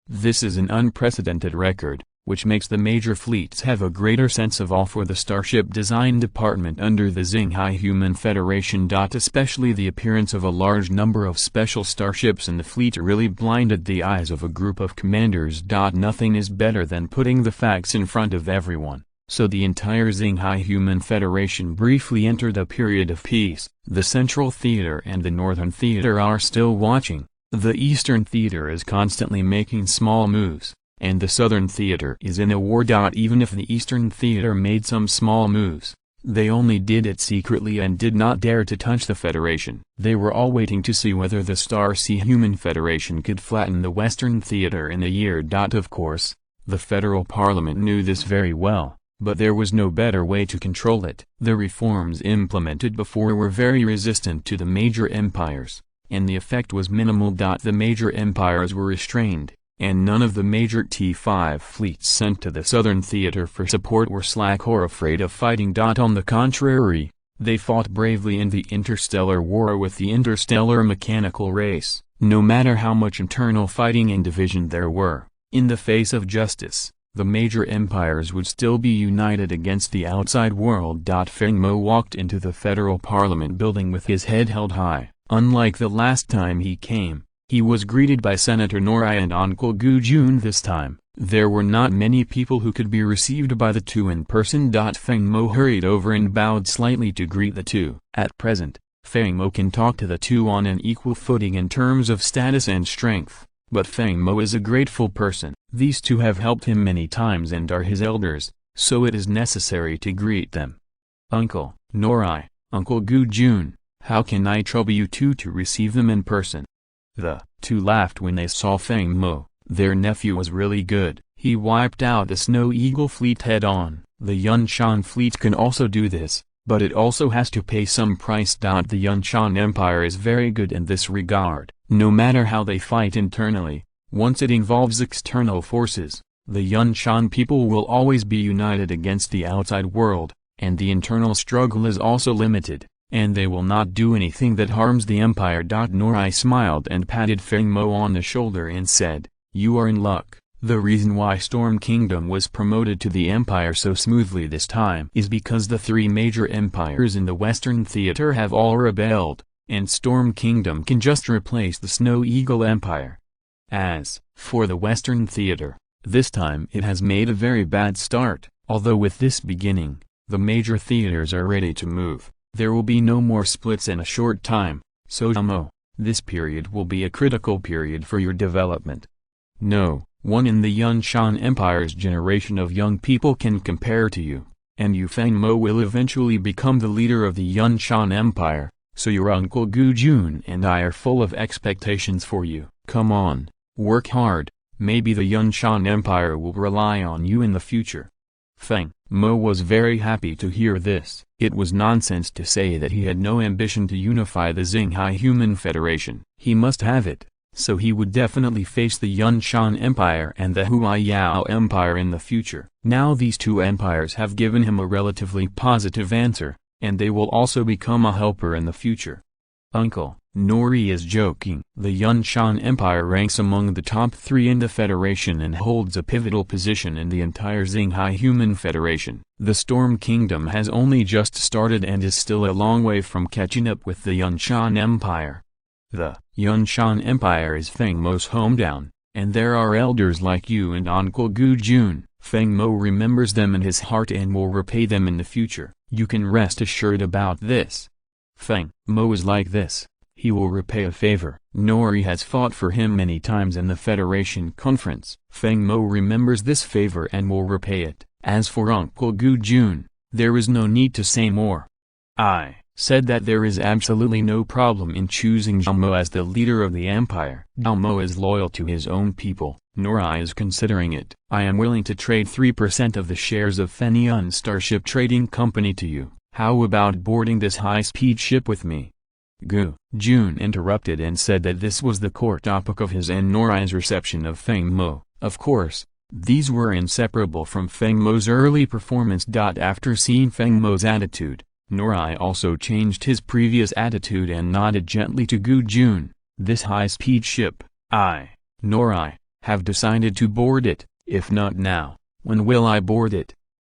This is an unprecedented record, which makes the major fleets have a greater sense of awe for the starship design department under the Xinghai Human Federation. Especially the appearance of a large number of special starships in the fleet really blinded the eyes of a group of commanders. Nothing is better than putting the facts in front of everyone, so the entire Xinghai Human Federation briefly entered a period of peace. The Central Theater and the Northern Theater are still watching. The Eastern Theater is constantly making small moves, and the Southern Theater is in a war. Even if the Eastern Theater made some small moves, they only did it secretly and did not dare to touch the Federation. They were all waiting to see whether the Starfleet Human Federation could flatten the Western Theater in a year. Of course, the Federal Parliament knew this very well, but there was no better way to control it. The reforms implemented before were very resistant to the major empires, and the effect was minimal. The major empires were restrained, and none of the major T5 fleets sent to the Southern Theater for support were slack or afraid of fighting. On the contrary, they fought bravely in the interstellar war with the interstellar mechanical race. No matter how much internal fighting and division there were, in the face of justice, the major empires would still be united against the outside world. Feng Mo walked into the Federal Parliament building with his head held high. Unlike the last time he came, he was greeted by Senator Nori and Uncle Gu Jun. This time, there were not many people who could be received by the two in person. Feng Mo hurried over and bowed slightly to greet the two. At present, Feng Mo can talk to the two on an equal footing in terms of status and strength, but Feng Mo is a grateful person. These two have helped him many times and are his elders, so it is necessary to greet them. Uncle Nori, Uncle Gu Jun, how can I trouble you two to receive them in person? The two laughed when they saw Feng Mo. Their nephew was really good. He wiped out the Snow Eagle fleet head-on. The Yunshan fleet can also do this, but it also has to pay some price. The Yunshan Empire is very good in this regard. No matter how they fight internally, once it involves external forces, the Yunshan people will always be united against the outside world, and the internal struggle is also limited, and they will not do anything that harms the empire. Nori smiled and patted Feng Mo on the shoulder and said, "You are in luck. The reason why Storm Kingdom was promoted to the empire so smoothly this time is because the three major empires in the Western Theater have all rebelled, and Storm Kingdom can just replace the Snow Eagle Empire. As for the Western Theater, this time it has made a very bad start. Although with this beginning, the major theaters are ready to move. There will be no more splits in a short time, so Mo, this period will be a critical period for your development. No one in the Yunshan Empire's generation of young people can compare to you, and you Feng Mo will eventually become the leader of the Yunshan Empire, so your Uncle Gu Jun and I are full of expectations for you. Come on, work hard, maybe the Yunshan Empire will rely on you in the future." Feng Mo was very happy to hear this. It was nonsense to say that he had no ambition to unify the Xinghai Human Federation. He must have it, so he would definitely face the Yunshan Empire and the Huaiyao Empire in the future. Now these two empires have given him a relatively positive answer, and they will also become a helper in the future. Uncle Nori is joking. The Yunshan Empire ranks among the top 3 in the Federation and holds a pivotal position in the entire Xinghai Human Federation. The Storm Kingdom has only just started and is still a long way from catching up with the Yunshan Empire. The Yunshan Empire is Feng Mo's hometown, and there are elders like you and Uncle Gu Jun. Feng Mo remembers them in his heart and will repay them in the future. You can rest assured about this. Feng Mo is like this. He will repay a favor. Nori has fought for him many times in the Federation Conference. Feng Mo remembers this favor and will repay it. As for Uncle Gu Jun, there is no need to say more. I said that there is absolutely no problem in choosing Feng Mo as the leader of the empire. Feng Mo is loyal to his own people, nor I is considering it. I am willing to trade 3% of the shares of Fenian Starship Trading Company to you. How about boarding this high-speed ship with me? Gu Jun interrupted and said that this was the core topic of his and Norai's reception of Feng Mo. Of course, these were inseparable from Feng Mo's early performance. After seeing Feng Mo's attitude, Norai also changed his previous attitude and nodded gently to Gu Jun. This high-speed ship, Norai, have decided to board it. If not now, when will I board it?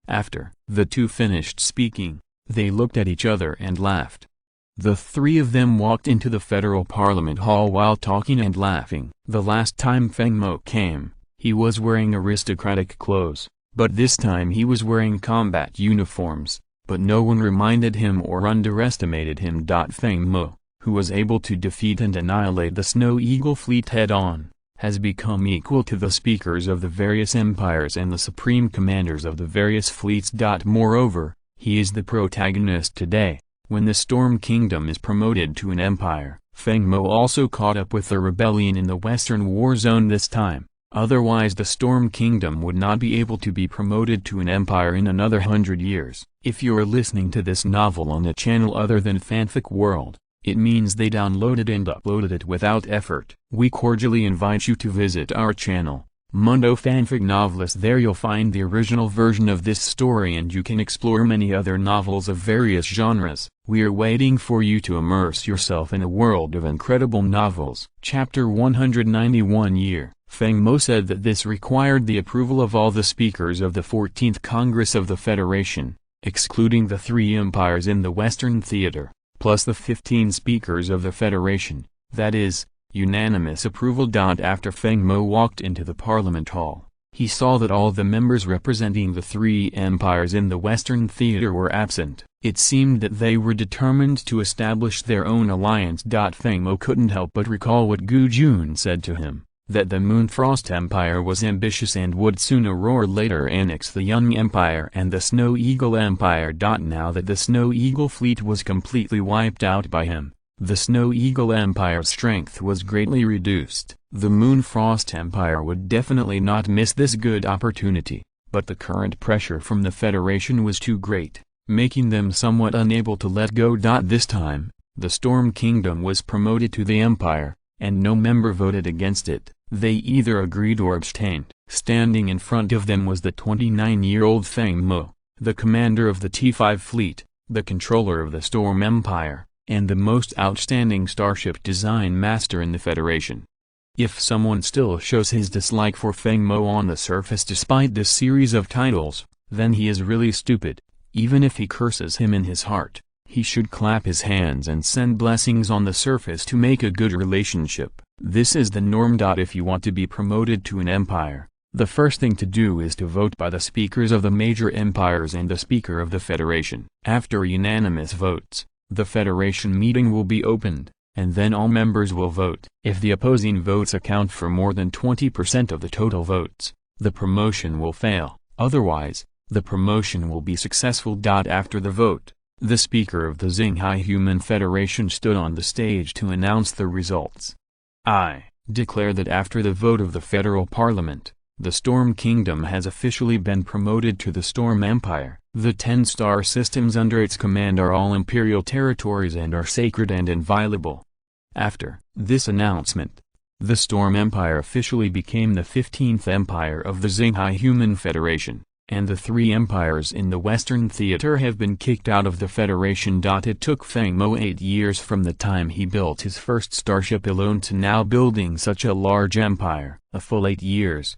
After the two finished speaking, they looked at each other and laughed. The three of them walked into the Federal Parliament Hall while talking and laughing. The last time Feng Mo came, he was wearing aristocratic clothes, but this time he was wearing combat uniforms, but no one reminded him or underestimated him. Feng Mo, who was able to defeat and annihilate the Snow Eagle fleet head-on, has become equal to the speakers of the various empires and the supreme commanders of the various fleets. Moreover, he is the protagonist today. When the Storm Kingdom is promoted to an empire, Feng Mo also caught up with the rebellion in the Western War Zone this time. Otherwise the Storm Kingdom would not be able to be promoted to an empire in another 100 years. If you're listening to this novel on a channel other than Fanfic World, it means they downloaded and uploaded it without effort. We cordially invite you to visit our channel, Mundo Fanfic Novelist. There you'll find the original version of this story and you can explore many other novels of various genres. We are waiting for you to immerse yourself in a world of incredible novels. Chapter 191 Year. Feng Mo said that this required the approval of all the speakers of the 14th Congress of the Federation, excluding the 3 empires in the Western Theater, plus the 15 speakers of the Federation, that is, unanimous approval. After Feng Mo walked into the Parliament Hall, he saw that all the members representing the 3 empires in the Western Theater were absent. It seemed that they were determined to establish their own alliance. Feng Mo couldn't help but recall what Gu Jun said to him, that the Moonfrost Empire was ambitious and would sooner or later annex the Young Empire and the Snow Eagle Empire. Now that the Snow Eagle fleet was completely wiped out by him, the Snow Eagle Empire's strength was greatly reduced. The Moonfrost Empire would definitely not miss this good opportunity, but the current pressure from the Federation was too great, making them somewhat unable to let go. This time, the Storm Kingdom was promoted to the Empire, and no member voted against it. They either agreed or abstained. Standing in front of them was the 29-year-old Feng Mo, the commander of the T5 fleet, the controller of the Storm Empire, and the most outstanding starship design master in the Federation. If someone still shows his dislike for Feng Mo on the surface despite this series of titles, then he is really stupid. Even if he curses him in his heart, he should clap his hands and send blessings on the surface to make a good relationship. This is the norm. If you want to be promoted to an empire, the first thing to do is to vote by the speakers of the major empires and the speaker of the Federation. After unanimous votes, the Federation meeting will be opened, and then all members will vote. If the opposing votes account for more than 20% of the total votes, the promotion will fail. Otherwise, the promotion will be successful. After the vote, the speaker of the Xinghai Human Federation stood on the stage to announce the results. I declare that after the vote of the Federal Parliament, the Storm Kingdom has officially been promoted to the Storm Empire. The 10 star systems under its command are all imperial territories and are sacred and inviolable. After this announcement, the Storm Empire officially became the 15th empire of the Xinghai Human Federation, and the 3 empires in the Western Theater have been kicked out of the Federation. It took Feng Mo 8 years from the time he built his first starship alone to now building such a large empire, a full 8 years.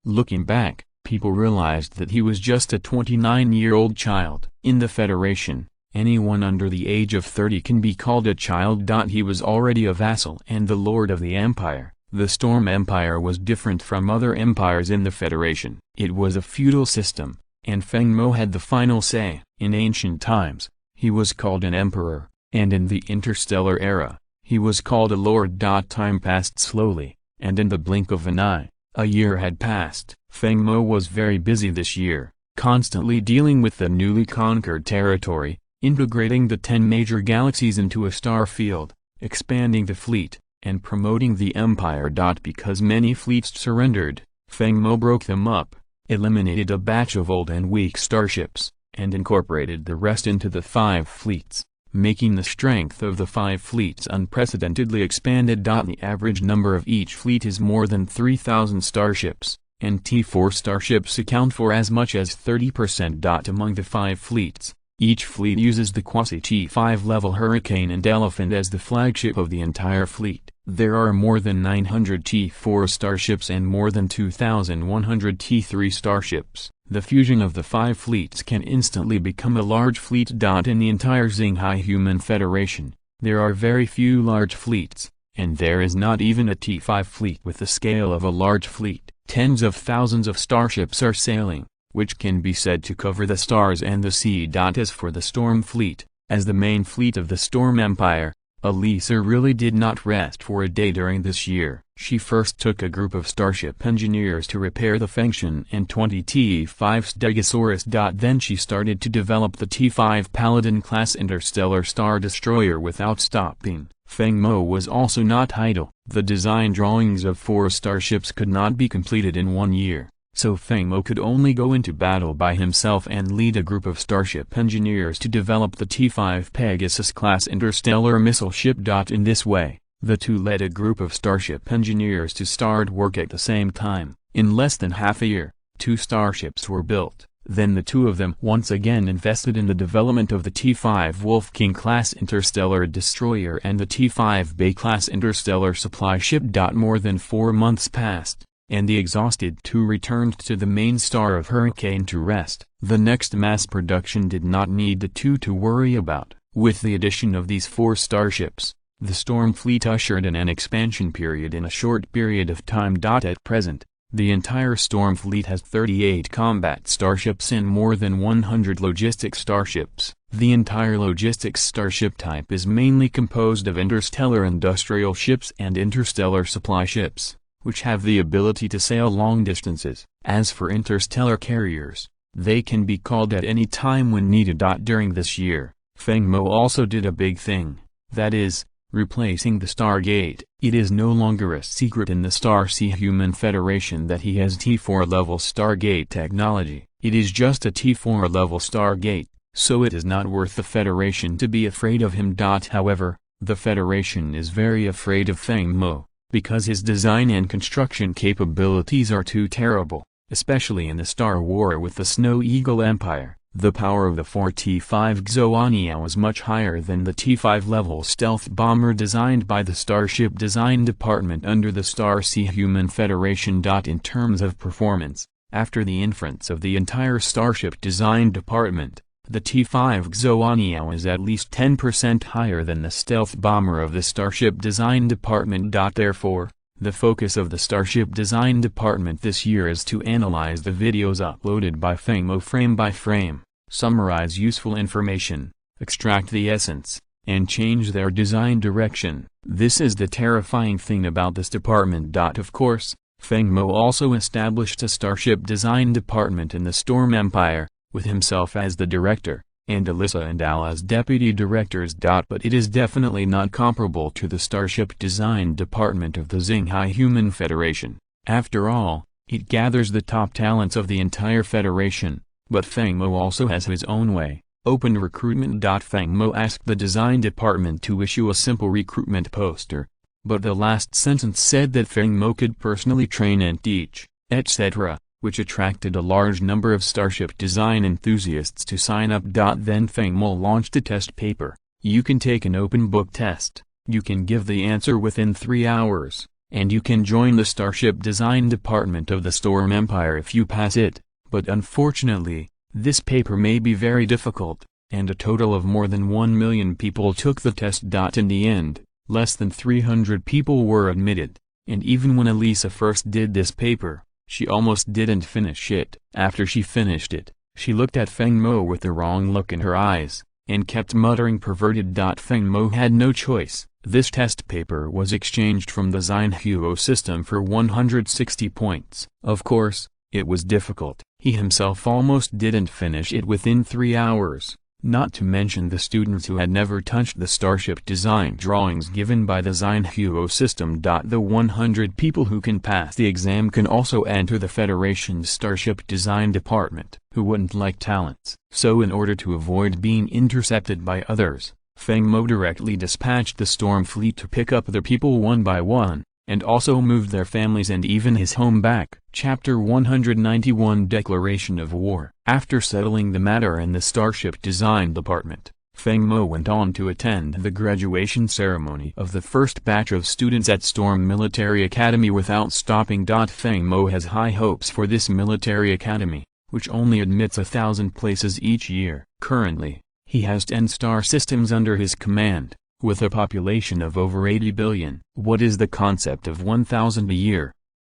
Looking back, people realized that he was just a 29-year-old child. In the Federation, anyone under the age of 30 can be called a child. He was already a vassal and the lord of the empire. The Storm Empire was different from other empires in the Federation. It was a feudal system, and Feng Mo had the final say. In ancient times, he was called an emperor, and in the interstellar era, he was called a lord. Time passed slowly, and in the blink of an eye, a year had passed. Feng Mo was very busy this year, constantly dealing with the newly conquered territory, integrating the 10 major galaxies into a star field, expanding the fleet, and promoting the empire. Because many fleets surrendered, Feng Mo broke them up, eliminated a batch of old and weak starships, and incorporated the rest into the 5 fleets, making the strength of the 5 fleets unprecedentedly expanded. The average number of each fleet is more than 3,000 starships, and T4 starships account for as much as 30%. Among the 5 fleets, each fleet uses the quasi-T5 level Hurricane and Elephant as the flagship of the entire fleet. There are more than 900 T4 starships and more than 2,100 T3 starships. The fusion of the 5 fleets can instantly become a large fleet. In the entire Xinghai Human Federation, there are very few large fleets, and there is not even a T5 fleet with the scale of a large fleet. Tens of thousands of starships are sailing, which can be said to cover the stars and the sea. As for the Storm Fleet, as the main fleet of the Storm Empire, Elisa really did not rest for a day during this year. She first took a group of starship engineers to repair the Fengtian and 20 T5 Stegosaurus. Then she started to develop the T5 Paladin-class interstellar star destroyer without stopping. Feng Mo was also not idle. The design drawings of 4 starships could not be completed in 1 year, so Feng Mo could only go into battle by himself and lead a group of starship engineers to develop the T5 Pegasus-class interstellar missile ship. In this way, the two led a group of starship engineers to start work at the same time. In less than half a year, 2 starships were built. Then the two of them once again invested in the development of the T5 Wolf-King-class interstellar destroyer and the T5 Bay-class interstellar supply ship. More than 4 months passed, and the exhausted two returned to the main star of Hurricane to rest. The next mass production did not need the two to worry about. With the addition of these 4 starships, the Storm Fleet ushered in an expansion period in a short period of time. At present, the entire Storm Fleet has 38 combat starships and more than 100 logistics starships. The entire logistics starship type is mainly composed of interstellar industrial ships and interstellar supply ships, which have the ability to sail long distances. As for interstellar carriers, they can be called at any time when needed. During this year, Feng Mo also did a big thing, that is, replacing the Stargate. It is no longer a secret in the Starseed Human Federation that he has T4 level Stargate technology. It is just a T4 level Stargate, so it is not worth the Federation to be afraid of him. However, the Federation is very afraid of Feng Mo, because his design and construction capabilities are too terrible, especially in the Star War with the Snow Eagle Empire. The power of the 4 T5 Xoania was much higher than the T5 level stealth bomber designed by the Starship Design Department under the Starseed Human Federation. In terms of performance, after the inference of the entire Starship Design Department, the T5 Xoania was at least 10% higher than the stealth bomber of the Starship Design Department. Therefore, the focus of the Starship Design Department this year is to analyze the videos uploaded by Feng Mo frame by frame, summarize useful information, extract the essence, and change their design direction. This is the terrifying thing about this department. Of course, Feng Mo also established a Starship Design Department in the Storm Empire, with himself as the director, and Elisa and Al as deputy directors. But it is definitely not comparable to the Starship Design Department of the Xinghai Human Federation. After all, it gathers the top talents of the entire Federation, but Feng Mo also has his own way, open recruitment. Feng Mo asked the Design Department to issue a simple recruitment poster, but the last sentence said that Feng Mo could personally train and teach, etc., which attracted a large number of starship design enthusiasts to sign up. Then Feng Mo launched a test paper. You can take an open book test, you can give the answer within 3 hours, and you can join the Starship Design Department of the Storm Empire if you pass it. But unfortunately, this paper may be very difficult, and a total of more than 1 million people took the test. In the end, less than 300 people were admitted, and even when Elisa first did this paper, she almost didn't finish it. After she finished it, she looked at Feng Mo with the wrong look in her eyes, and kept muttering perverted. Feng Mo had no choice. This test paper was exchanged from the Xinhuo system for 160 points. Of course, it was difficult. He himself almost didn't finish it within 3 hours. not to mention the students who had never touched the starship design drawings given by the Xinhuo system. The 100 people who can pass the exam can also enter the Federation's starship design department, who wouldn't like talents. So in order to avoid being intercepted by others, Feng Mo directly dispatched the Storm Fleet to pick up their people one by one, and also moved their families and even his home back. Chapter 191 Declaration of War. After settling the matter in the Starship Design Department, Feng Mo went on to attend the graduation ceremony of the first batch of students at Storm Military Academy without stopping. Feng Mo has high hopes for this military academy, which only admits 1,000 places each year. Currently, he has 10 star systems under his command, with a population of over 80 billion. What is the concept of 1,000 a year?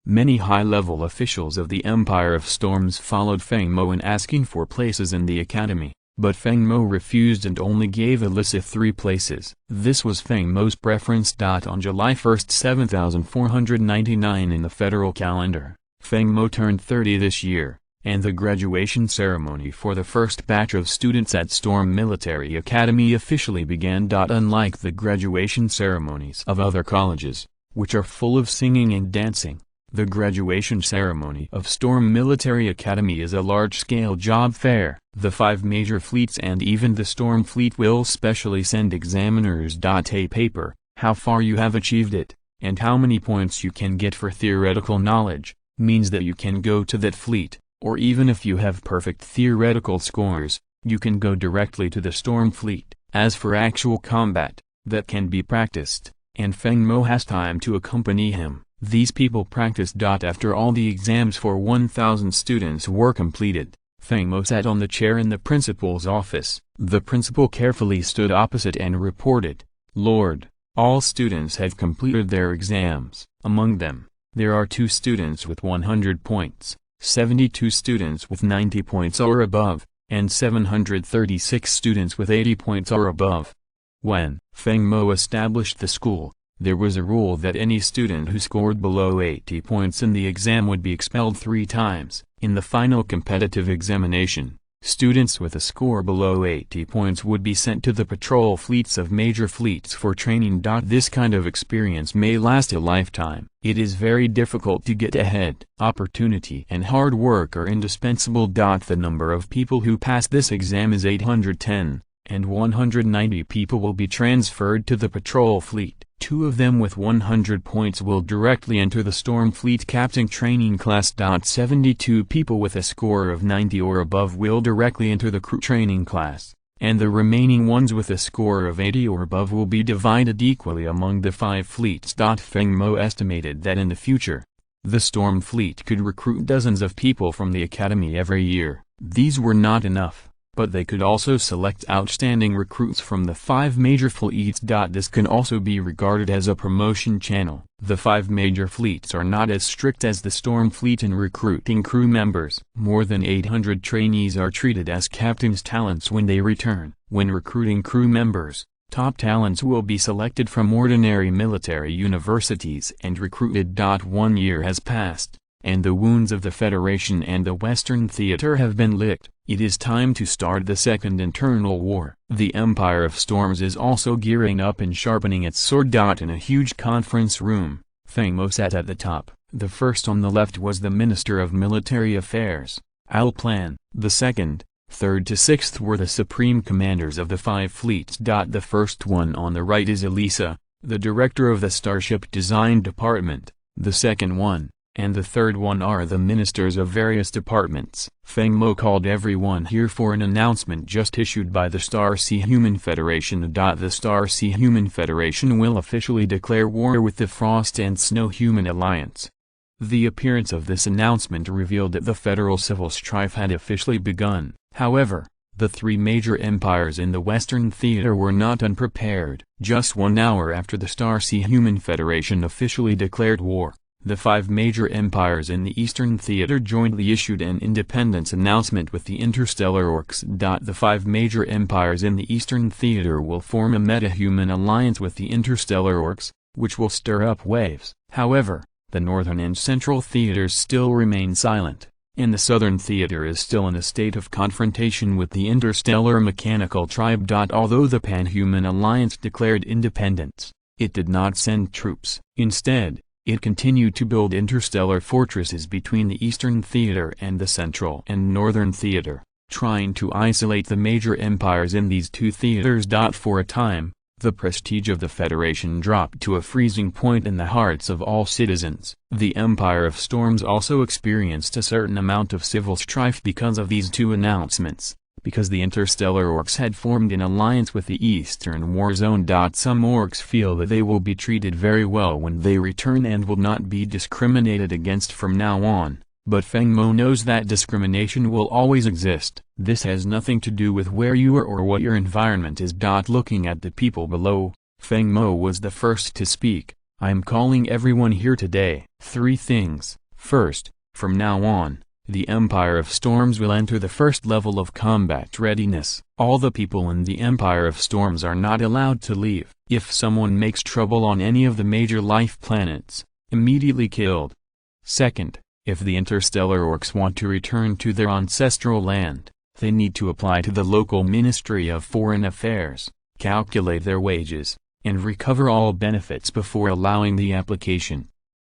Many high-level officials of the Empire of Storms followed Feng Mo in asking for places in the academy, but Feng Mo refused and only gave Alyssa 3 places. This was Feng Mo's preference. On July 1, 7499 in the federal calendar, Feng Mo turned 30 this year, and the graduation ceremony for the first batch of students at Storm Military Academy officially began. Unlike the graduation ceremonies of other colleges, which are full of singing and dancing, the graduation ceremony of Storm Military Academy is a large-scale job fair. The 5 major fleets and even the Storm Fleet will specially send examiners. A paper, how far you have achieved it, and how many points you can get for theoretical knowledge, means that you can go to that fleet, or even if you have perfect theoretical scores, you can go directly to the Storm Fleet. As for actual combat, that can be practiced, and Feng Mo has time to accompany him. These people practiced. After all the exams for 1,000 students were completed, Feng Mo sat on the chair in the principal's office. The principal carefully stood opposite and reported, "Lord, all students have completed their exams. Among them, there are 2 students with 100 points, 72 students with 90 points or above, and 736 students with 80 points or above." When Feng Mo established the school, there was a rule that any student who scored below 80 points in the exam would be expelled 3 times. In the final competitive examination, students with a score below 80 points would be sent to the patrol fleets of major fleets for training. This kind of experience may last a lifetime. It is very difficult to get ahead. Opportunity and hard work are indispensable. The number of people who pass this exam is 810, and 190 people will be transferred to the patrol fleet. 2 of them with 100 points will directly enter the Storm Fleet Captain Training Class. 72 people with a score of 90 or above will directly enter the Crew Training Class, and the remaining ones with a score of 80 or above will be divided equally among the 5 fleets. Feng Mo estimated that in the future, the Storm Fleet could recruit dozens of people from the Academy every year. These were not enough, but they could also select outstanding recruits from the 5 major fleets. This can also be regarded as a promotion channel. The 5 major fleets are not as strict as the Storm Fleet in recruiting crew members. More than 800 trainees are treated as captain's talents when they return. When recruiting crew members, top talents will be selected from ordinary military universities and recruited. 1 year has passed, and the wounds of the Federation and the Western Theater have been licked. It is time to start the Second Internal War. The Empire of Storms is also gearing up and sharpening its sword. In a huge conference room, Feng Mo sat at the top. The first on the left was the Minister of Military Affairs, Al Plan. The second, third to sixth were the Supreme Commanders of the 5 fleets. The first one on the right is Elisa, the Director of the Starship Design Department. The second one, and the third one are the ministers of various departments. Feng Mo called everyone here for an announcement just issued by the Star Sea Human Federation. The Star Sea Human Federation will officially declare war with the Frost and Snow Human Alliance. The appearance of this announcement revealed that the federal civil strife had officially begun. However, the 3 major empires in the Western Theater were not unprepared. Just 1 hour after the Star Sea Human Federation officially declared war, the 5 major empires in the Eastern Theater jointly issued an independence announcement with the interstellar orcs. The 5 major empires in the Eastern Theater will form a meta-human alliance with the interstellar orcs, which will stir up waves. However, the Northern and Central Theaters still remain silent. and the Southern Theater is still in a state of confrontation with the interstellar mechanical tribe. Although the Pan-Human Alliance declared independence, it did not send troops. Instead, it continued to build interstellar fortresses between the Eastern Theater and the Central and Northern Theater, trying to isolate the major empires in these two theaters. For a time, the prestige of the Federation dropped to a freezing point in the hearts of all citizens. The Empire of Storms also experienced a certain amount of civil strife because of these two announcements, because the interstellar orcs had formed an alliance with the Eastern War Zone. Some orcs feel that they will be treated very well when they return and will not be discriminated against from now on. But Feng Mo knows that discrimination will always exist. This has nothing to do with where you are or what your environment is. Looking at the people below, Feng Mo was the first to speak. I am calling everyone here today. 3 things. First, from now on, the Empire of Storms will enter the first level of combat readiness. All the people in the Empire of Storms are not allowed to leave. If someone makes trouble on any of the major life planets, immediately killed. Second, if the interstellar orcs want to return to their ancestral land, they need to apply to the local Ministry of Foreign Affairs, calculate their wages, and recover all benefits before allowing the application.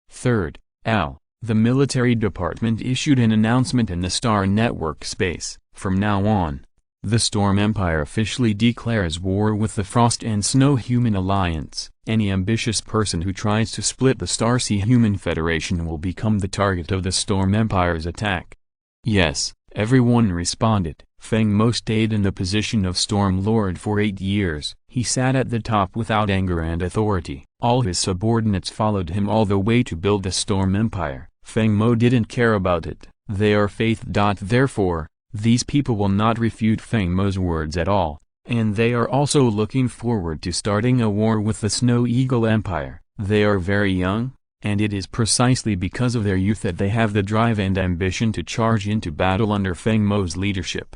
Third, the military department issued an announcement in the Star Network space. From now on, the Storm Empire officially declares war with the Frost and Snow Human Alliance. Any ambitious person who tries to split the Starsea Human Federation will become the target of the Storm Empire's attack. Yes, everyone responded. Feng Mo stayed in the position of Storm Lord for 8 years. He sat at the top without anger and authority. All his subordinates followed him all the way to build the Storm Empire. Feng Mo didn't care about it. They are faith. Therefore, these people will not refute Feng Mo's words at all, and they are also looking forward to starting a war with the Snow Eagle Empire. They are very young, and it is precisely because of their youth that they have the drive and ambition to charge into battle under Feng Mo's leadership.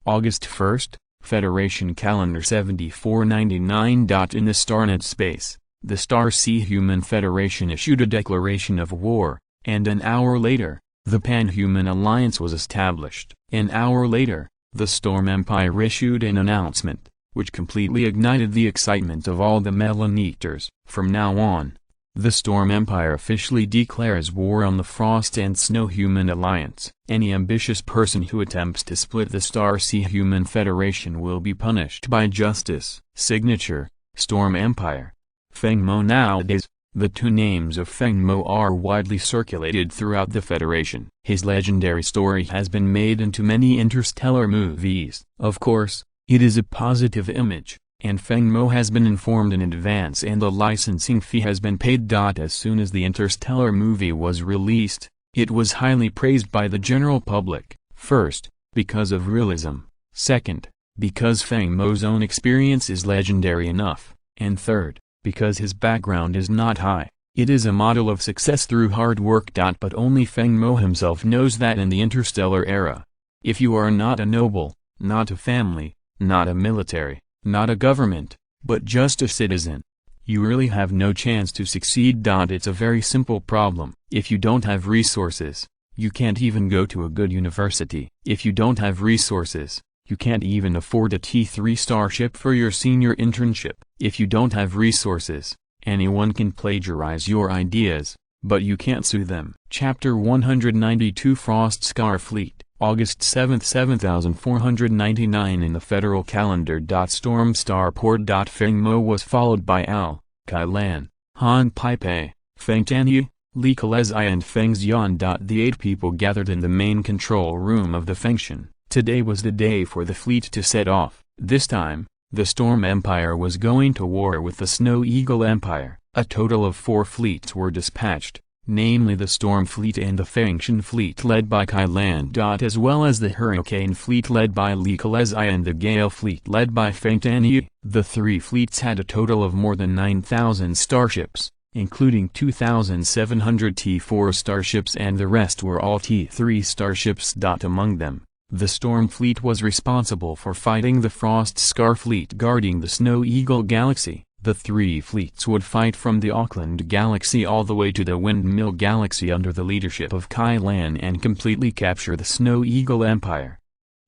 August 1st, Federation Calendar 7499. In the Starnet space, the Starsea Human Federation issued a declaration of war, and an hour later, the Pan-Human Alliance was established. An hour later, the Storm Empire issued an announcement, which completely ignited the excitement of all the Melan-Eaters. From now on, the Storm Empire officially declares war on the Frost and Snow Human Alliance. Any ambitious person who attempts to split the Starsea Human Federation will be punished by justice. Signature, Storm Empire. Feng Mo. Nowadays, the 2 names of Feng Mo are widely circulated throughout the Federation. His legendary story has been made into many interstellar movies. Of course, it is a positive image, and Feng Mo has been informed in advance and the licensing fee has been paid. As soon as the interstellar movie was released, it was highly praised by the general public. First, because of realism. Second, because Feng Mo's own experience is legendary enough. And third, because his background is not high. It is a model of success through hard work. But only Feng Mo himself knows that in the interstellar era, if you are not a noble, not a family, not a military, not a government, but just a citizen, you really have no chance to succeed. It's a very simple problem. If you don't have resources, you can't even go to a good university. If you don't have resources, you can't even afford a T3 starship for your senior internship. If you don't have resources, anyone can plagiarize your ideas, but you can't sue them. Chapter 192 Frost Starfleet, August 7, 7499 in the Federal Calendar. Storm Starport. Feng Mo was followed by Al, Kai Lan, Han Pei, Feng Tanyi, Li Kalezai and Feng Xian. The 8 people gathered in the main control room of the Fengshan. Today was the day for the fleet to set off. This time, the Storm Empire was going to war with the Snow Eagle Empire. A total of 4 fleets were dispatched, namely the Storm Fleet and the Fengshan Fleet led by Kai Lan. As well as the Hurricane Fleet led by Li Kalezai and the Gale Fleet led by Feng Tanyi. The 3 fleets had a total of more than 9,000 starships, including 2,700 T4 starships, and the rest were all T3 starships. Among them, the Storm Fleet was responsible for fighting the Frost Scar Fleet guarding the Snow Eagle Galaxy. The three fleets would fight from the Auckland Galaxy all the way to the Windmill Galaxy under the leadership of Kai Lan and completely capture the Snow Eagle Empire.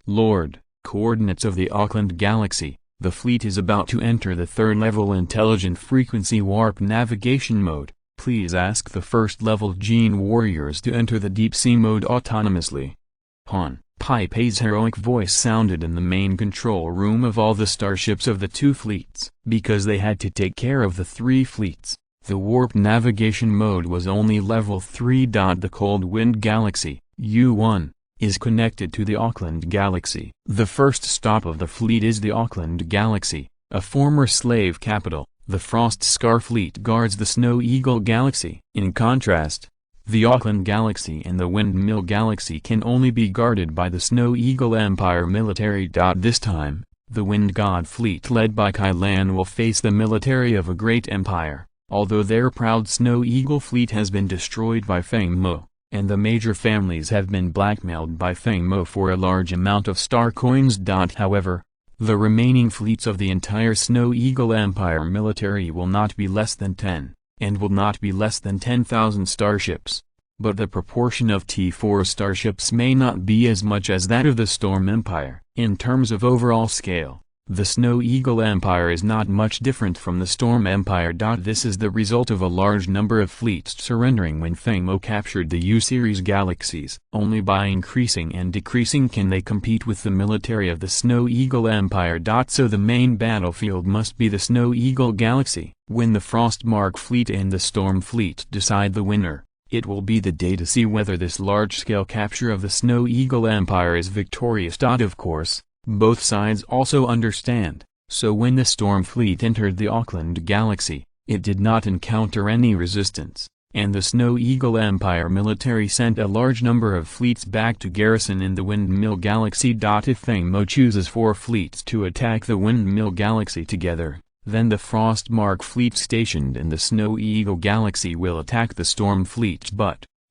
Lord, coordinates of the Auckland Galaxy. The fleet is about to enter the third-level intelligent frequency warp navigation mode. Please ask the first-level Gene Warriors to enter the deep-sea mode autonomously. Han. Pai Pei's heroic voice sounded in the main control room of all the starships of the two fleets. Because they had to take care of the three fleets, the warp navigation mode was only level 3. The Cold Wind Galaxy, U1, is connected to the Auckland Galaxy. The first stop of the fleet is the Auckland Galaxy, a former slave capital. The Frost Scar fleet guards the Snow Eagle Galaxy. In contrast, the Auckland Galaxy and the Windmill Galaxy can only be guarded by the Snow Eagle Empire military. This time, the Wind God fleet led by Kai Lan will face the military of a great empire, although their proud Snow Eagle fleet has been destroyed by Feng Mo, and the major families have been blackmailed by Feng Mo for a large amount of star coins. However, the remaining fleets of the entire Snow Eagle Empire military will not be less than 10. And will not be less than 10,000 starships, but the proportion of T4 starships may not be as much as that of the Storm Empire. In terms of overall scale, the Snow Eagle Empire is not much different from the Storm Empire. This is the result of a large number of fleets surrendering when Feng Mo captured the U-series galaxies. Only by increasing and decreasing can they compete with the military of the Snow Eagle Empire. So the main battlefield must be the Snow Eagle Galaxy. When the Frostmark fleet and the Storm fleet decide the winner, it will be the day to see whether this large-scale capture of the Snow Eagle Empire is victorious. Of course, both sides also understand, so when the Storm fleet entered the Auckland Galaxy, it did not encounter any resistance, and the Snow Eagle Empire military sent a large number of fleets back to garrison in the Windmill Galaxy. If Feng Mo chooses 4 fleets to attack the Windmill Galaxy together, then the Frostmark fleet stationed in the Snow Eagle Galaxy will attack the Storm fleet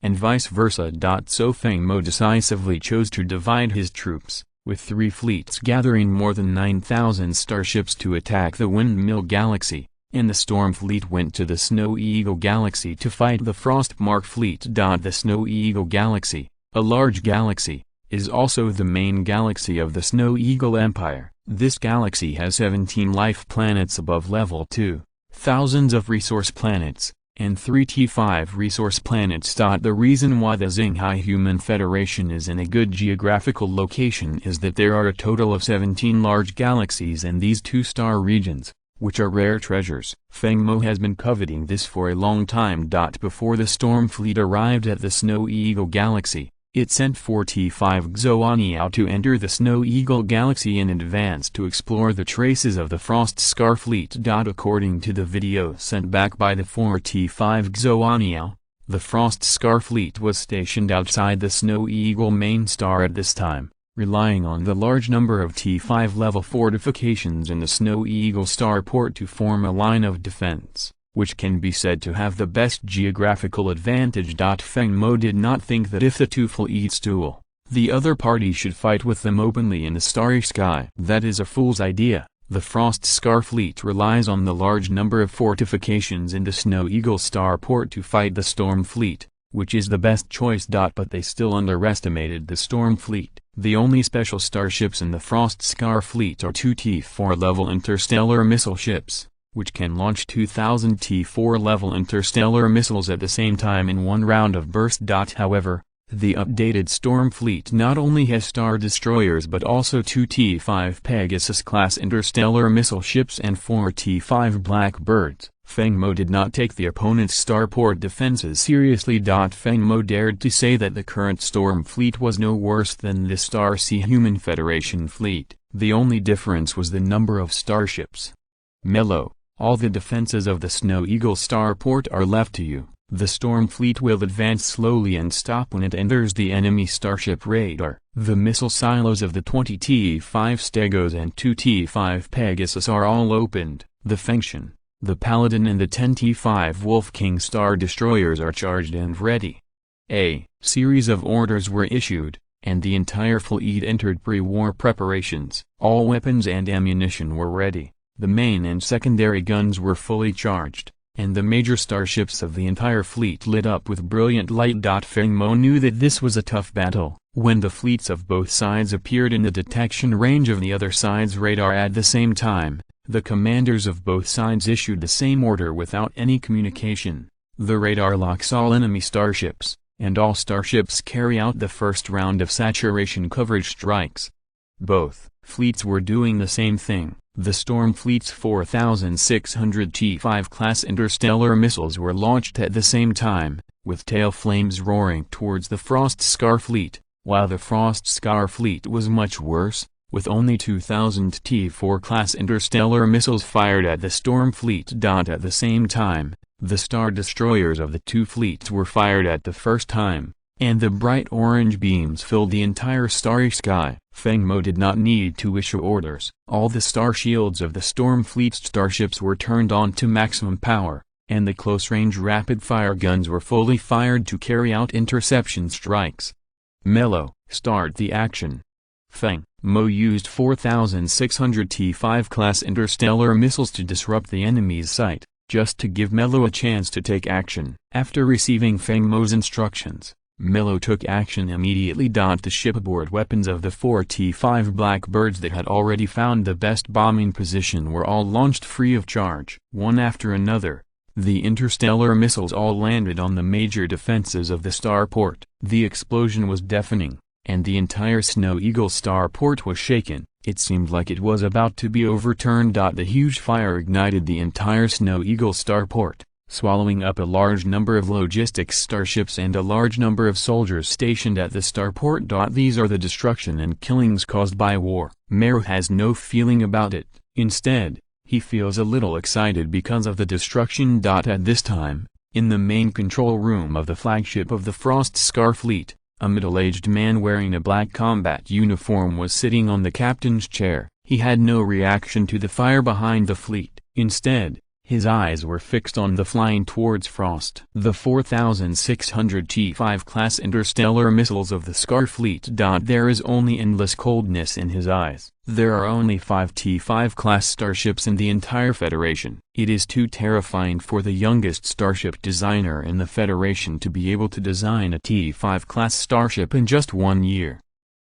and vice versa. So Feng Mo decisively chose to divide his troops, with 3 fleets gathering more than 9,000 starships to attack the Windmill Galaxy, and the Storm fleet went to the Snow Eagle Galaxy to fight the Frostmark fleet. The Snow Eagle Galaxy, a large galaxy, is also the main galaxy of the Snow Eagle Empire. This galaxy has 17 life planets above level 2, thousands of resource planets, and 3 T5 resource planets. The reason why the Xinghai Human Federation is in a good geographical location is that there are a total of 17 large galaxies in these 2-star regions, which are rare treasures. Feng Mo has been coveting this for a long time. Before the Storm fleet arrived at the Snow Eagle Galaxy, it sent 4 T5 Xoaniao to enter the Snow Eagle Galaxy in advance to explore the traces of the Frost Scar fleet. According to the video sent back by the 4 T5 Xoaniao, the Frost Scar fleet was stationed outside the Snow Eagle main star at this time, relying on the large number of T5 level fortifications in the Snow Eagle starport to form a line of defense, which can be said to have the best geographical advantage. Feng Mo did not think that if the two fleets duel, the other party should fight with them openly in the starry sky. That is a fool's idea. The Frost Scar fleet relies on the large number of fortifications in the Snow Eagle starport to fight the Storm fleet, which is the best choice. But they still underestimated the Storm fleet. The only special starships in the Frost Scar fleet are 2 T4 level interstellar missile ships, which can launch 2,000 T4 level interstellar missiles at the same time in one round of burst. However, the updated Storm fleet not only has star destroyers but also 2 T5 Pegasus class interstellar missile ships and 4 T5 Blackbirds. Feng Mo did not take the opponent's starport defenses seriously. Feng Mo dared to say that the current Storm fleet was no worse than the Star Sea Human Federation fleet. The only difference was the number of starships. Mellow. All the defenses of the Snow Eagle starport are left to you. The Storm fleet will advance slowly and stop when it enters the enemy starship radar. The missile silos of the 20 T5 Stegos and 2 T5 Pegasus are all opened. The Fengshan, the Paladin and the 10 T5 Wolf King star destroyers are charged and ready. A series of orders were issued, and the entire fleet entered pre-war preparations. All weapons and ammunition were ready. The main and secondary guns were fully charged, and the major starships of the entire fleet lit up with brilliant light. Feng Mo knew that this was a tough battle. When the fleets of both sides appeared in the detection range of the other side's radar at the same time, the commanders of both sides issued the same order without any communication. The radar locks all enemy starships, and all starships carry out the first round of saturation coverage strikes. Both fleets were doing the same thing. The Storm Fleet's 4,600 T-5 class interstellar missiles were launched at the same time, with tail flames roaring towards the Frost Scar fleet, while the Frost Scar fleet was much worse, with only 2,000 T-4 class interstellar missiles fired at the Storm Fleet. At the same time, the Star Destroyers of the two fleets were fired at the first time, and the bright orange beams filled the entire starry sky. Feng Mo did not need to issue orders. All the star shields of the Storm Fleet's starships were turned on to maximum power, and the close-range rapid-fire guns were fully fired to carry out interception strikes. Mello, start the action. Feng Mo used 4,600 T-5 class interstellar missiles to disrupt the enemy's sight, just to give Mello a chance to take action. After receiving Feng Mo's instructions, Mello took action immediately. The shipboard weapons of the 4 T-5 Blackbirds that had already found the best bombing position were all launched free of charge. One after another, the interstellar missiles all landed on the major defenses of the starport. The explosion was deafening, and the entire Snow Eagle starport was shaken. It seemed like it was about to be overturned. The huge fire ignited the entire Snow Eagle starport, swallowing up a large number of logistics starships and a large number of soldiers stationed at the starport. These are the destruction and killings caused by war. Meru has no feeling about it. Instead, he feels a little excited because of the destruction. At this time, in the main control room of the flagship of the Frost Scar fleet, a middle-aged man wearing a black combat uniform was sitting on the captain's chair. He had no reaction to the fire behind the fleet. Instead, his eyes were fixed on the flying towards Frost. The 4,600 T-5 class interstellar missiles of the Scar fleet. There is only endless coldness in his eyes. There are only 5 T-5 class starships in the entire Federation. It is too terrifying for the youngest starship designer in the Federation to be able to design a T-5 class starship in just 1 year.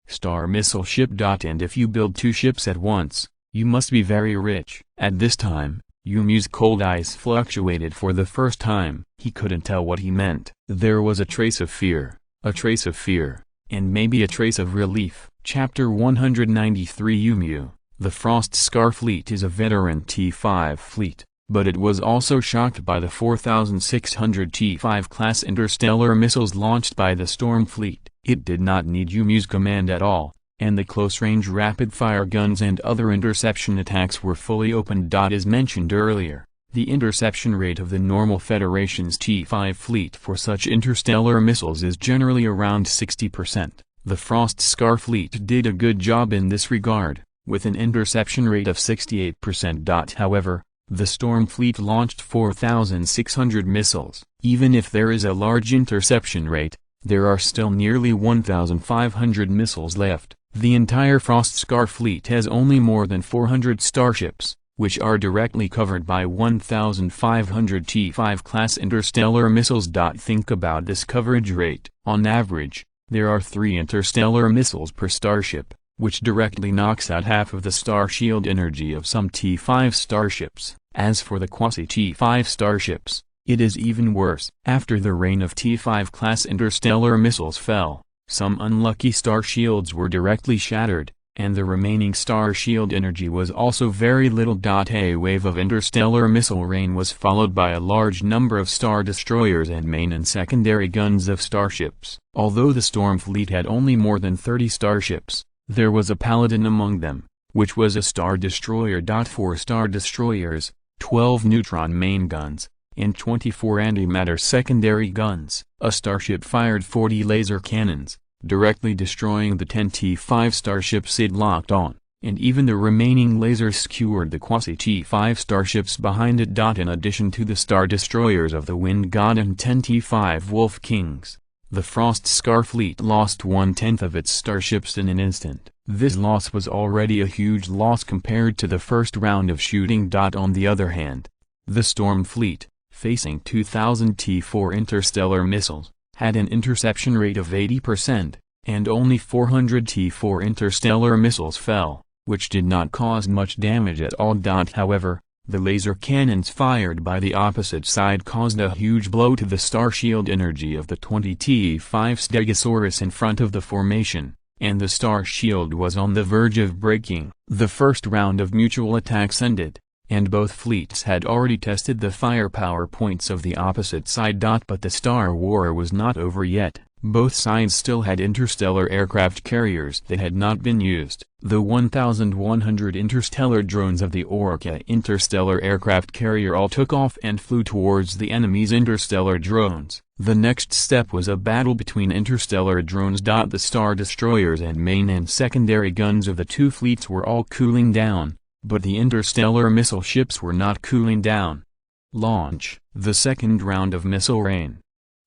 Star missile ship. And if you build 2 ships at once, you must be very rich. At this time, Yumi's cold eyes fluctuated for the first time. He couldn't tell what he meant. There was a trace of fear, and maybe a trace of relief. Chapter 193. Yumiu, the Frost Scar fleet is a veteran T-5 fleet, but it was also shocked by the 4,600 T-5 class interstellar missiles launched by the Storm fleet. It did not need Yumi's command at all, and the close-range rapid-fire guns and other interception attacks were fully opened. As mentioned earlier, the interception rate of the normal Federation's T-5 fleet for such interstellar missiles is generally around 60%. The Frost Scar fleet did a good job in this regard, with an interception rate of 68%. However, the Storm fleet launched 4,600 missiles. Even if there is a large interception rate, there are still nearly 1,500 missiles left. The entire Frost Scar fleet has only more than 400 starships, which are directly covered by 1,500 T-5 class interstellar missiles. Think about this coverage rate. On average, there are 3 interstellar missiles per starship, which directly knocks out half of the star shield energy of some T-5 starships. As for the quasi-T-5 starships, it is even worse. After the reign of T-5 class interstellar missiles fell, some unlucky star shields were directly shattered, and the remaining star shield energy was also very little. A wave of interstellar missile rain was followed by a large number of star destroyers and main and secondary guns of starships. Although the Storm fleet had only more than 30 starships, there was a paladin among them, which was a star destroyer. 4 star destroyers, 12 neutron main guns, and 24 antimatter secondary guns. A starship fired 40 laser cannons, directly destroying the 10 T-5 starships it locked on, and even the remaining lasers skewered the quasi-T-5 starships behind it. In addition to the star destroyers of the Wind God and 10 T-5 Wolf Kings, The Frost Scar fleet lost 1/10 of its starships in an instant. This loss was already a huge loss compared to the first round of shooting. On the other hand, the Storm fleet, facing 2,000 T-4 interstellar missiles, had an interception rate of 80%, and only 400 T-4 interstellar missiles fell, which did not cause much damage at all. However, the laser cannons fired by the opposite side caused a huge blow to the star shield energy of the 20 T-5 Stegosaurus in front of the formation, and the star shield was on the verge of breaking. The first round of mutual attacks ended, and both fleets had already tested the firepower points of the opposite side. But the Star War was not over yet. Both sides still had interstellar aircraft carriers that had not been used. The 1,100 interstellar drones of the Orca interstellar aircraft carrier all took off and flew towards the enemy's interstellar drones. The next step was a battle between interstellar drones. The Star Destroyers and main and secondary guns of the two fleets were all cooling down, but the interstellar missile ships were not cooling down. Launch the second round of missile rain.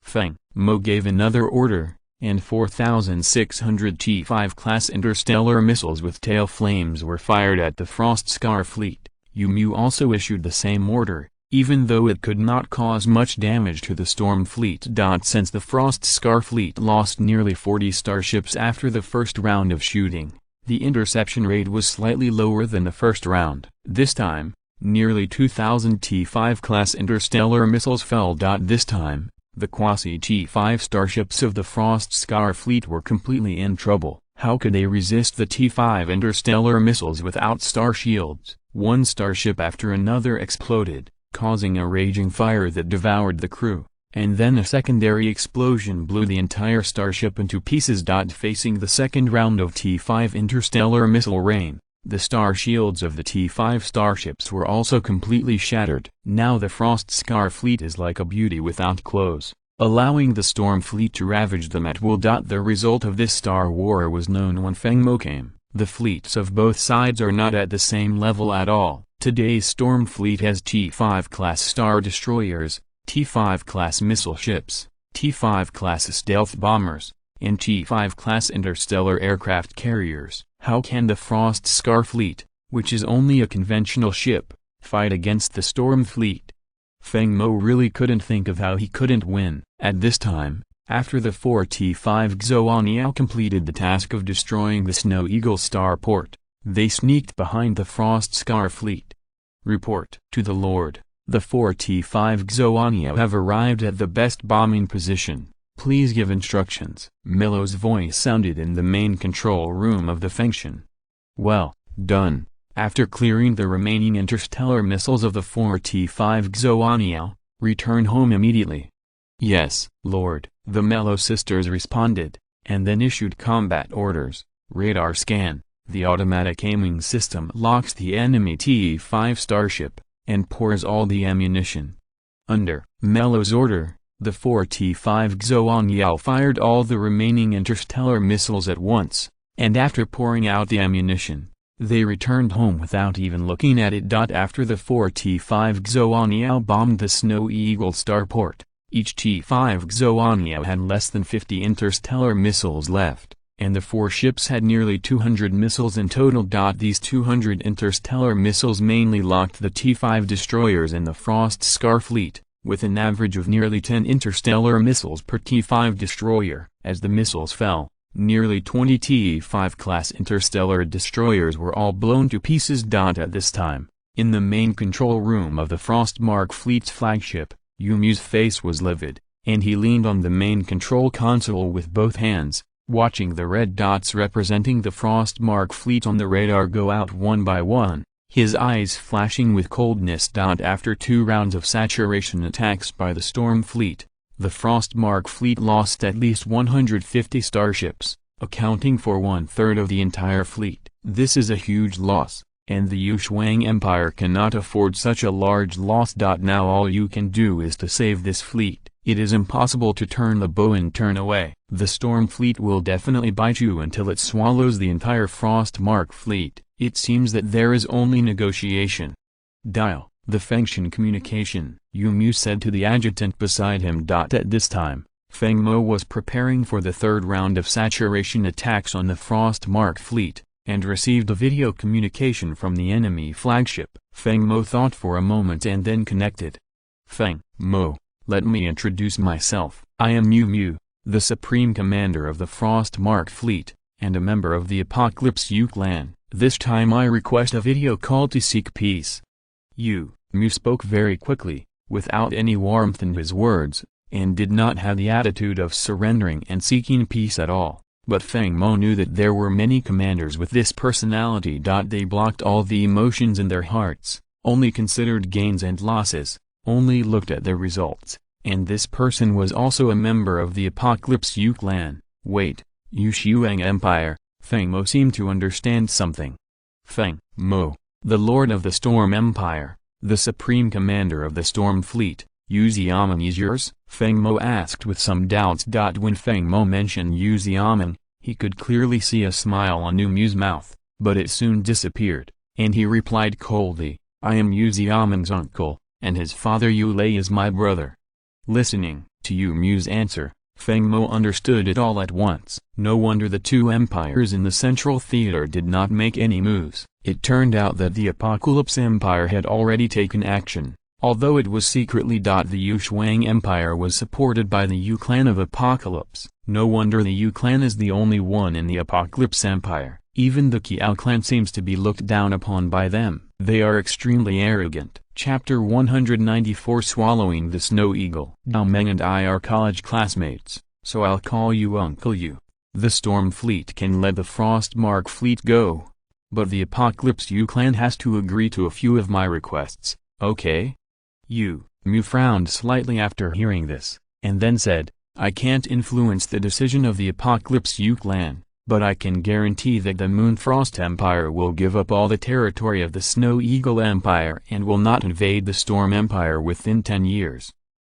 Feng Mo gave another order, and 4,600 T-5 class interstellar missiles with tail flames were fired at the Frost Scar fleet. Mu also issued the same order, even though it could not cause much damage to the Storm fleet. Since the Frost Scar fleet lost nearly 40 starships after the first round of shooting, the interception rate was slightly lower than the first round. This time, nearly 2,000 T-5 class interstellar missiles fell. This time, the quasi-T-5 starships of the Frost Scar fleet were completely in trouble. How could they resist the T-5 interstellar missiles without star shields? One starship after another exploded, causing a raging fire that devoured the crew, and then a secondary explosion blew the entire starship into pieces. Facing the second round of T-5 interstellar missile rain, the star shields of the T-5 starships were also completely shattered. Now the Frost Scar fleet is like a beauty without clothes, allowing the Storm fleet to ravage them at will. The result of this Star War was known when Feng Mo came. The fleets of both sides are not at the same level at all. Today's Storm fleet has T-5 class star destroyers, T-5 class missile ships, T-5 class stealth bombers, and T-5 class interstellar aircraft carriers. How can the Frost Scar fleet, which is only a conventional ship, fight against the Storm fleet? Feng Mo really couldn't think of how he couldn't win. At this time, after the 4 T-5 Xuaniao completed the task of destroying the Snow Eagle starport, they sneaked behind the Frost Scar fleet. Report to the Lord, the 4 T-5 Xuaniao have arrived at the best bombing position. Please give instructions. Milo's voice sounded in the main control room of the Fengshan. Well, done. After clearing the remaining interstellar missiles of the 4 T-5 Xuaniao, return home immediately. Yes, Lord, the Melo sisters responded, and then issued combat orders. Radar scan. The automatic aiming system locks the enemy T-5 starship, and pours all the ammunition. Under Melo's order, the 4 T-5 Xuaniao fired all the remaining interstellar missiles at once, and after pouring out the ammunition, they returned home without even looking at it. After the 4 T-5 Xuaniao bombed the Snow Eagle starport, each T-5 Xuaniao had less than 50 interstellar missiles left, and the 4 ships had nearly 200 missiles in total. These 200 interstellar missiles mainly locked the T-5 destroyers in the Frost Scar fleet, with an average of nearly 10 interstellar missiles per T-5 destroyer. As the missiles fell, nearly 20 T-5 class interstellar destroyers were all blown to pieces. At this time, in the main control room of the Frostmark fleet's flagship, Yumu's face was livid, and he leaned on the main control console with both hands, watching the red dots representing the Frostmark fleet on the radar go out one by one, his eyes flashing with coldness. After 2 rounds of saturation attacks by the Storm fleet, the Frostmark fleet lost at least 150 starships, accounting for 1/3 of the entire fleet. This is a huge loss, and the Yushuang Empire cannot afford such a large loss. Now all you can do is to save this fleet. It is impossible to turn the bow and turn away. The Storm fleet will definitely bite you until it swallows the entire Frostmark fleet. It seems that there is only negotiation. Dial the Fengshan communication, Yumu said to the adjutant beside him. At this time, Feng Mo was preparing for the third round of saturation attacks on the Frostmark fleet, and received a video communication from the enemy flagship. Feng Mo thought for a moment and then connected. Feng Mo, let me introduce myself. I am Mu Mu, the Supreme Commander of the Frostmark fleet, and a member of the Apocalypse U clan. This time I request a video call to seek peace. Mu spoke very quickly, without any warmth in his words, and did not have the attitude of surrendering and seeking peace at all. But Feng Mo knew that there were many commanders with this personality. They blocked all the emotions in their hearts, only considered gains and losses, only looked at the results, and this person was also a member of the Apocalypse U clan. Wait, Yu Shuang Empire. Feng Mo seemed to understand something. Feng Mo, the Lord of the Storm Empire, the Supreme Commander of the Storm Fleet, Yu Xiaoming is yours? Feng Mo asked with some doubts. When Feng Mo mentioned Yu Xiaoming, he could clearly see a smile on Yu Mu's mouth, but it soon disappeared, and he replied coldly, I am Yu Xiaoming's uncle, and his father Yu Lei is my brother. Listening to Yu Mu's answer, Feng Mo understood it all at once. No wonder the two empires in the Central Theater did not make any moves. It turned out that the Apocalypse Empire had already taken action, although it was secretly. The Yu Shuang Empire was supported by the Yu clan of Apocalypse. No wonder the Yu clan is the only one in the Apocalypse Empire. Even the Kiao clan seems to be looked down upon by them. They are extremely arrogant. Chapter 194 Swallowing the Snow Eagle. Now Meng and I are college classmates, so I'll call you Uncle Yu. The Storm Fleet can let the Frostmark fleet go, but the Apocalypse U clan has to agree to a few of my requests, okay? Mu frowned slightly after hearing this, and then said, I can't influence the decision of the Apocalypse U clan, but I can guarantee that the Moonfrost Empire will give up all the territory of the Snow Eagle Empire and will not invade the Storm Empire within 10 years.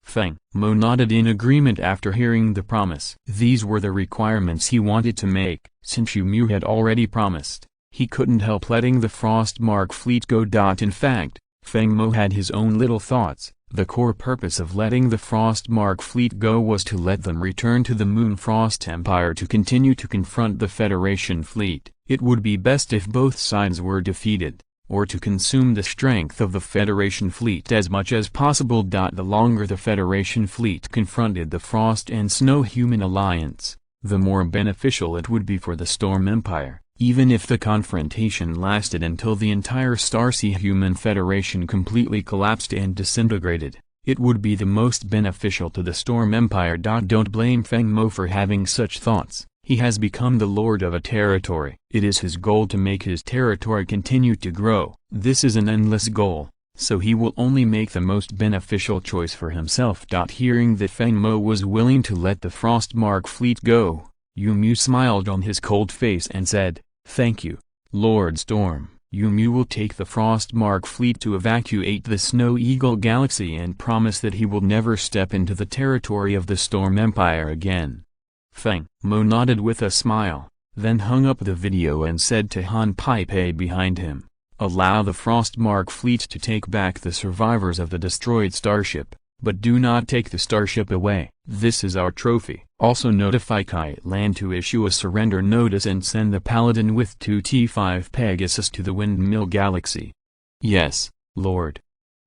Feng Mo nodded in agreement after hearing the promise. These were the requirements he wanted to make. Since Yu Mu had already promised, he couldn't help letting the Frostmark fleet go. In fact, Feng Mo had his own little thoughts. The core purpose of letting the Frostmark fleet go was to let them return to the Moonfrost Empire to continue to confront the Federation fleet. It would be best if both sides were defeated, or to consume the strength of the Federation fleet as much as possible. The longer the Federation fleet confronted the Frost and Snow Human Alliance, the more beneficial it would be for the Storm Empire. Even if the confrontation lasted until the entire Starsea Human Federation completely collapsed and disintegrated, it would be the most beneficial to the Storm Empire. Don't blame Feng Mo for having such thoughts. He has become the lord of a territory. It is his goal to make his territory continue to grow. This is an endless goal, so he will only make the most beneficial choice for himself. Hearing that Feng Mo was willing to let the Frostmark fleet go, Yu Mu smiled on his cold face and said, Thank you, Lord Storm. Yu Mu will take the Frostmark fleet to evacuate the Snow Eagle Galaxy and promise that he will never step into the territory of the Storm Empire again. Feng Mo nodded with a smile, then hung up the video and said to Han Pei behind him, Allow the Frostmark fleet to take back the survivors of the destroyed starship, but do not take the starship away. This is our trophy. Also notify Kai Lan to issue a surrender notice and send the Paladin with 2 T5 Pegasus to the Windmill Galaxy. Yes, Lord.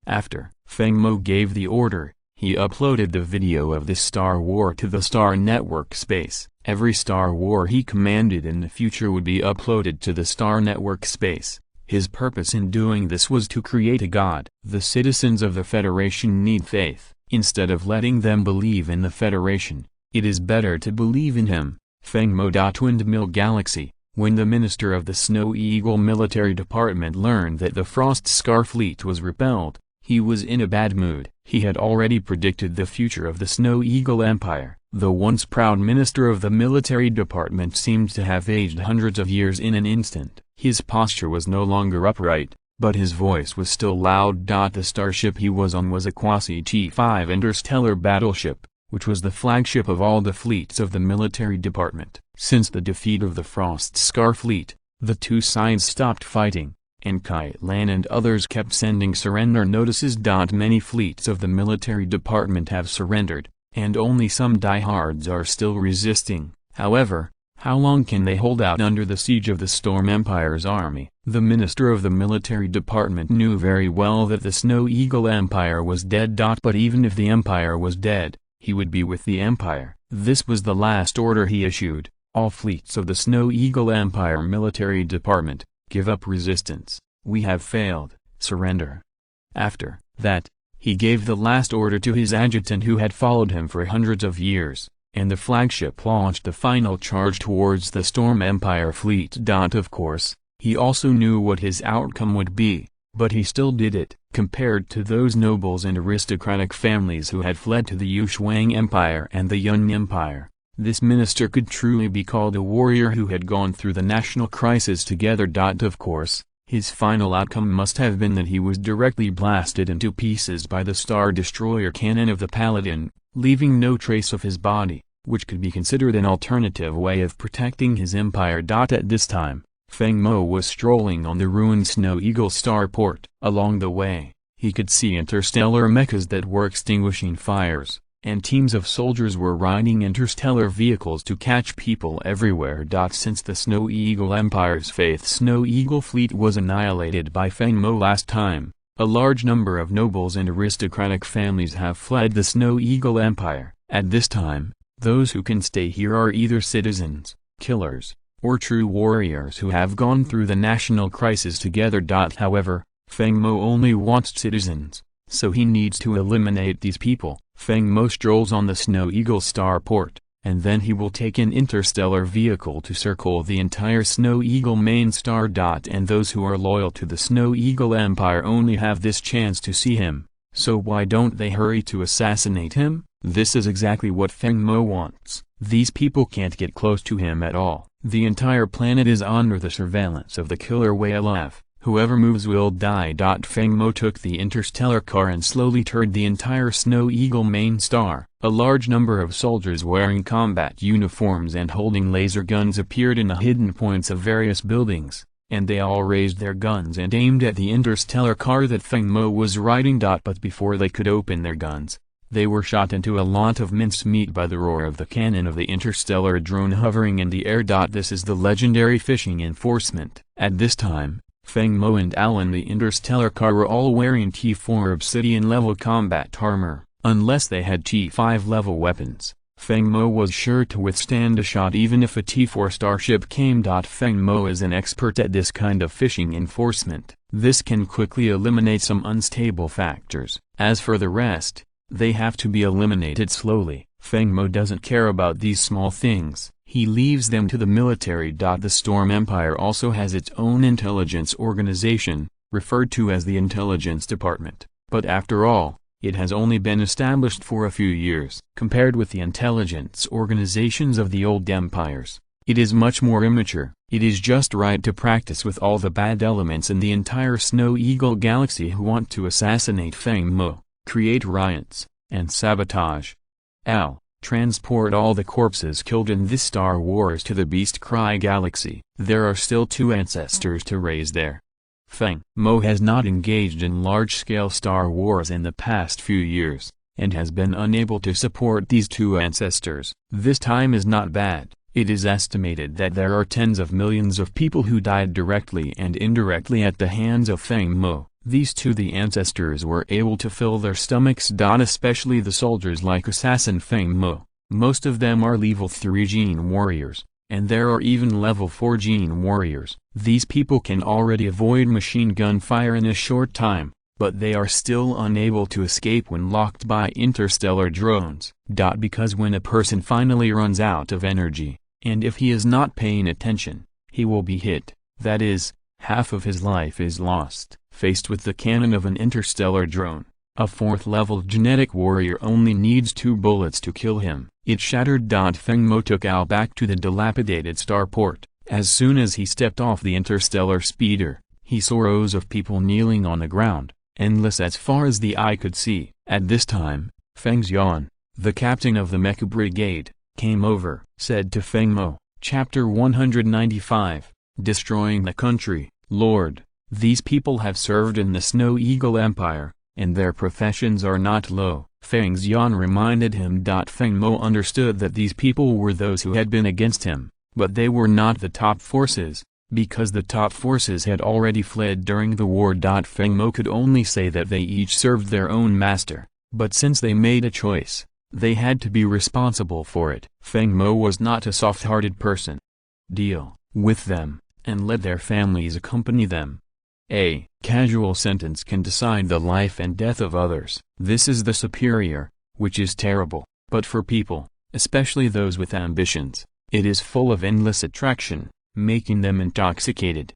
After Feng Mo gave the order, he uploaded the video of this Star War to the Star Network space. Every Star War he commanded in the future would be uploaded to the Star Network space. His purpose in doing this was to create a god. The citizens of the Federation need faith. Instead of letting them believe in the Federation, it is better to believe in him. Feng Mo. Windmill Galaxy. When the Minister of the Snow Eagle Military Department learned that the Frost Scar fleet was repelled, he was in a bad mood. He had already predicted the future of the Snow Eagle Empire. The once proud Minister of the Military Department seemed to have aged hundreds of years in an instant. His posture was no longer upright, but his voice was still loud. The starship he was on was a quasi-T5 interstellar battleship, which was the flagship of all the fleets of the military department. Since the defeat of the Frost Scar fleet, the two sides stopped fighting, and Kai Lan and others kept sending surrender notices. Many fleets of the military department have surrendered, and only some diehards are still resisting. However, how long can they hold out under the siege of the Storm Empire's army? The Minister of the Military Department knew very well that the Snow Eagle Empire was dead. But even if the Empire was dead, he would be with the Empire. This was the last order he issued: all fleets of the Snow Eagle Empire Military Department, give up resistance. We have failed, surrender. After that, he gave the last order to his adjutant who had followed him for hundreds of years, and the flagship launched the final charge towards the Storm Empire fleet. Of course, he also knew what his outcome would be, but he still did it. Compared to those nobles and aristocratic families who had fled to the Yushuang Empire and the Yun Empire, this minister could truly be called a warrior who had gone through the national crisis together. Of course, his final outcome must have been that he was directly blasted into pieces by the Star Destroyer cannon of the Paladin, leaving no trace of his body, which could be considered an alternative way of protecting his empire. At this time, Feng Mo was strolling on the ruined Snow Eagle starport. Along the way, he could see interstellar mechs that were extinguishing fires, and teams of soldiers were riding interstellar vehicles to catch people everywhere. Since the Snow Eagle Empire's faith Snow Eagle fleet was annihilated by Feng Mo last time, a large number of nobles and aristocratic families have fled the Snow Eagle Empire. At this time, those who can stay here are either citizens, killers, or true warriors who have gone through the national crisis together. However, Feng Mo only wants citizens, so he needs to eliminate these people. Feng Mo strolls on the Snow Eagle starport, and then he will take an interstellar vehicle to circle the entire Snow Eagle main star. And those who are loyal to the Snow Eagle Empire only have this chance to see him, so why don't they hurry to assassinate him? This is exactly what Feng Mo wants. These people can't get close to him at all. The entire planet is under the surveillance of the killer whale F. Whoever moves will die. Feng Mo took the interstellar car and slowly turned the entire Snow Eagle main star. A large number of soldiers wearing combat uniforms and holding laser guns appeared in the hidden points of various buildings, and they all raised their guns and aimed at the interstellar car that Feng Mo was riding. But before they could open their guns, they were shot into a lot of mincemeat by the roar of the cannon of the interstellar drone hovering in the air. This is the legendary fishing enforcement. At this time, Feng Mo and Alan the interstellar car were all wearing T4 obsidian level combat armor. Unless they had T5 level weapons, Feng Mo was sure to withstand a shot even if a T4 starship came. Feng Mo is an expert at this kind of fishing enforcement. This can quickly eliminate some unstable factors. As for the rest, they have to be eliminated slowly. Feng Mo doesn't care about these small things. He leaves them to the military. The Storm Empire also has its own intelligence organization, referred to as the Intelligence Department. But after all, it has only been established for a few years. Compared with the intelligence organizations of the old empires, it is much more immature. It is just right to practice with all the bad elements in the entire Snow Eagle galaxy who want to assassinate Feng Mo, create riots, and sabotage. Transport all the corpses killed in this Star Wars to the Beast Cry galaxy. There are still 2 ancestors to raise there. Feng Mo has not engaged in large-scale Star Wars in the past few years, and has been unable to support these 2 ancestors. This time is not bad. It is estimated that there are tens of millions of people who died directly and indirectly at the hands of Feng Mo. These the ancestors were able to fill their stomachs. Especially the soldiers like Assassin Feng Mo. Most of them are level 3 gene warriors, and there are even level 4 gene warriors. These people can already avoid machine gun fire in a short time, but they are still unable to escape when locked by interstellar drones. Because when a person finally runs out of energy, and if he is not paying attention, he will be hit. That is, half of his life is lost. Faced with the cannon of an interstellar drone, a 4th-level genetic warrior only needs 2 bullets to kill him. It shattered. Feng Mo took Al back to the dilapidated starport. As soon as he stepped off the interstellar speeder, he saw rows of people kneeling on the ground, endless as far as the eye could see. At this time, Feng Xian, the captain of the Mecha Brigade, came over. Said to Feng Mo, Chapter 195, Destroying the Country. Lord, these people have served in the Snow Eagle Empire, and their professions are not low. Feng Xian reminded him. Feng Mo understood that these people were those who had been against him, but they were not the top forces, because the top forces had already fled during the war. Feng Mo could only say that they each served their own master, but since they made a choice, they had to be responsible for it. Feng Mo was not a soft-hearted person. Deal with them, and let their families accompany them. A casual sentence can decide the life and death of others. This is the superior, which is terrible, but for people, especially those with ambitions, it is full of endless attraction, making them intoxicated.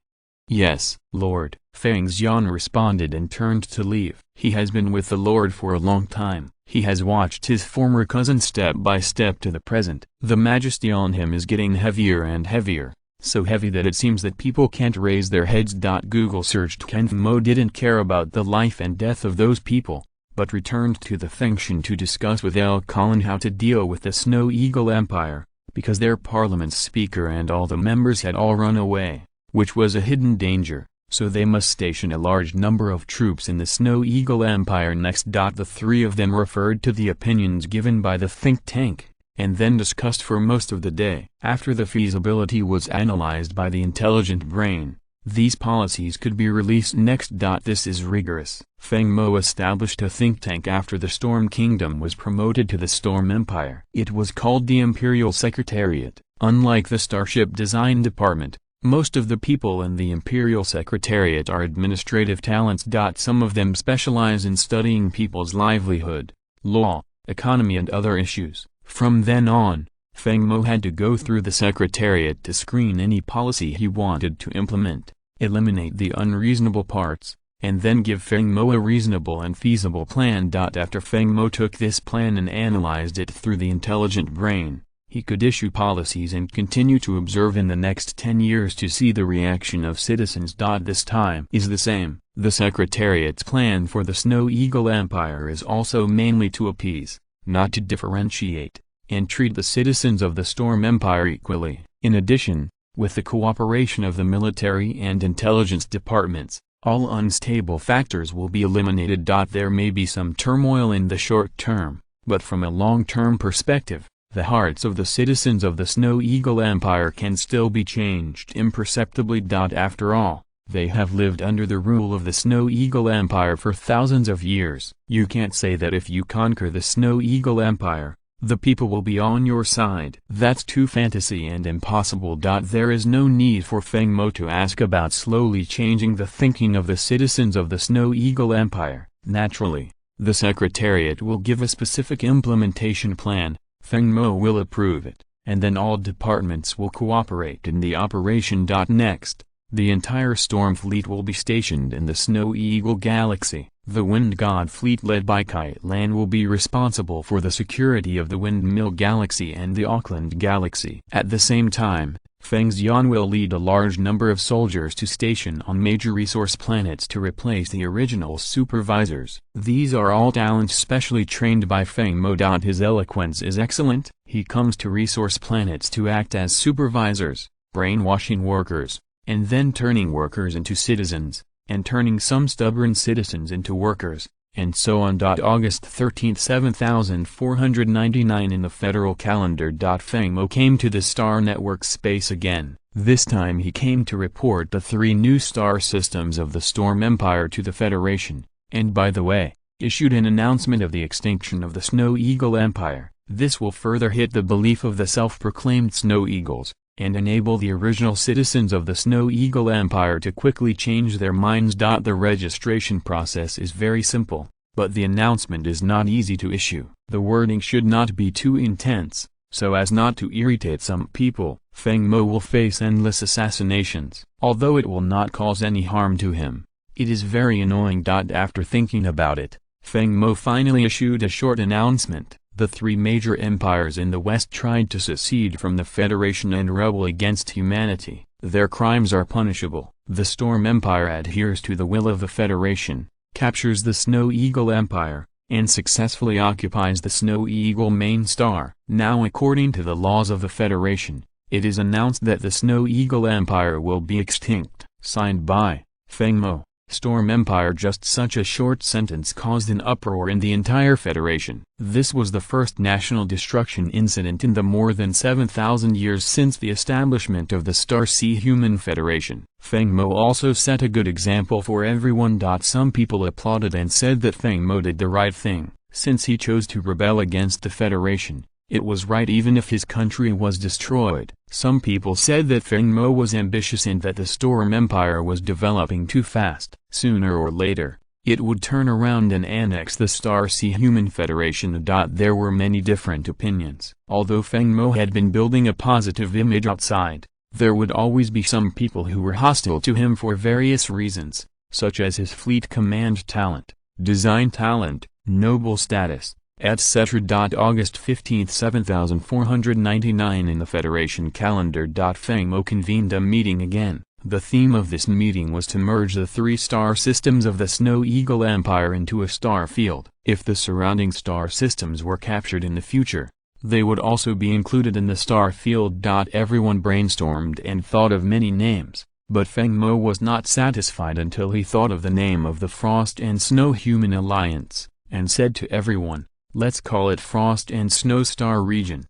Yes, Lord, Feng Xian responded and turned to leave. He has been with the Lord for a long time. He has watched his former cousin step by step to the present. The majesty on him is getting heavier and heavier, so heavy that it seems that people can't raise their heads. Google searched. Feng Mo didn't care about the life and death of those people, but returned to the Fengshan to discuss with El Khan how to deal with the Snow Eagle Empire, because their parliament's speaker and all the members had all run away, which was a hidden danger, so they must station a large number of troops in the Snow Eagle Empire next. The three of them referred to the opinions given by the think tank, and then discussed for most of the day. After the feasibility was analyzed by the intelligent brain, these policies could be released next. This is rigorous. Feng Mo established a think tank after the Storm Kingdom was promoted to the Storm Empire. It was called the Imperial Secretariat. Unlike the Starship Design Department, most of the people in the Imperial Secretariat are administrative talents. Some of them specialize in studying people's livelihood, law, economy and other issues. From then on, Feng Mo had to go through the Secretariat to screen any policy he wanted to implement, eliminate the unreasonable parts, and then give Feng Mo a reasonable and feasible plan. After Feng Mo took this plan and analyzed it through the intelligent brain, he could issue policies and continue to observe in the next 10 years to see the reaction of citizens. This time is the same. The Secretariat's plan for the Snow Eagle Empire is also mainly to appease, not to differentiate, and treat the citizens of the Storm Empire equally. In addition, with the cooperation of the military and intelligence departments, all unstable factors will be eliminated. There may be some turmoil in the short term, but from a long-term perspective, the hearts of the citizens of the Snow Eagle Empire can still be changed imperceptibly. After all, they have lived under the rule of the Snow Eagle Empire for thousands of years. You can't say that if you conquer the Snow Eagle Empire, the people will be on your side. That's too fantasy and impossible. There is no need for Feng Mo to ask about slowly changing the thinking of the citizens of the Snow Eagle Empire. Naturally, the Secretariat will give a specific implementation plan, Feng Mo will approve it, and then all departments will cooperate in the operation. Next, the entire Storm Fleet will be stationed in the Snow Eagle Galaxy. The Wind God Fleet led by Kai Lan will be responsible for the security of the Windmill Galaxy and the Auckland Galaxy. At the same time, Feng Xian will lead a large number of soldiers to station on major resource planets to replace the original supervisors. These are all talents specially trained by Feng Mo. His eloquence is excellent. He comes to resource planets to act as supervisors, brainwashing workers, and then turning workers into citizens, and turning some stubborn citizens into workers, and so on. August 13, 7499 in the federal calendar. Feng Mo came to the Star Network space again. This time he came to report the 3 new star systems of the Storm Empire to the Federation, and by the way, issued an announcement of the extinction of the Snow Eagle Empire. This will further hit the belief of the self-proclaimed Snow Eagles, and enable the original citizens of the Snow Eagle Empire to quickly change their minds. The registration process is very simple, but the announcement is not easy to issue. The wording should not be too intense, so as not to irritate some people. Feng Mo will face endless assassinations. Although it will not cause any harm to him, it is very annoying. After thinking about it, Feng Mo finally issued a short announcement. The 3 major empires in the West tried to secede from the Federation and rebel against humanity. Their crimes are punishable. The Storm Empire adheres to the will of the Federation, captures the Snow Eagle Empire, and successfully occupies the Snow Eagle main star. Now, according to the laws of the Federation, it is announced that the Snow Eagle Empire will be extinct. Signed by Feng Mo. Storm Empire. Just such a short sentence caused an uproar in the entire Federation. This was the first national destruction incident in the more than 7,000 years since the establishment of the Starfleet Human Federation. Feng Mo also set a good example for everyone. Some people applauded and said that Feng Mo did the right thing, since he chose to rebel against the Federation. It was right even if his country was destroyed. Some people said that Feng Mo was ambitious and that the Storm Empire was developing too fast. Sooner or later, it would turn around and annex the Starfleet Human Federation. There were many different opinions. Although Feng Mo had been building a positive image outside, there would always be some people who were hostile to him for various reasons, such as his fleet command talent, design talent, noble status, etc. August 15, 7499 in the Federation calendar. Feng Mo convened a meeting again. The theme of this meeting was to merge the 3 star systems of the Snow Eagle Empire into a star field. If the surrounding star systems were captured in the future, they would also be included in the star field. Everyone brainstormed and thought of many names, but Feng Mo was not satisfied until he thought of the name of the Frost and Snow Human Alliance, and said to everyone, "Let's call it Frost and Snow Star Region."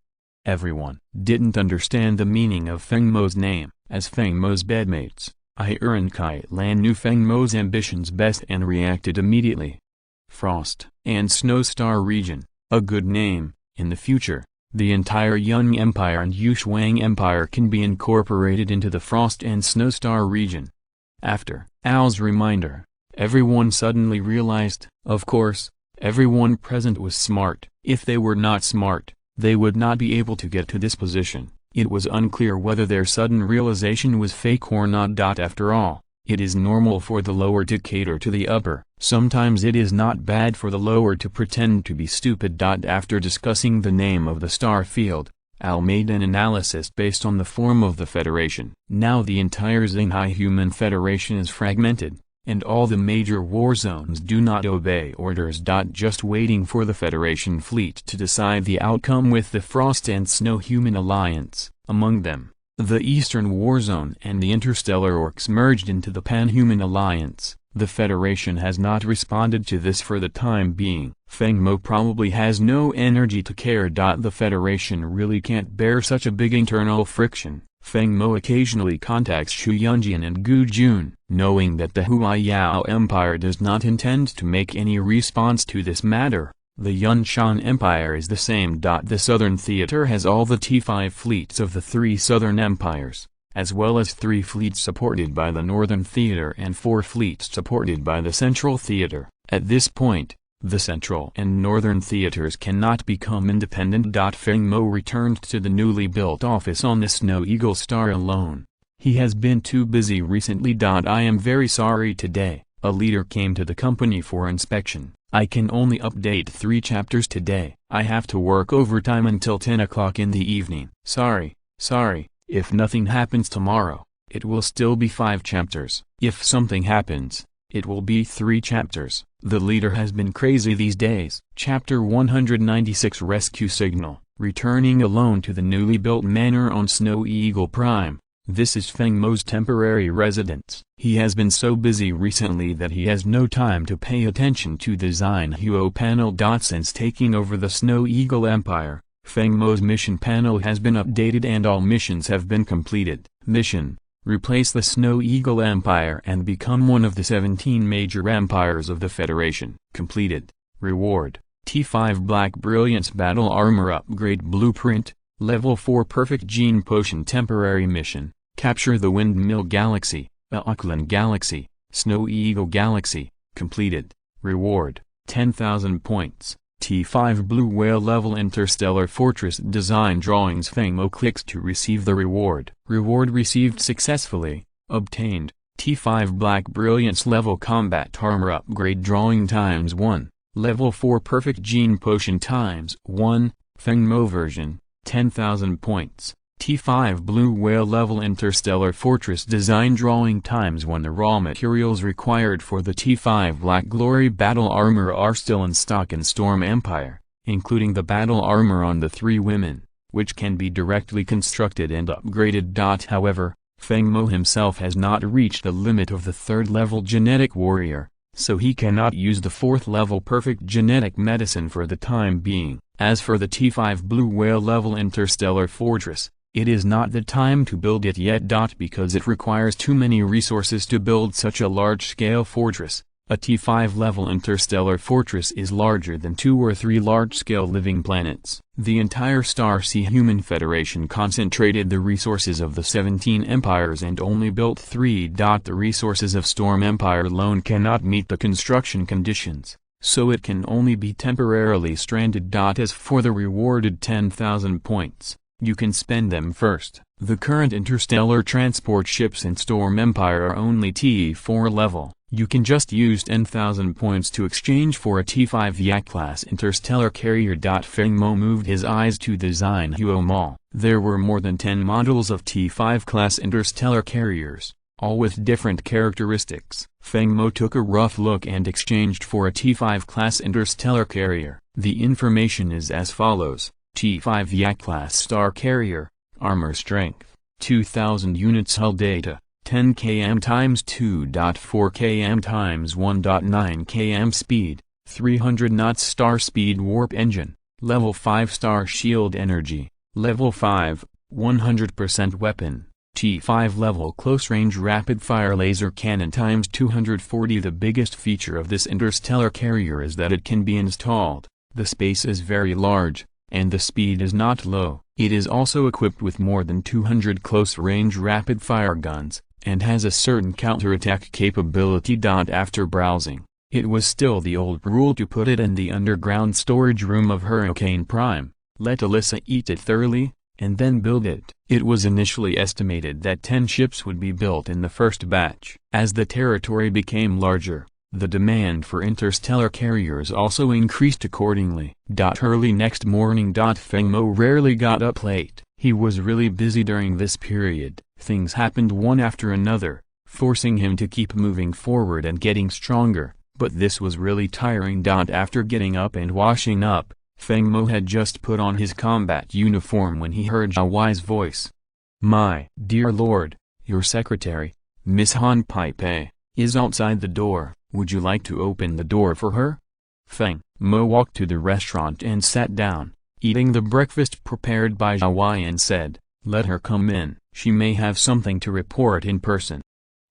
Everyone didn't understand the meaning of Feng Mo's name, as Feng Mo's bedmates, Ir and Kai Lan, knew Feng Mo's ambitions best and reacted immediately. Frost and Snow Star Region, a good name. In the future, the entire Young Empire and Yushwang Empire can be incorporated into the Frost and Snow Star Region. After Al's reminder, everyone suddenly realized, of course, everyone present was smart. If they were not smart, they would not be able to get to this position. It was unclear whether their sudden realization was fake or not. After all, it is normal for the lower to cater to the upper. Sometimes it is not bad for the lower to pretend to be stupid. After discussing the name of the star field, Al made an analysis based on the form of the Federation. Now the entire Xinghai Human Federation is fragmented, and all the major war zones do not obey orders. Just waiting for the Federation fleet to decide the outcome with the Frost and Snow Human Alliance. Among them, the Eastern War Zone and the Interstellar Orcs merged into the Pan-Human Alliance. The Federation has not responded to this for the time being. Feng Mo probably has no energy to care. The Federation really can't bear such a big internal friction. Feng Mo occasionally contacts Xu Yunjian and Gu Jun. Knowing that the Huaiyao Empire does not intend to make any response to this matter, the Yunshan Empire is the same. The Southern Theater has all the T5 fleets of the 3 Southern Empires, as well as 3 fleets supported by the Northern Theater and 4 fleets supported by the Central Theater. At this point, the Central and Northern Theaters cannot become independent. Feng Mo returned to the newly built office on the Snow Eagle Star alone. He has been too busy recently. I am very sorry today. A leader came to the company for inspection. I can only update 3 chapters today. I have to work overtime until 10 o'clock in the evening. Sorry. If nothing happens tomorrow, it will still be 5 chapters. If something happens, it will be 3 chapters. The leader has been crazy these days. Chapter 196 Rescue Signal. Returning alone to the newly built manor on Snow Eagle Prime. This is Feng Mo's temporary residence. He has been so busy recently that he has no time to pay attention to the Xinhuo panel. Since taking over the Snow Eagle Empire, Feng Mo's mission panel has been updated and all missions have been completed. Mission: replace the Snow Eagle Empire and become one of the 17 major empires of the Federation. Completed. Reward: T5 Black Brilliance Battle Armor Upgrade Blueprint, Level 4 Perfect Gene Potion Temporary Mission. Capture the Windmill Galaxy, Auckland Galaxy, Snow Eagle Galaxy. Completed. Reward: 10,000 points. T5 Blue Whale Level Interstellar Fortress Design Drawings. Feng Mo clicks to receive the reward. Reward received successfully. Obtained. T5 Black Brilliance Level Combat Armor Upgrade Drawing times 1. Level 4 Perfect Gene Potion times 1. Feng Mo version. 10,000 points. T5 Blue Whale Level Interstellar Fortress Design Drawing times 1. The raw materials required for the T5 Black Glory Battle Armor are still in stock in Storm Empire, including the battle armor on the 3 women, which can be directly constructed and upgraded. However, Feng Mo himself has not reached the limit of the 3rd level genetic warrior, so he cannot use the 4th level perfect genetic medicine for the time being. As for the T5 Blue Whale level interstellar fortress, it is not the time to build it yet. Because it requires too many resources to build such a large-scale fortress. A T5 level interstellar fortress is larger than 2 or 3 large-scale living planets. The entire Star-Sea Human Federation concentrated the resources of the 17 empires and only built 3. The resources of Storm Empire alone cannot meet the construction conditions, so it can only be temporarily stranded. As for the rewarded 10,000 points, you can spend them first. The current interstellar transport ships in Storm Empire are only T4 level. You can just use 10,000 points to exchange for a T5 Yak-class interstellar carrier. Feng Mo moved his eyes to the Xinhuo Mall. There were more than 10 models of T5 class interstellar carriers, all with different characteristics. Feng Mo took a rough look and exchanged for a T5 class interstellar carrier. The information is as follows: T5 Yak-class star carrier, armor strength, 2000 units hull data, 10 km times 2.4 km times 1.9 km speed, 300 knots star speed warp engine, level 5 star shield energy, level 5, 100% weapon, T5 level close range rapid fire laser cannon times 240. The biggest feature of this interstellar carrier is that it can be installed. The space is very large, and the speed is not low. It is also equipped with more than 200 close-range rapid-fire guns, and has a certain counterattack capability. After browsing, it was still the old rule to put it in the underground storage room of Hurricane Prime, let Alyssa eat it thoroughly, and then build it. It was initially estimated that 10 ships would be built in the first batch. As the territory became larger, the demand for interstellar carriers also increased accordingly. Early next morning. Feng Mo rarely got up late. He was really busy during this period. Things happened one after another, forcing him to keep moving forward and getting stronger, but this was really tiring. After getting up and washing up, Feng Mo had just put on his combat uniform when he heard Zhao Wai's voice. "My dear lord, your secretary, Miss Han Pei, is outside the door. Would you like to open the door for her?" Feng Mo walked to the restaurant and sat down, eating the breakfast prepared by Zhao Wai, and said, "Let her come in. She may have something to report in person."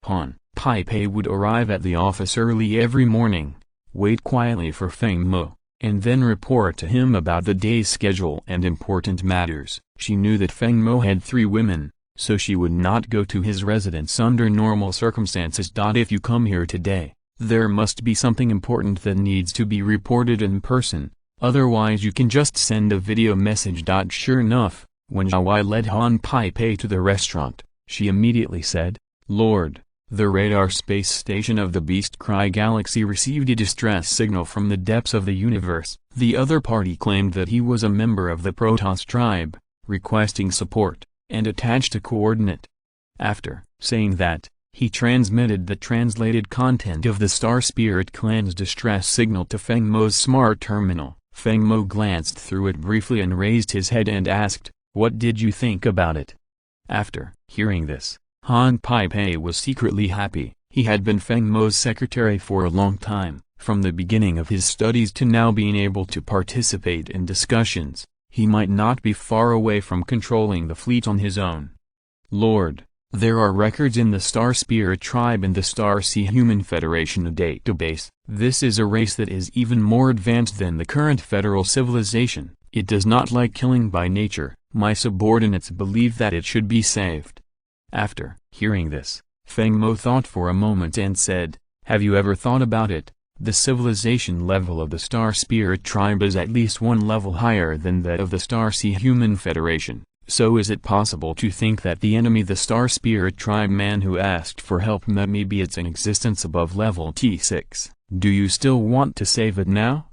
Han Pei would arrive at the office early every morning, wait quietly for Feng Mo, and then report to him about the day's schedule and important matters. She knew that Feng Mo had 3 women, so she would not go to his residence under normal circumstances. If you come here today, there must be something important that needs to be reported in person, otherwise you can just send a video message. Sure enough, when Zhao Wai led Han Pei to the restaurant, she immediately said, "Lord, the radar space station of the Beast Cry Galaxy received a distress signal from the depths of the universe." The other party claimed that he was a member of the Protoss tribe, requesting support, and attached a coordinate. After saying that, he transmitted the translated content of the Star Spirit Clan's distress signal to Feng Mo's smart terminal. Feng Mo glanced through it briefly and raised his head and asked, "What did you think about it?" After hearing this, Han Pei was secretly happy. He had been Feng Mo's secretary for a long time, from the beginning of his studies to now being able to participate in discussions. He might not be far away from controlling the fleet on his own. "Lord, there are records in the Star Spirit Tribe and the Star-Sea Human Federation database. This is a race that is even more advanced than the current federal civilization. It does not like killing by nature. My subordinates believe that it should be saved." After hearing this, Feng Mo thought for a moment and said, "Have you ever thought about it? The civilization level of the Star Spirit Tribe is at least 1 level higher than that of the Star-Sea Human Federation. So is it possible to think that the enemy, the Star Spirit Tribe man who asked for help, maybe it's in existence above level T6? Do you still want to save it now?"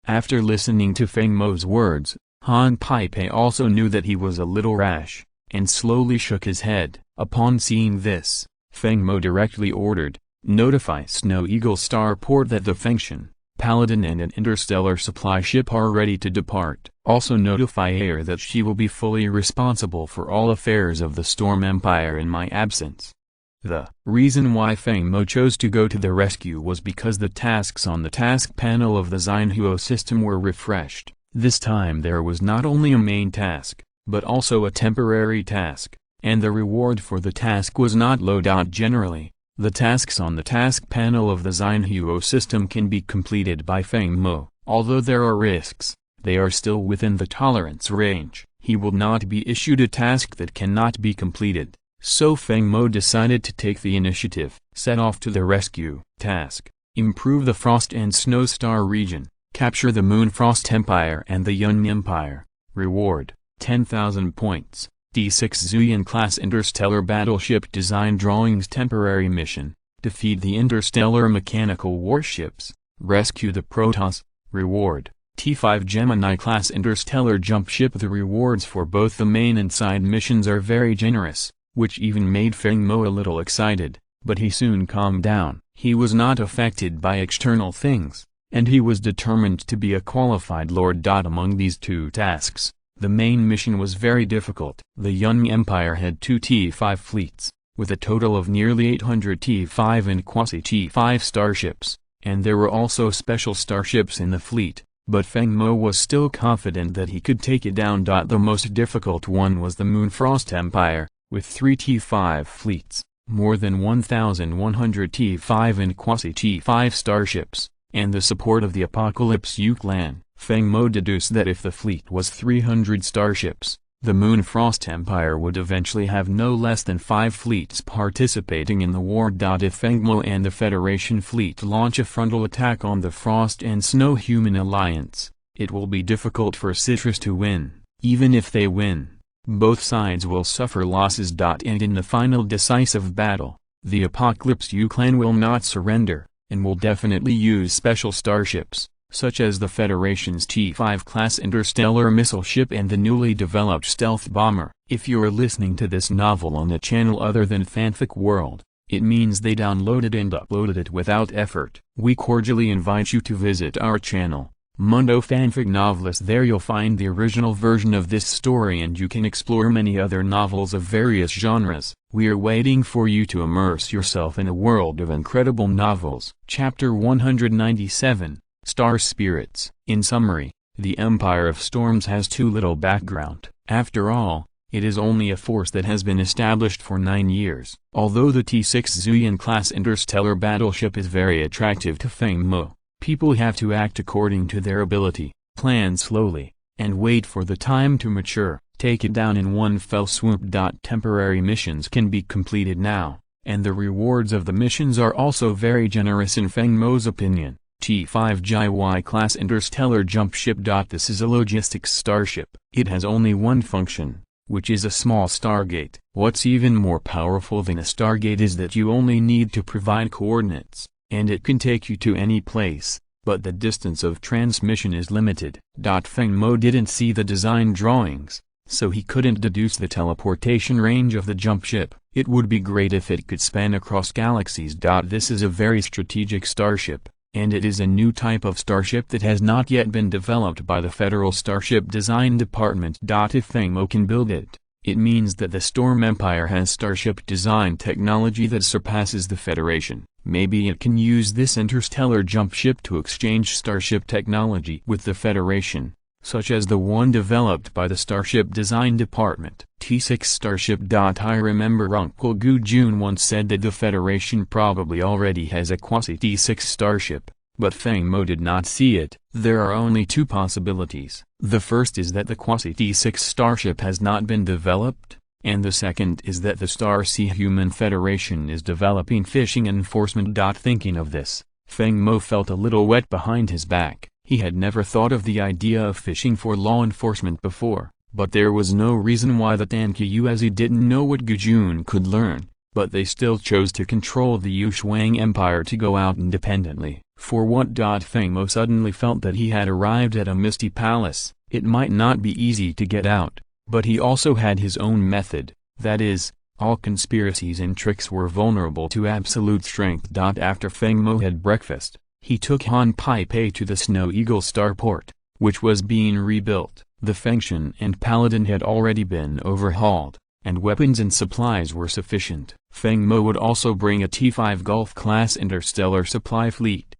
After listening to Feng Mo's words, Han Pei also knew that he was a little rash, and slowly shook his head. Upon seeing this, Feng Mo directly ordered, "Notify Snow Eagle Starport that the Fengshan, Paladin and an interstellar supply ship are ready to depart. Also notify Air that she will be fully responsible for all affairs of the Storm Empire in my absence. The reason why Feng Mo chose to go to the rescue was because the tasks on the task panel of the Xinhuo system were refreshed. This time there was not only a main task, but also a temporary task, and the reward for the task was not loadout generally. The tasks on the task panel of the Xinhuo system can be completed by Feng Mo. Although there are risks, they are still within the tolerance range. He will not be issued a task that cannot be completed. So Feng Mo decided to take the initiative. Set off to the rescue. Task: improve the Frost and Snow Star region. Capture the Moon Frost Empire and the Yun Empire. Reward: 10,000 points. D6 Zuyan-class interstellar battleship design drawings. Temporary mission: defeat the interstellar mechanical warships. Rescue the Protoss. Reward: T5 Gemini-class interstellar jump ship. The rewards for both the main and side missions are very generous, which even made Feng Mo a little excited, but he soon calmed down. He was not affected by external things, and he was determined to be a qualified lord. Among these two tasks, the main mission was very difficult. The Yun Empire had 2 T5 fleets, with a total of nearly 800 T5 and quasi-T5 starships, and there were also special starships in the fleet, but Feng Mo was still confident that he could take it down. The most difficult one was the Moon Frost Empire, with 3 T5 fleets, more than 1,100 T5 and quasi-T5 starships, and the support of the Apocalypse clan. Feng Mo deduced that if the fleet was 300 starships, the Moon Frost Empire would eventually have no less than 5 fleets participating in the war. If Feng Mo and the Federation fleet launch a frontal attack on the Frost and Snow Human Alliance, it will be difficult for Citrus to win. Even if they win, both sides will suffer losses. And in the final decisive battle, the Apocalypse clan will not surrender, and will definitely use special starships, such as the Federation's T5 class interstellar missile ship and the newly developed stealth bomber. If you are listening to this novel on a channel other than Fanfic World, it means they downloaded and uploaded it without effort. We cordially invite you to visit our channel, Mundo Fanfic Novelist. There you'll find the original version of this story, and you can explore many other novels of various genres. We are waiting for you to immerse yourself in a world of incredible novels. Chapter 197. Star Spirits. In summary, the Empire of Storms has too little background. After all, it is only a force that has been established for 9 years. Although the T6 Zuyan-class interstellar battleship is very attractive to Feng Mo, people have to act according to their ability, plan slowly, and wait for the time to mature. Take it down in one fell swoop. Temporary missions can be completed now, and the rewards of the missions are also very generous in Feng Mo's opinion. T5 JY-class interstellar jump ship. This is a logistics starship. It has only one function, which is a small stargate. What's even more powerful than a stargate is that you only need to provide coordinates, and it can take you to any place, but the distance of transmission is limited. Feng Mo didn't see the design drawings, so he couldn't deduce the teleportation range of the jump ship. It would be great if it could span across galaxies. This is a very strategic starship, and it is a new type of starship that has not yet been developed by the Federal Starship Design Department. If Feng Mo can build it, it means that the Storm Empire has starship design technology that surpasses the Federation. Maybe it can use this interstellar jump ship to exchange starship technology with the Federation, such as the one developed by the Starship Design Department. T6 Starship. I remember Uncle Gu Jun once said that the Federation probably already has a quasi-T6 starship, but Feng Mo did not see it. There are only two possibilities. The first is that the quasi-T6 starship has not been developed, and the second is that the Star Sea Human Federation is developing fishing enforcement. Thinking of this, Feng Mo felt a little wet behind his back. He had never thought of the idea of fishing for law enforcement before, but there was no reason why the Tankyu didn't know what Gujun could learn, but they still chose to control the Yushuang Empire to go out independently. For what? Feng Mo suddenly felt that he had arrived at a misty palace. It might not be easy to get out, but he also had his own method, that is, all conspiracies and tricks were vulnerable to absolute strength. After Feng Mo had breakfast, he took Han Pai Pei to the Snow Eagle starport, which was being rebuilt. The Feng and Paladin had already been overhauled, and weapons and supplies were sufficient. Feng Mo would also bring a T5 Gulf-class interstellar supply fleet.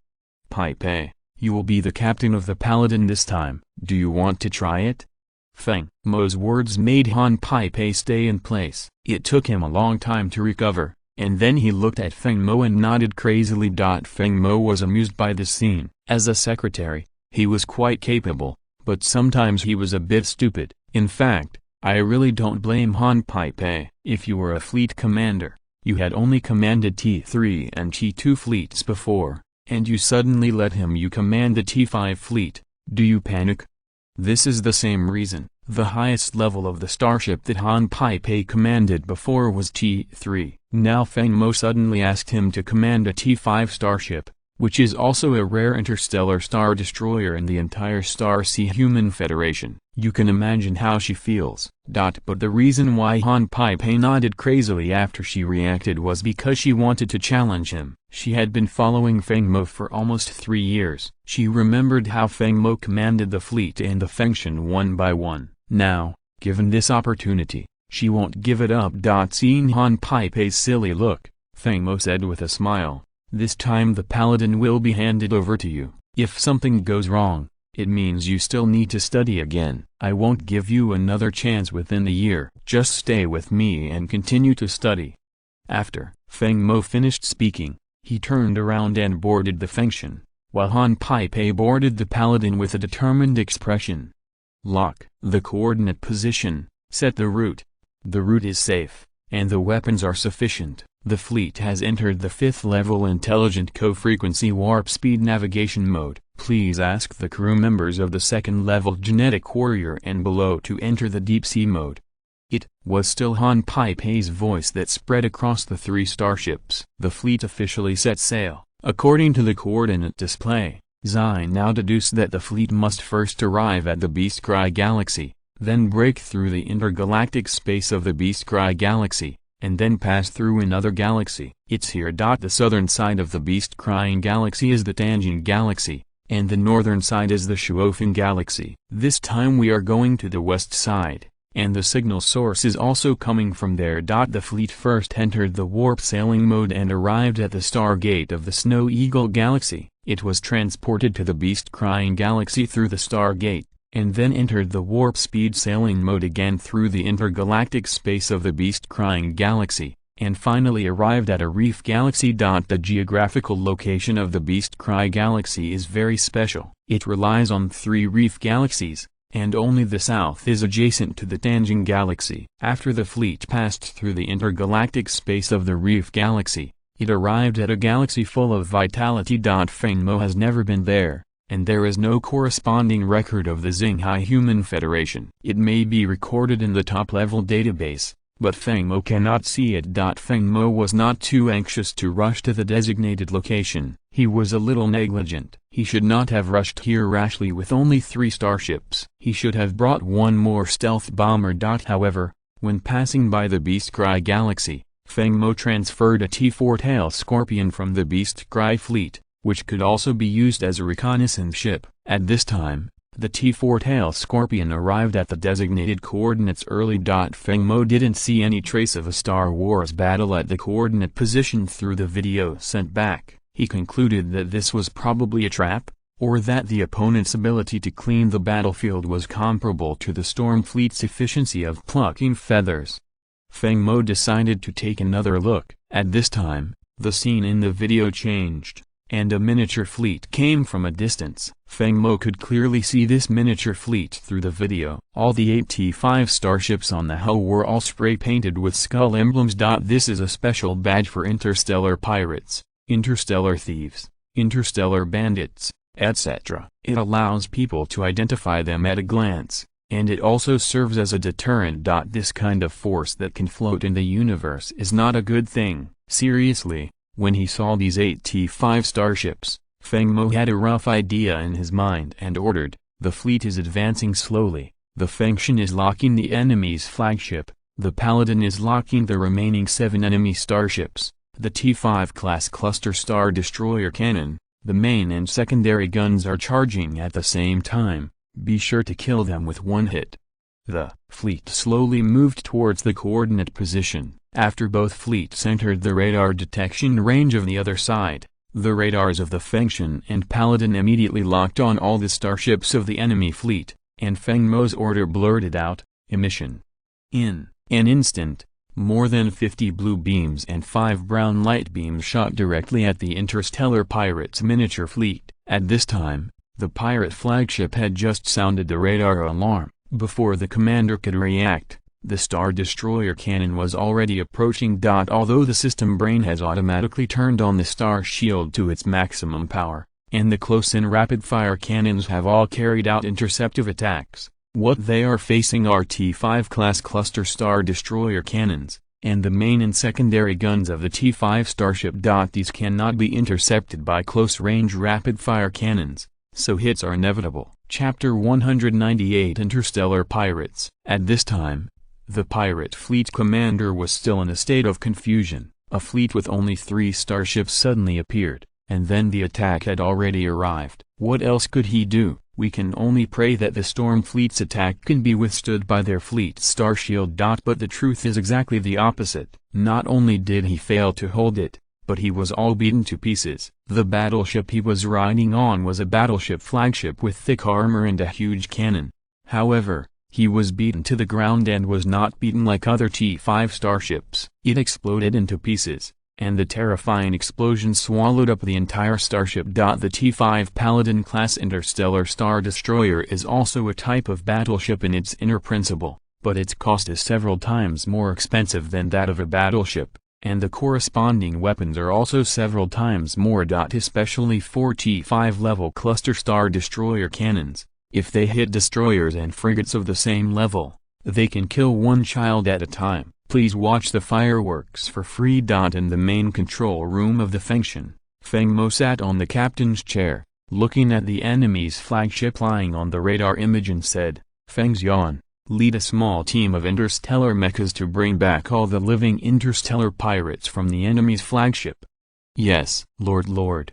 Pipe, you will be the captain of the Paladin this time. Do you want to try it? Feng Mo's words made Han Pipe stay in place. It took him a long time to recover, and then he looked at Feng Mo and nodded crazily. Feng Mo was amused by this scene. As a secretary, he was quite capable, but sometimes he was a bit stupid. In fact, I really don't blame Han Pipe. If you were a fleet commander, you had only commanded T3 and T2 fleets before, and you suddenly let you command the T5 fleet. Do you panic? This is the same reason. The highest level of the starship that Han Pipe commanded before was T3. Now Feng Mo suddenly asked him to command a T5 starship, which is also a rare interstellar star destroyer in the entire Star Sea Human Federation. You can imagine how she feels. But the reason why Han Pipe nodded crazily after she reacted was because she wanted to challenge him. She had been following Feng Mo for almost 3 years. She remembered how Feng Mo commanded the fleet and the Feng one by one. Now, given this opportunity, she won't give it up. Seeing Han Pipe's silly look, Feng Mo said with a smile, "This time the Paladin will be handed over to you. If something goes wrong, it means you still need to study again. I won't give you another chance within the year. Just stay with me and continue to study." After Feng Mo finished speaking, he turned around and boarded the Feng, while Han Pipe boarded the Paladin with a determined expression. "Lock the coordinate position, set the route. The route is safe, and the weapons are sufficient. The fleet has entered the 5th level intelligent co-frequency warp speed navigation mode. Please ask the crew members of the 2nd level genetic warrior and below to enter the deep sea mode." It was still Han Pipe's voice that spread across the 3 starships. The fleet officially set sail. According to the coordinate display, Zai now deduced that the fleet must first arrive at the Beast Cry Galaxy, then break through the intergalactic space of the Beast Cry Galaxy, and then pass through another galaxy. It's here. The southern side of the Beast Crying Galaxy is the Tangent Galaxy, and the northern side is the Shuofeng Galaxy. This time we are going to the west side, and the signal source is also coming from there. The fleet first entered the warp sailing mode and arrived at the Stargate of the Snow Eagle Galaxy. It was transported to the Beast Crying Galaxy through the Stargate, and then entered the warp speed sailing mode again through the intergalactic space of the Beast Crying Galaxy, and finally arrived at a Reef Galaxy. The geographical location of the Beast Cry Galaxy is very special. It relies on 3 reef galaxies, and only the south is adjacent to the Tangent Galaxy. After the fleet passed through the intergalactic space of the Reef Galaxy, it arrived at a galaxy full of vitality. Feng Mo has never been there, and there is no corresponding record of the Xinghai Human Federation. It may be recorded in the top-level database, but Feng Mo cannot see it. Feng Mo was not too anxious to rush to the designated location. He was a little negligent. He should not have rushed here rashly with only 3 starships. He should have brought 1 more stealth bomber. However, when passing by the Beast Cry Galaxy, Feng Mo transferred a T4 Tail Scorpion from the Beast Cry fleet, which could also be used as a reconnaissance ship. At this time, the T4 Tail Scorpion arrived at the designated coordinates early. Feng Mo didn't see any trace of a Star Wars battle at the coordinate position through the video sent back. He concluded that this was probably a trap, or that the opponent's ability to clean the battlefield was comparable to the Storm Fleet's efficiency of plucking feathers. Feng Mo decided to take another look. At this time, the scene in the video changed, and a miniature fleet came from a distance. Feng Mo could clearly see this miniature fleet through the video. All the 8 T5 starships on the hull were all spray-painted with skull emblems. This is a special badge for interstellar pirates, interstellar thieves, interstellar bandits, etc. It allows people to identify them at a glance, and it also serves as a deterrent. This kind of force that can float in the universe is not a good thing. Seriously, when he saw these 8 T5 starships, Feng Mo had a rough idea in his mind and ordered, "The fleet is advancing slowly, the Feng is locking the enemy's flagship, the Paladin is locking the remaining 7 enemy starships, the T5 class cluster star destroyer cannon, the main and secondary guns are charging at the same time, Be sure to kill them with one hit. The fleet slowly moved towards the coordinate position. After both fleets entered the radar detection range of the other side, the radars of the Feng and Paladin immediately locked on all the starships of the enemy fleet, and Feng Mo's order blurted out, "Emission." In an instant, more than 50 blue beams and 5 brown light beams shot directly at the interstellar pirates' miniature fleet. At this time, the pirate flagship had just sounded the radar alarm. Before the commander could react, the Star Destroyer cannon was already approaching. Although the system brain has automatically turned on the Star Shield to its maximum power, and the close-in rapid-fire cannons have all carried out interceptive attacks, what they are facing are T-5 class cluster Star Destroyer cannons, and the main and secondary guns of the T-5 starship. These cannot be intercepted by close-range rapid-fire cannons, so hits are inevitable. Chapter 198 Interstellar Pirates. At this time, the pirate fleet commander was still in a state of confusion. A fleet with only 3 starships suddenly appeared, and then the attack had already arrived. What else could he do? We can only pray that the Storm Fleet's attack can be withstood by their fleet's star shield. But the truth is exactly the opposite. Not only did he fail to hold it, but he was all beaten to pieces. The battleship he was riding on was a battleship flagship with thick armor and a huge cannon. However, he was beaten to the ground and was not beaten like other T-5 starships. It exploded into pieces, and the terrifying explosion swallowed up the entire starship. The T-5 Paladin-class interstellar star destroyer is also a type of battleship in its inner principle, but its cost is several times more expensive than that of a battleship, and the corresponding weapons are also several times more. Especially for T-5 level cluster star destroyer cannons. If they hit destroyers and frigates of the same level, they can kill one child at a time. Please watch the fireworks for free. In the main control room of the Feng Mo sat on the captain's chair, looking at the enemy's flagship lying on the radar image and said, "Feng Zhan, lead a small team of interstellar mechas to bring back all the living interstellar pirates from the enemy's flagship." "Yes, Lord."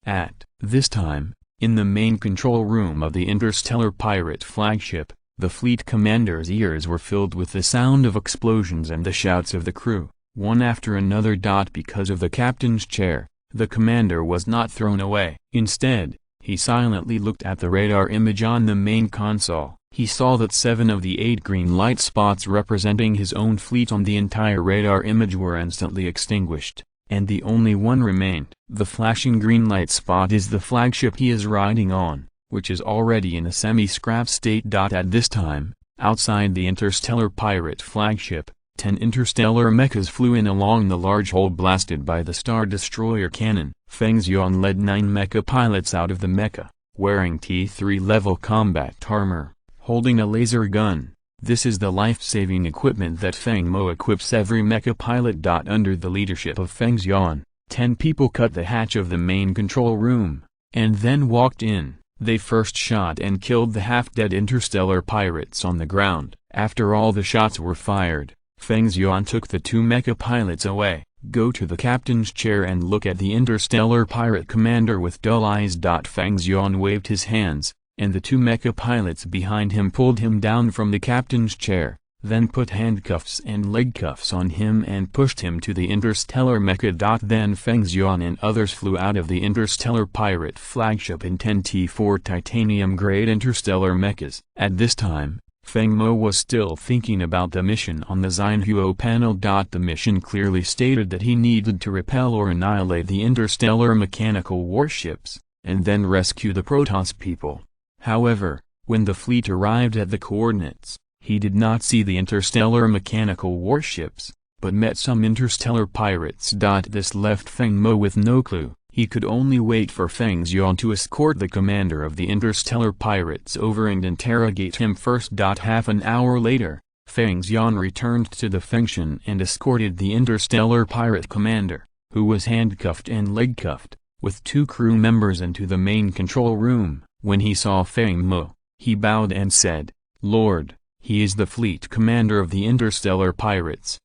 At this time, in the main control room of the interstellar pirate flagship, the fleet commander's ears were filled with the sound of explosions and the shouts of the crew, one after another. Because of the captain's chair, the commander was not thrown away. Instead, he silently looked at the radar image on the main console. He saw that 7 of the 8 green light spots representing his own fleet on the entire radar image were instantly extinguished, and the only one remained. The flashing green light spot is the flagship he is riding on, which is already in a semi-scrap state. At this time, outside the interstellar pirate flagship, 10 interstellar mechas flew in along the large hole blasted by the Star Destroyer cannon. Feng Zhan led 9 mecha pilots out of the mecha, wearing T-3 level combat armor, holding a laser gun. This is the life-saving equipment that Feng Mo equips every mecha pilot. Under the leadership of Feng Zhan, 10 people cut the hatch of the main control room, and then walked in. They first shot and killed the half-dead interstellar pirates on the ground. After all the shots were fired, Feng Zhan took the 2 mecha pilots away. "Go to the captain's chair and look at the interstellar pirate commander with dull eyes." Feng Zhan waved his hands, and the 2 mecha pilots behind him pulled him down from the captain's chair, then put handcuffs and leg cuffs on him and pushed him to the interstellar mecha. Then Feng Zhan and others flew out of the interstellar pirate flagship in 10 T4 titanium-grade interstellar mechas. At this time, Feng Mo was still thinking about the mission on the Xinhuo panel. The mission clearly stated that he needed to repel or annihilate the interstellar mechanical warships, and then rescue the Protoss people. However, when the fleet arrived at the coordinates, he did not see the interstellar mechanical warships, but met some interstellar pirates. This left Feng Mo with no clue. He could only wait for Feng Zhan to escort the commander of the interstellar pirates over and interrogate him first. Half an hour later, Feng Zhan returned to the Feng and escorted the interstellar pirate commander, who was handcuffed and leg-cuffed, with 2 crew members into the main control room. When he saw Feng Mo, he bowed and said, "Lord, he is the fleet commander of the interstellar pirates."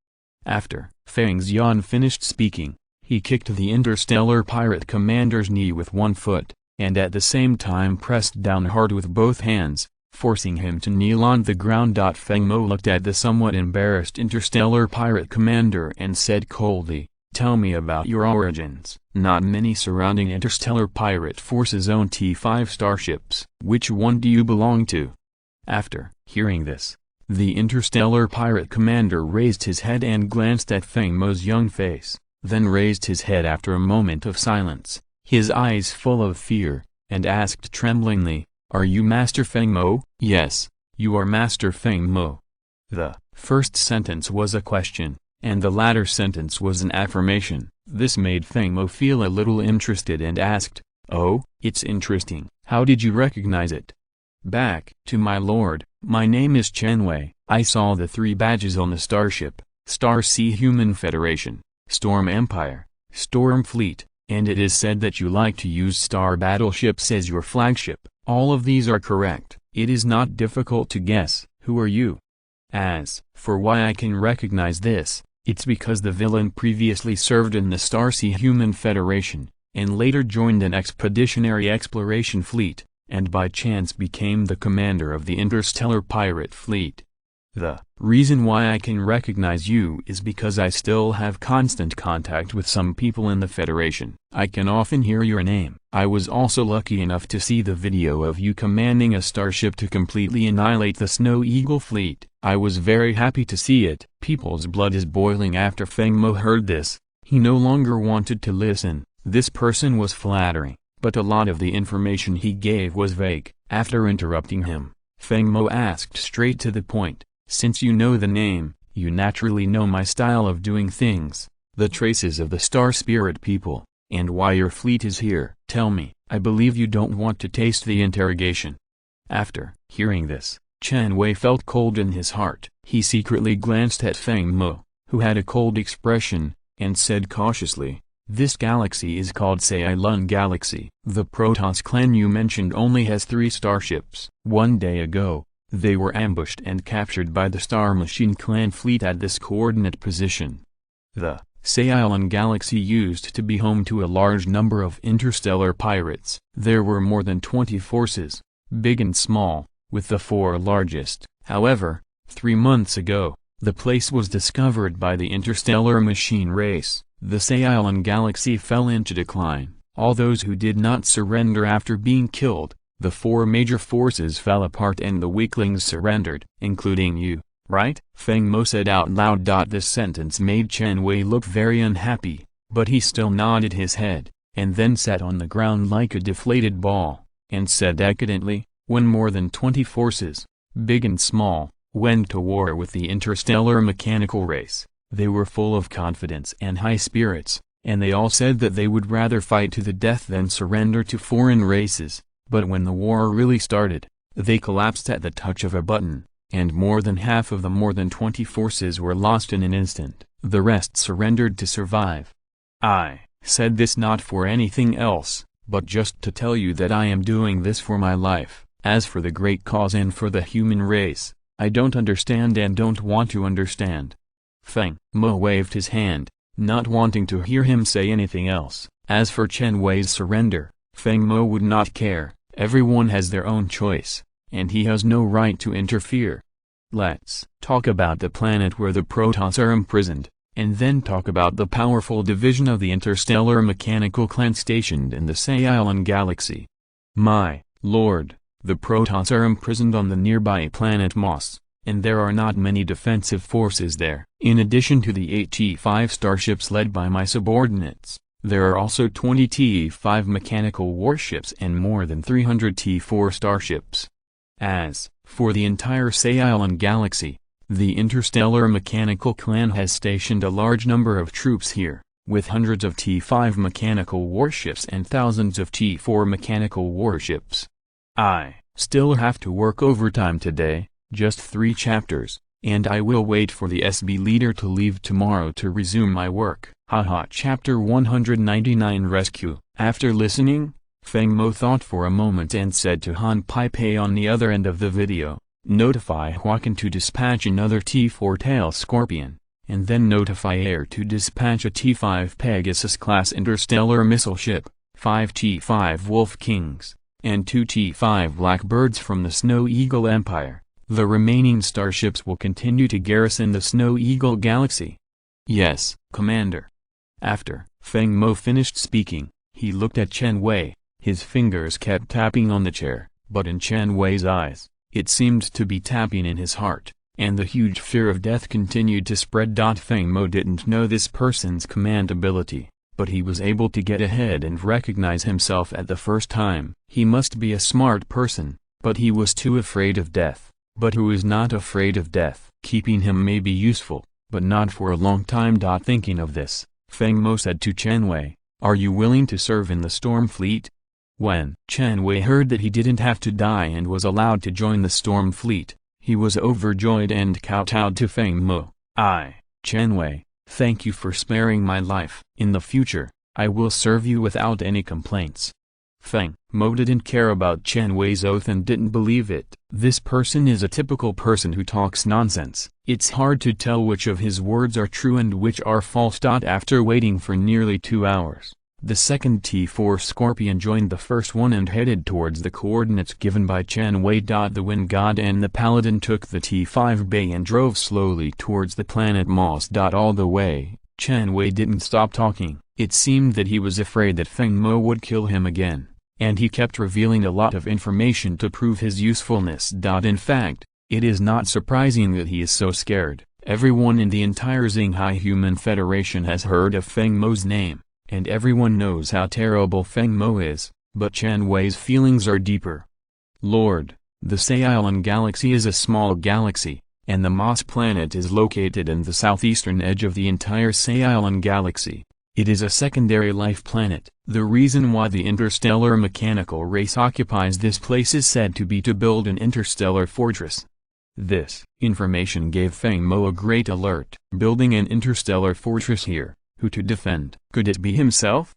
After Feng Zhan finished speaking, he kicked the interstellar pirate commander's knee with one foot, and at the same time pressed down hard with both hands. forcing him to kneel on the ground. Feng Mo looked at the somewhat embarrassed interstellar pirate commander and said coldly, "Tell me about your origins." Not many surrounding interstellar pirate forces own T-5 starships. Which one do you belong to? After hearing this, the interstellar pirate commander raised his head and glanced at Feng Mo's young face, then raised his head after a moment of silence, his eyes full of fear, and asked tremblingly, "Are you Master Feng Mo?" "Yes, you are Master Feng Mo." The first sentence was a question, and the latter sentence was an affirmation. This made Feng Mo feel a little interested and asked, "Oh, it's interesting. How did you recognize it?" "Back to my lord, my name is Chen Wei. I saw the 3 badges on the starship, Star Sea Human Federation, Storm Empire, Storm Fleet, and it is said that you like to use star battleships as your flagship. All of these are correct. It is not difficult to guess. Who are you?" As for why I can recognize this, it's because the villain previously served in the Star Sea Human Federation, and later joined an expeditionary exploration fleet, and by chance became the commander of the interstellar pirate fleet. The reason why I can recognize you is because I still have constant contact with some people in the Federation. I can often hear your name. I was also lucky enough to see the video of you commanding a starship to completely annihilate the Snow Eagle fleet. I was very happy to see it. People's blood is boiling after Feng Mo heard this. He no longer wanted to listen. This person was flattering, but a lot of the information he gave was vague. After interrupting him, Feng Mo asked straight to the point, "Since you know the name, you naturally know my style of doing things, the traces of the Star Spirit people, and why your fleet is here. Tell me." "I believe you don't want to taste the interrogation." After hearing this, Chen Wei felt cold in his heart. He secretly glanced at Feng Mo, who had a cold expression, and said cautiously, "This galaxy is called Ceylon Galaxy. The Protoss clan you mentioned only has 3 starships. One day ago, they were ambushed and captured by the Star Machine clan fleet at this coordinate position." The Ceylon Galaxy used to be home to a large number of interstellar pirates. There were more than 20 forces, big and small, with the 4 largest. However, 3 months ago, the place was discovered by the interstellar machine race. The Ceylon Galaxy fell into decline. All those who did not surrender after being killed, the 4 major forces fell apart and the weaklings surrendered, including you, right? Feng Mo said out loud. This sentence made Chen Wei look very unhappy, but he still nodded his head, and then sat on the ground like a deflated ball, and said decadently, "When more than 20 forces, big and small, went to war with the interstellar mechanical race, they were full of confidence and high spirits, and they all said that they would rather fight to the death than surrender to foreign races. But when the war really started, they collapsed at the touch of a button, and more than half of the more than 20 forces were lost in an instant. The rest surrendered to survive. I said this not for anything else, but just to tell you that I am doing this for my life. As for the great cause and for the human race, I don't understand and don't want to understand." Feng Mo waved his hand, not wanting to hear him say anything else. As for Chen Wei's surrender, Feng Mo would not care. Everyone has their own choice, and he has no right to interfere. Let's talk about the planet where the Protoss are imprisoned, and then talk about the powerful division of the interstellar mechanical clan stationed in the Ceylon Galaxy. My lord, the Protoss are imprisoned on the nearby planet Moss, and there are not many defensive forces there. In addition to the 8 T-5 starships led by my subordinates, there are also 20 T-5 mechanical warships and more than 300 T-4 starships. As for the entire Ceylon Galaxy, the interstellar mechanical clan has stationed a large number of troops here, with hundreds of T-5 mechanical warships and thousands of T-4 mechanical warships. I still have to work overtime today, just 3 chapters, and I will wait for the SB leader to leave tomorrow to resume my work. Haha. Chapter 199 Rescue. After listening, Feng Mo thought for a moment and said to Han Pei on the other end of the video, "Notify Huacan to dispatch another T-4 Tail Scorpion, and then notify Air to dispatch a T-5 Pegasus-class interstellar missile ship, 5 T-5 Wolf Kings, and 2 T-5 Blackbirds from the Snow Eagle Empire. The remaining starships will continue to garrison the Snow Eagle Galaxy. Yes, Commander. After Feng Mo finished speaking, he looked at Chen Wei. His fingers kept tapping on the chair, but in Chen Wei's eyes, it seemed to be tapping in his heart, and the huge fear of death continued to spread. Feng Mo didn't know this person's command ability, but he was able to get ahead and recognize himself at the first time. He must be a smart person, but he was too afraid of death. But who is not afraid of death? Keeping him may be useful, but not for a long time. Thinking of this, Feng Mo said to Chen Wei, "Are you willing to serve in the Storm Fleet?" When Chen Wei heard that he didn't have to die and was allowed to join the Storm Fleet, he was overjoyed and kowtowed to Feng Mo. Chen Wei, thank you for sparing my life. In the future, I will serve you without any complaints." Feng Mo didn't care about Chen Wei's oath and didn't believe it. This person is a typical person who talks nonsense. It's hard to tell which of his words are true and which are false. After waiting for nearly 2 hours, the second T-4 Scorpion joined the first one and headed towards the coordinates given by Chen Wei. The Wind God and the Paladin took the T-5 Bay and drove slowly towards the planet Moss. All the way, Chen Wei didn't stop talking. It seemed that he was afraid that Feng Mo would kill him again, and he kept revealing a lot of information to prove his usefulness. In fact, it is not surprising that he is so scared. Everyone in the entire Xinghai Human Federation has heard of Feng Mo's name, and everyone knows how terrible Feng Mo is, but Chen Wei's feelings are deeper. Lord, the Saiyuan Galaxy is a small galaxy, and the Moss planet is located in the southeastern edge of the entire Saiyuan Galaxy. It is a secondary life planet. The reason why the interstellar mechanical race occupies this place is said to be to build an interstellar fortress. This information gave Feng Mo a great alert. Building an interstellar fortress here, who to defend? Could it be himself?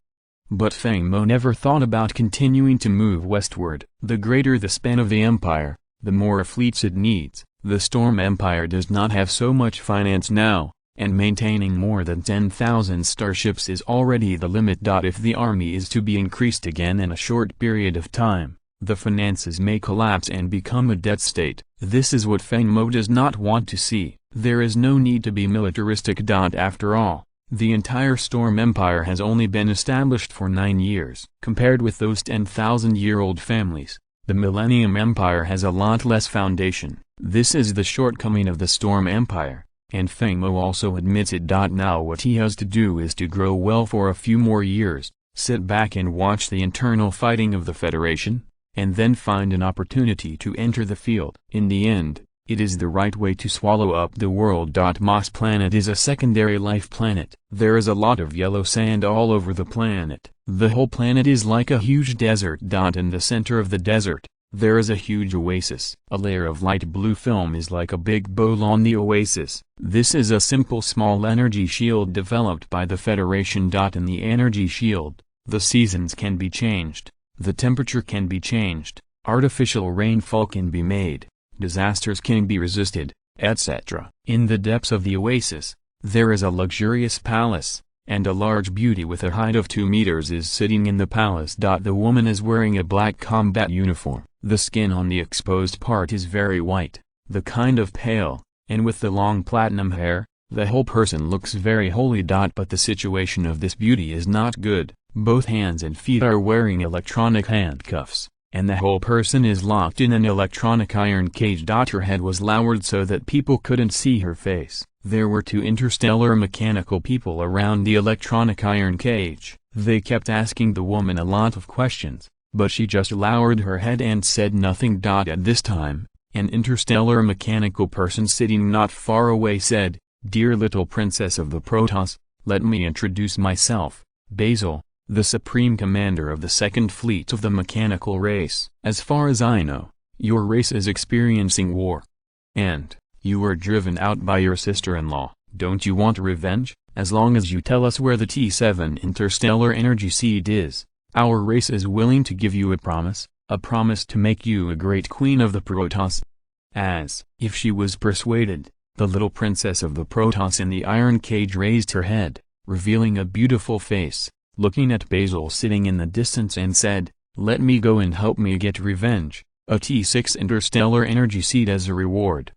But Feng Mo never thought about continuing to move westward. The greater the span of the empire, the more fleets it needs. The Storm Empire does not have so much finance now, and maintaining more than 10,000 starships is already the limit. If the army is to be increased again in a short period of time, the finances may collapse and become a debt state. This is what Feng Mo does not want to see. There is no need to be militaristic. After all, the entire Storm Empire has only been established for 9 years. Compared with those 10,000-year-old families, the Millennium Empire has a lot less foundation. This is the shortcoming of the Storm Empire, and Feng Mo also admits it. Now what he has to do is to grow well for a few more years, sit back and watch the internal fighting of the Federation, and then find an opportunity to enter the field. In the end, it is the right way to swallow up the world. Moss planet is a secondary life planet. There is a lot of yellow sand all over the planet. The whole planet is like a huge desert. In the center of the desert, there is a huge oasis. A layer of light blue film is like a big bowl on the oasis. This is a simple small energy shield developed by the Federation. In the energy shield, the seasons can be changed, the temperature can be changed, artificial rainfall can be made, disasters can be resisted, etc. In the depths of the oasis, there is a luxurious palace, and a large beauty with a height of 2 meters is sitting in the palace. The woman is wearing a black combat uniform. The skin on the exposed part is very white, the kind of pale, and with the long platinum hair, the whole person looks very holy. But the situation of this beauty is not good. Both hands and feet are wearing electronic handcuffs, and the whole person is locked in an electronic iron cage. Her head was lowered so that people couldn't see her face. There were 2 interstellar mechanical people around the electronic iron cage. They kept asking the woman a lot of questions, but she just lowered her head and said nothing. At this time, an interstellar mechanical person sitting not far away said, "Dear little princess of the Protoss, let me introduce myself, Basil, the Supreme Commander of the Second Fleet of the Mechanical Race. As far as I know, your race is experiencing war. And you were driven out by your sister-in-law. Don't you want revenge? As long as you tell us where the T7 interstellar energy seed is, our race is willing to give you a promise to make you a great queen of the Protoss." As if she was persuaded, the little princess of the Protoss in the iron cage raised her head, revealing a beautiful face, looking at Basil sitting in the distance, and said, Let me go and help me get revenge, a T6 interstellar energy seed as a reward.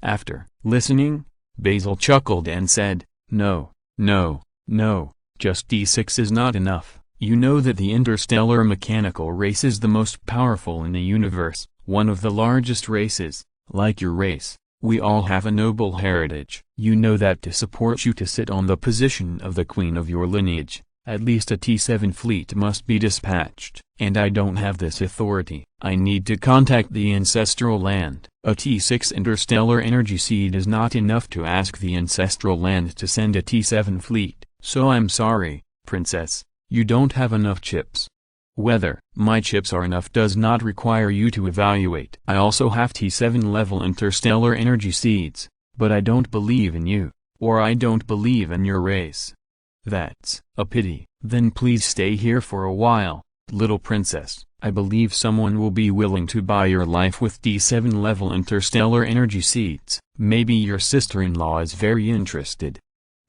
After listening, Basil chuckled and said, No, no, no, just T6 is not enough. You know that the interstellar mechanical race is the most powerful in the universe, one of the largest races, like your race. We all have a noble heritage. You know that to support you to sit on the position of the queen of your lineage, at least a T7 fleet must be dispatched. And I don't have this authority. I need to contact the ancestral land. A T6 interstellar energy seed is not enough to ask the ancestral land to send a T7 fleet. So I'm sorry, princess, you don't have enough chips. Whether my chips are enough does not require you to evaluate. I also have T7 level interstellar energy seeds, but I don't believe in you, or I don't believe in your race. That's a pity. Then please stay here for a while, little princess. I believe someone will be willing to buy your life with T7 level interstellar energy seeds. Maybe your sister-in-law is very interested.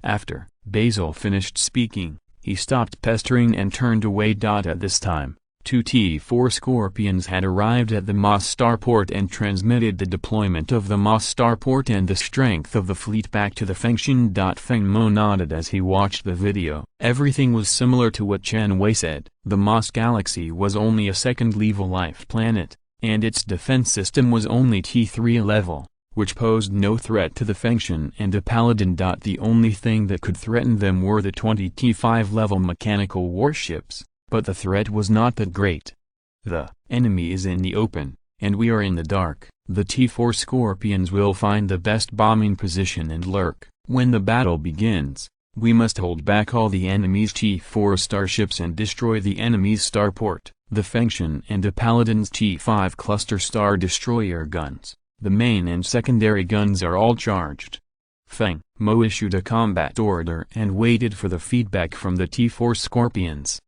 After Basil finished speaking, he stopped pestering and turned away. At this time, 2 T4 Scorpions had arrived at the Moss starport and transmitted the deployment of the Moss starport and the strength of the fleet back to the Feng. Feng Mo nodded as he watched the video. Everything was similar to what Chen Wei said. The Moss galaxy was only a second-level life planet, and its defense system was only T3 level, which posed no threat to the Feng and the Paladin. The only thing that could threaten them were the 20 T5 level mechanical warships, but the threat was not that great. The enemy is in the open, and we are in the dark. The T4 Scorpions will find the best bombing position and lurk. When the battle begins, we must hold back all the enemy's T4 starships and destroy the enemy's starport. The Feng and the Paladin's T5 cluster star destroyer guns. The main and secondary guns are all charged. Feng Mo issued a combat order and waited for the feedback from the T4 Scorpions.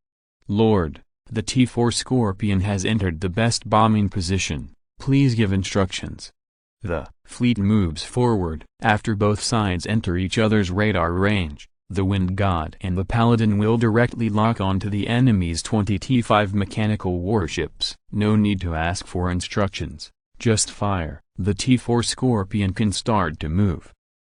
Lord, the T4 Scorpion has entered the best bombing position. Please give instructions. The fleet moves forward. After both sides enter each other's radar range, the Wind God and the Paladin will directly lock onto the enemy's 20 T5 mechanical warships. No need to ask for instructions. Just fire. The T4 Scorpion can start to move.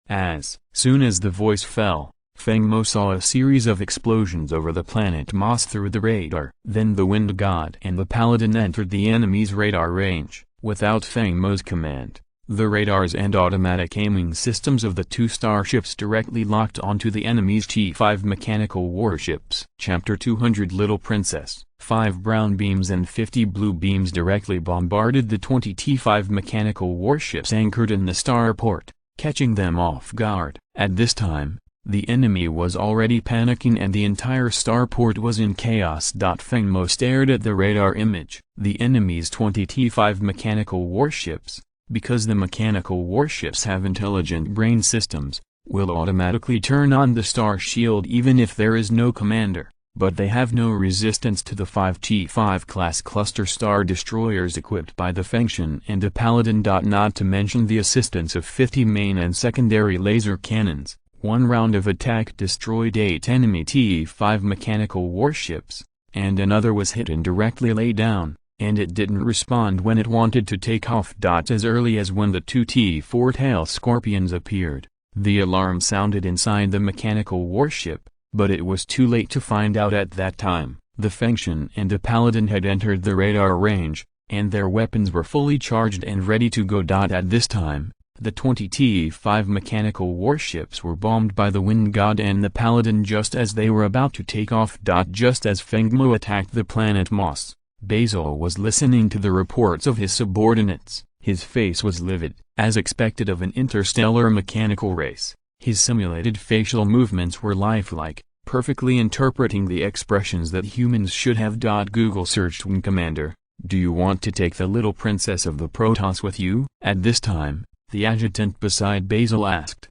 As soon as the voice fell, Feng Mo saw a series of explosions over the planet Moss through the radar. Then the Wind God and the Paladin entered the enemy's radar range. Without Feng Mo's command, the radars and automatic aiming systems of the two starships directly locked onto the enemy's T5 mechanical warships. Chapter 200 Little Princess. 5 brown beams and 50 blue beams directly bombarded the 20 T5 mechanical warships anchored in the starport, catching them off guard. At this time, the enemy was already panicking and the entire starport was in chaos. Feng Mo stared at the radar image. The enemy's 20 T5 mechanical warships, because the mechanical warships have intelligent brain systems, will automatically turn on the star shield even if there is no commander. But they have no resistance to the 5 T5 class cluster star destroyers equipped by the Feng and the Paladin. Not to mention the assistance of 50 main and secondary laser cannons. One round of attack destroyed 8 enemy T5 mechanical warships, and another was hit and directly lay down, and it didn't respond when it wanted to take off. As early as when the 2 T4 tail Scorpions appeared, the alarm sounded inside the mechanical warship. But it was too late to find out at that time. The Feng and the Paladin had entered the radar range, and their weapons were fully charged and ready to go. At this time, the 20 T5 mechanical warships were bombed by the Wind God and the Paladin just as they were about to take off. Just as Feng Mo attacked the planet Moss, Basil was listening to the reports of his subordinates. His face was livid, as expected of an interstellar mechanical race. His simulated facial movements were lifelike, perfectly interpreting the expressions that humans should have. Google searched Wing Commander, do you want to take the little princess of the Protoss with you? At this time, the adjutant beside Basil asked.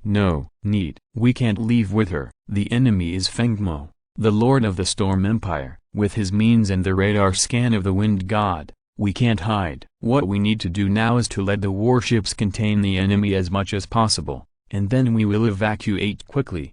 No need. We can't leave with her. The enemy is Feng Mo, the Lord of the Storm Empire. With his means and the radar scan of the Wind God, we can't hide. What we need to do now is to let the warships contain the enemy as much as possible, and then we will evacuate quickly.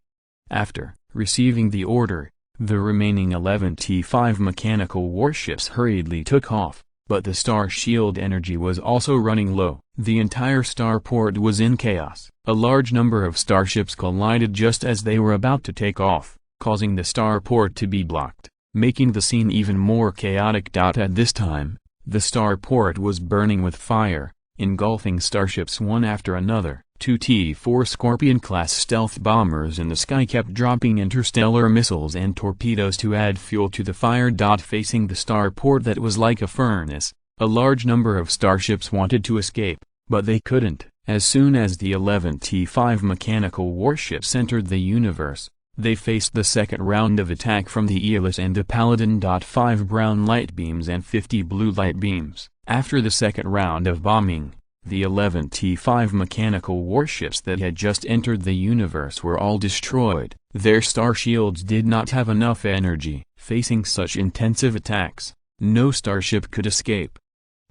After receiving the order, The remaining 11 T-5 mechanical warships hurriedly took off, but the star shield energy was also running low. The entire starport was in chaos. A large number of starships collided just as they were about to take off, causing the starport to be blocked, making the scene even more chaotic. At this time, the starport was burning with fire, engulfing starships one after another. Two T-4 Scorpion-class stealth bombers in the sky kept dropping interstellar missiles and torpedoes to add fuel to the fire. Facing the starport that was like a furnace, a large number of starships wanted to escape, but they couldn't. As soon as the 11 T-5 mechanical warships entered the universe, they faced the second round of attack from the Aeolus and the Paladin. 5 brown light beams and 50 blue light beams. After the second round of bombing, the 11 T-5 mechanical warships that had just entered the universe were all destroyed. Their star shields did not have enough energy. Facing such intensive attacks, no starship could escape.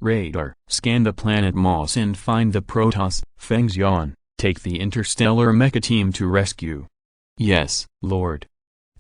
Radar, scan the planet Moss and find the Protoss. Feng Mo, take the interstellar mecha team to rescue. Yes, Lord.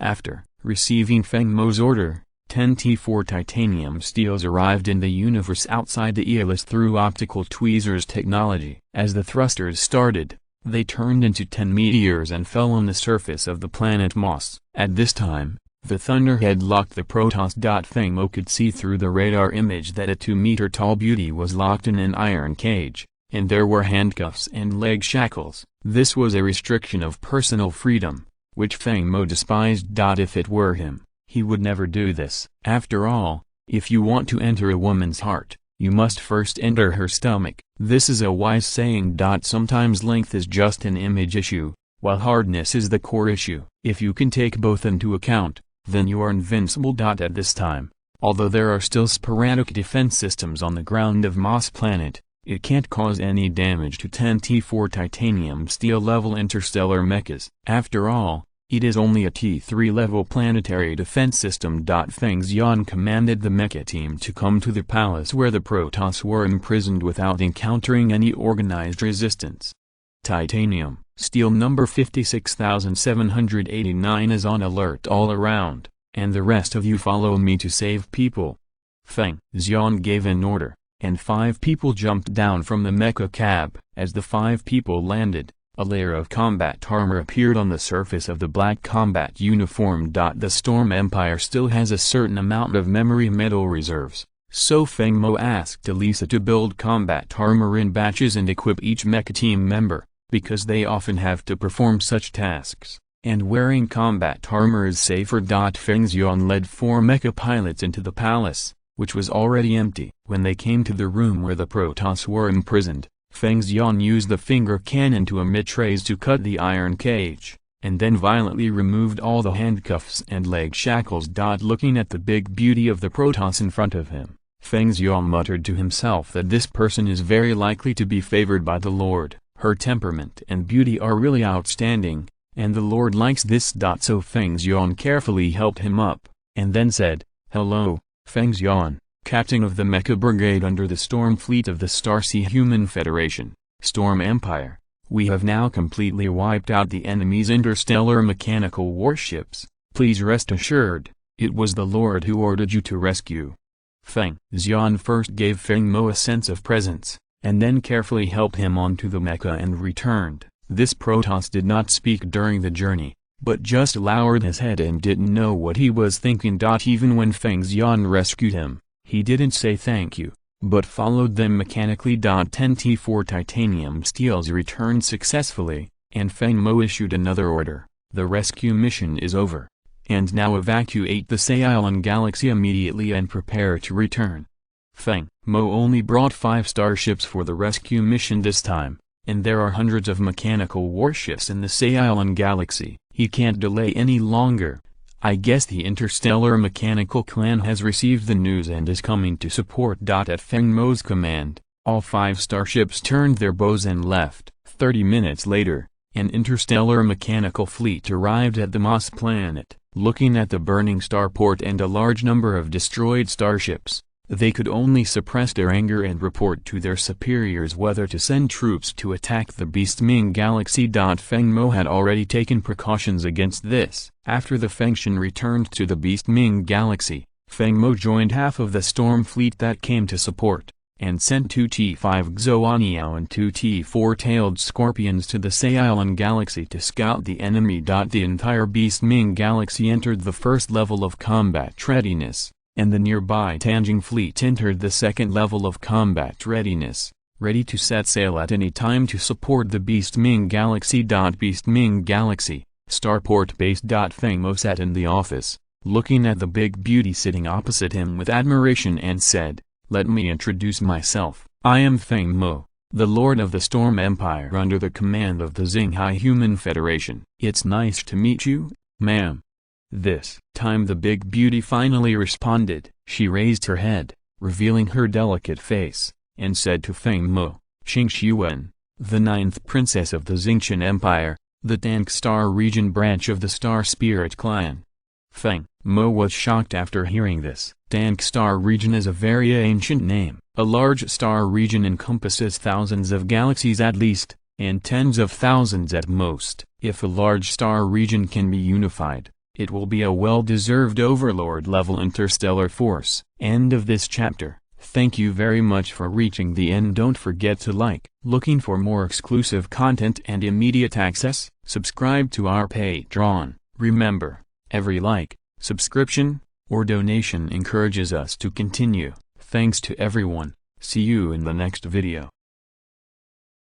After receiving Feng Mo's order, 10 T-4 titanium steels arrived in the universe outside the Aeolus through optical tweezers technology. As the thrusters started, they turned into 10 meteors and fell on the surface of the planet Moss. At this time, the Thunderhead locked the Protoss. Feng Mo could see through the radar image that a 2-meter-tall beauty was locked in an iron cage, and there were handcuffs and leg shackles. This was a restriction of personal freedom, which Feng Mo despised. If it were him, he would never do this. After all, if you want to enter a woman's heart, you must first enter her stomach. This is a wise saying. Sometimes length is just an image issue, while hardness is the core issue. If you can take both into account, then you are invincible. At this time, although there are still sporadic defense systems on the ground of Moss Planet, it can't cause any damage to 10 T-4 titanium steel level interstellar mechas. After all, it is only a T-3 level planetary defense system. Feng Mo commanded the mecha team to come to the palace where the Protoss were imprisoned without encountering any organized resistance. Titanium, steel number 56789 is on alert all around, and the rest of you follow me to save people. Feng Mo gave an order, and 5 people jumped down from the mecha cab. As the 5 people landed, a layer of combat armor appeared on the surface of the black combat uniform. The Storm Empire still has a certain amount of memory metal reserves, so Feng Mo asked Elisa to build combat armor in batches and equip each mecha team member, because they often have to perform such tasks, and wearing combat armor is safer. Feng Mo led 4 mecha pilots into the palace, which was already empty. When they came to the room where the Protoss were imprisoned, Feng Mo used the finger cannon to emit rays to cut the iron cage, and then violently removed all the handcuffs and leg shackles. Looking at the big beauty of the Protoss in front of him, Feng Mo muttered to himself that this person is very likely to be favored by the Lord. Her temperament and beauty are really outstanding, and the Lord likes this. So Feng Mo carefully helped him up, and then said, "Hello, Feng Mo, captain of the Mecha Brigade under the Storm Fleet of the Starsea Human Federation, Storm Empire. We have now completely wiped out the enemy's interstellar mechanical warships. Please rest assured, it was the Lord who ordered you to rescue." Feng Mo first gave Feng Mo a sense of presence, and then carefully helped him onto the mecha and returned. This Protoss did not speak during the journey, but just lowered his head and didn't know what he was thinking. Even when Feng Mo rescued him, he didn't say thank you, but followed them mechanically. 10 T-4 titanium steels returned successfully, and Feng Mo issued another order. The rescue mission is over, and now evacuate the Saiyan galaxy immediately and prepare to return. Feng Mo only brought 5 starships for the rescue mission this time, and there are hundreds of mechanical warships in the Saiyan galaxy. He can't delay any longer. I guess the interstellar mechanical clan has received the news and is coming to support. At Feng Mo's command, all 5 starships turned their bows and left. 30 minutes later, an interstellar mechanical fleet arrived at the Moss planet. Looking at the burning starport and a large number of destroyed starships, They could only suppress their anger and report to their superiors whether to send troops to attack the Beastming galaxy. Feng Mo had already taken precautions against this. After the Fengshan returned to the Beastming galaxy, Feng Mo joined half of the storm fleet that came to support, and sent 2 T5 Xoaniao and 2 T4-tailed scorpions to the Saiyan galaxy to scout the enemy. The entire Beastming galaxy entered the first level of combat readiness, and the nearby Tanjing fleet entered the second level of combat readiness, ready to set sail at any time to support the Beastming galaxy. Beastming galaxy, starport base. Feng Mo sat in the office, looking at the big beauty sitting opposite him with admiration, and said, "Let me introduce myself. I am Feng Mo, the Lord of the Storm Empire under the command of the Xinghai Human Federation." "It's nice to meet you, ma'am." This time the big beauty finally responded. She raised her head, revealing her delicate face, and said to Feng Mo, "Qing Xuan, the 9th princess of the Xingqian Empire, the Tank Star region branch of the Star Spirit clan." Feng Mo was shocked after hearing this. Tank Star region is a very ancient name. A large star region encompasses thousands of galaxies at least, and tens of thousands at most. If a large star region can be unified, it will be a well-deserved overlord-level interstellar force. End of this chapter. Thank you very much for reaching the end. Don't forget to like. Looking for more exclusive content and immediate access? Subscribe to our Patreon. Remember, every like, subscription, or donation encourages us to continue. Thanks to everyone. See you in the next video.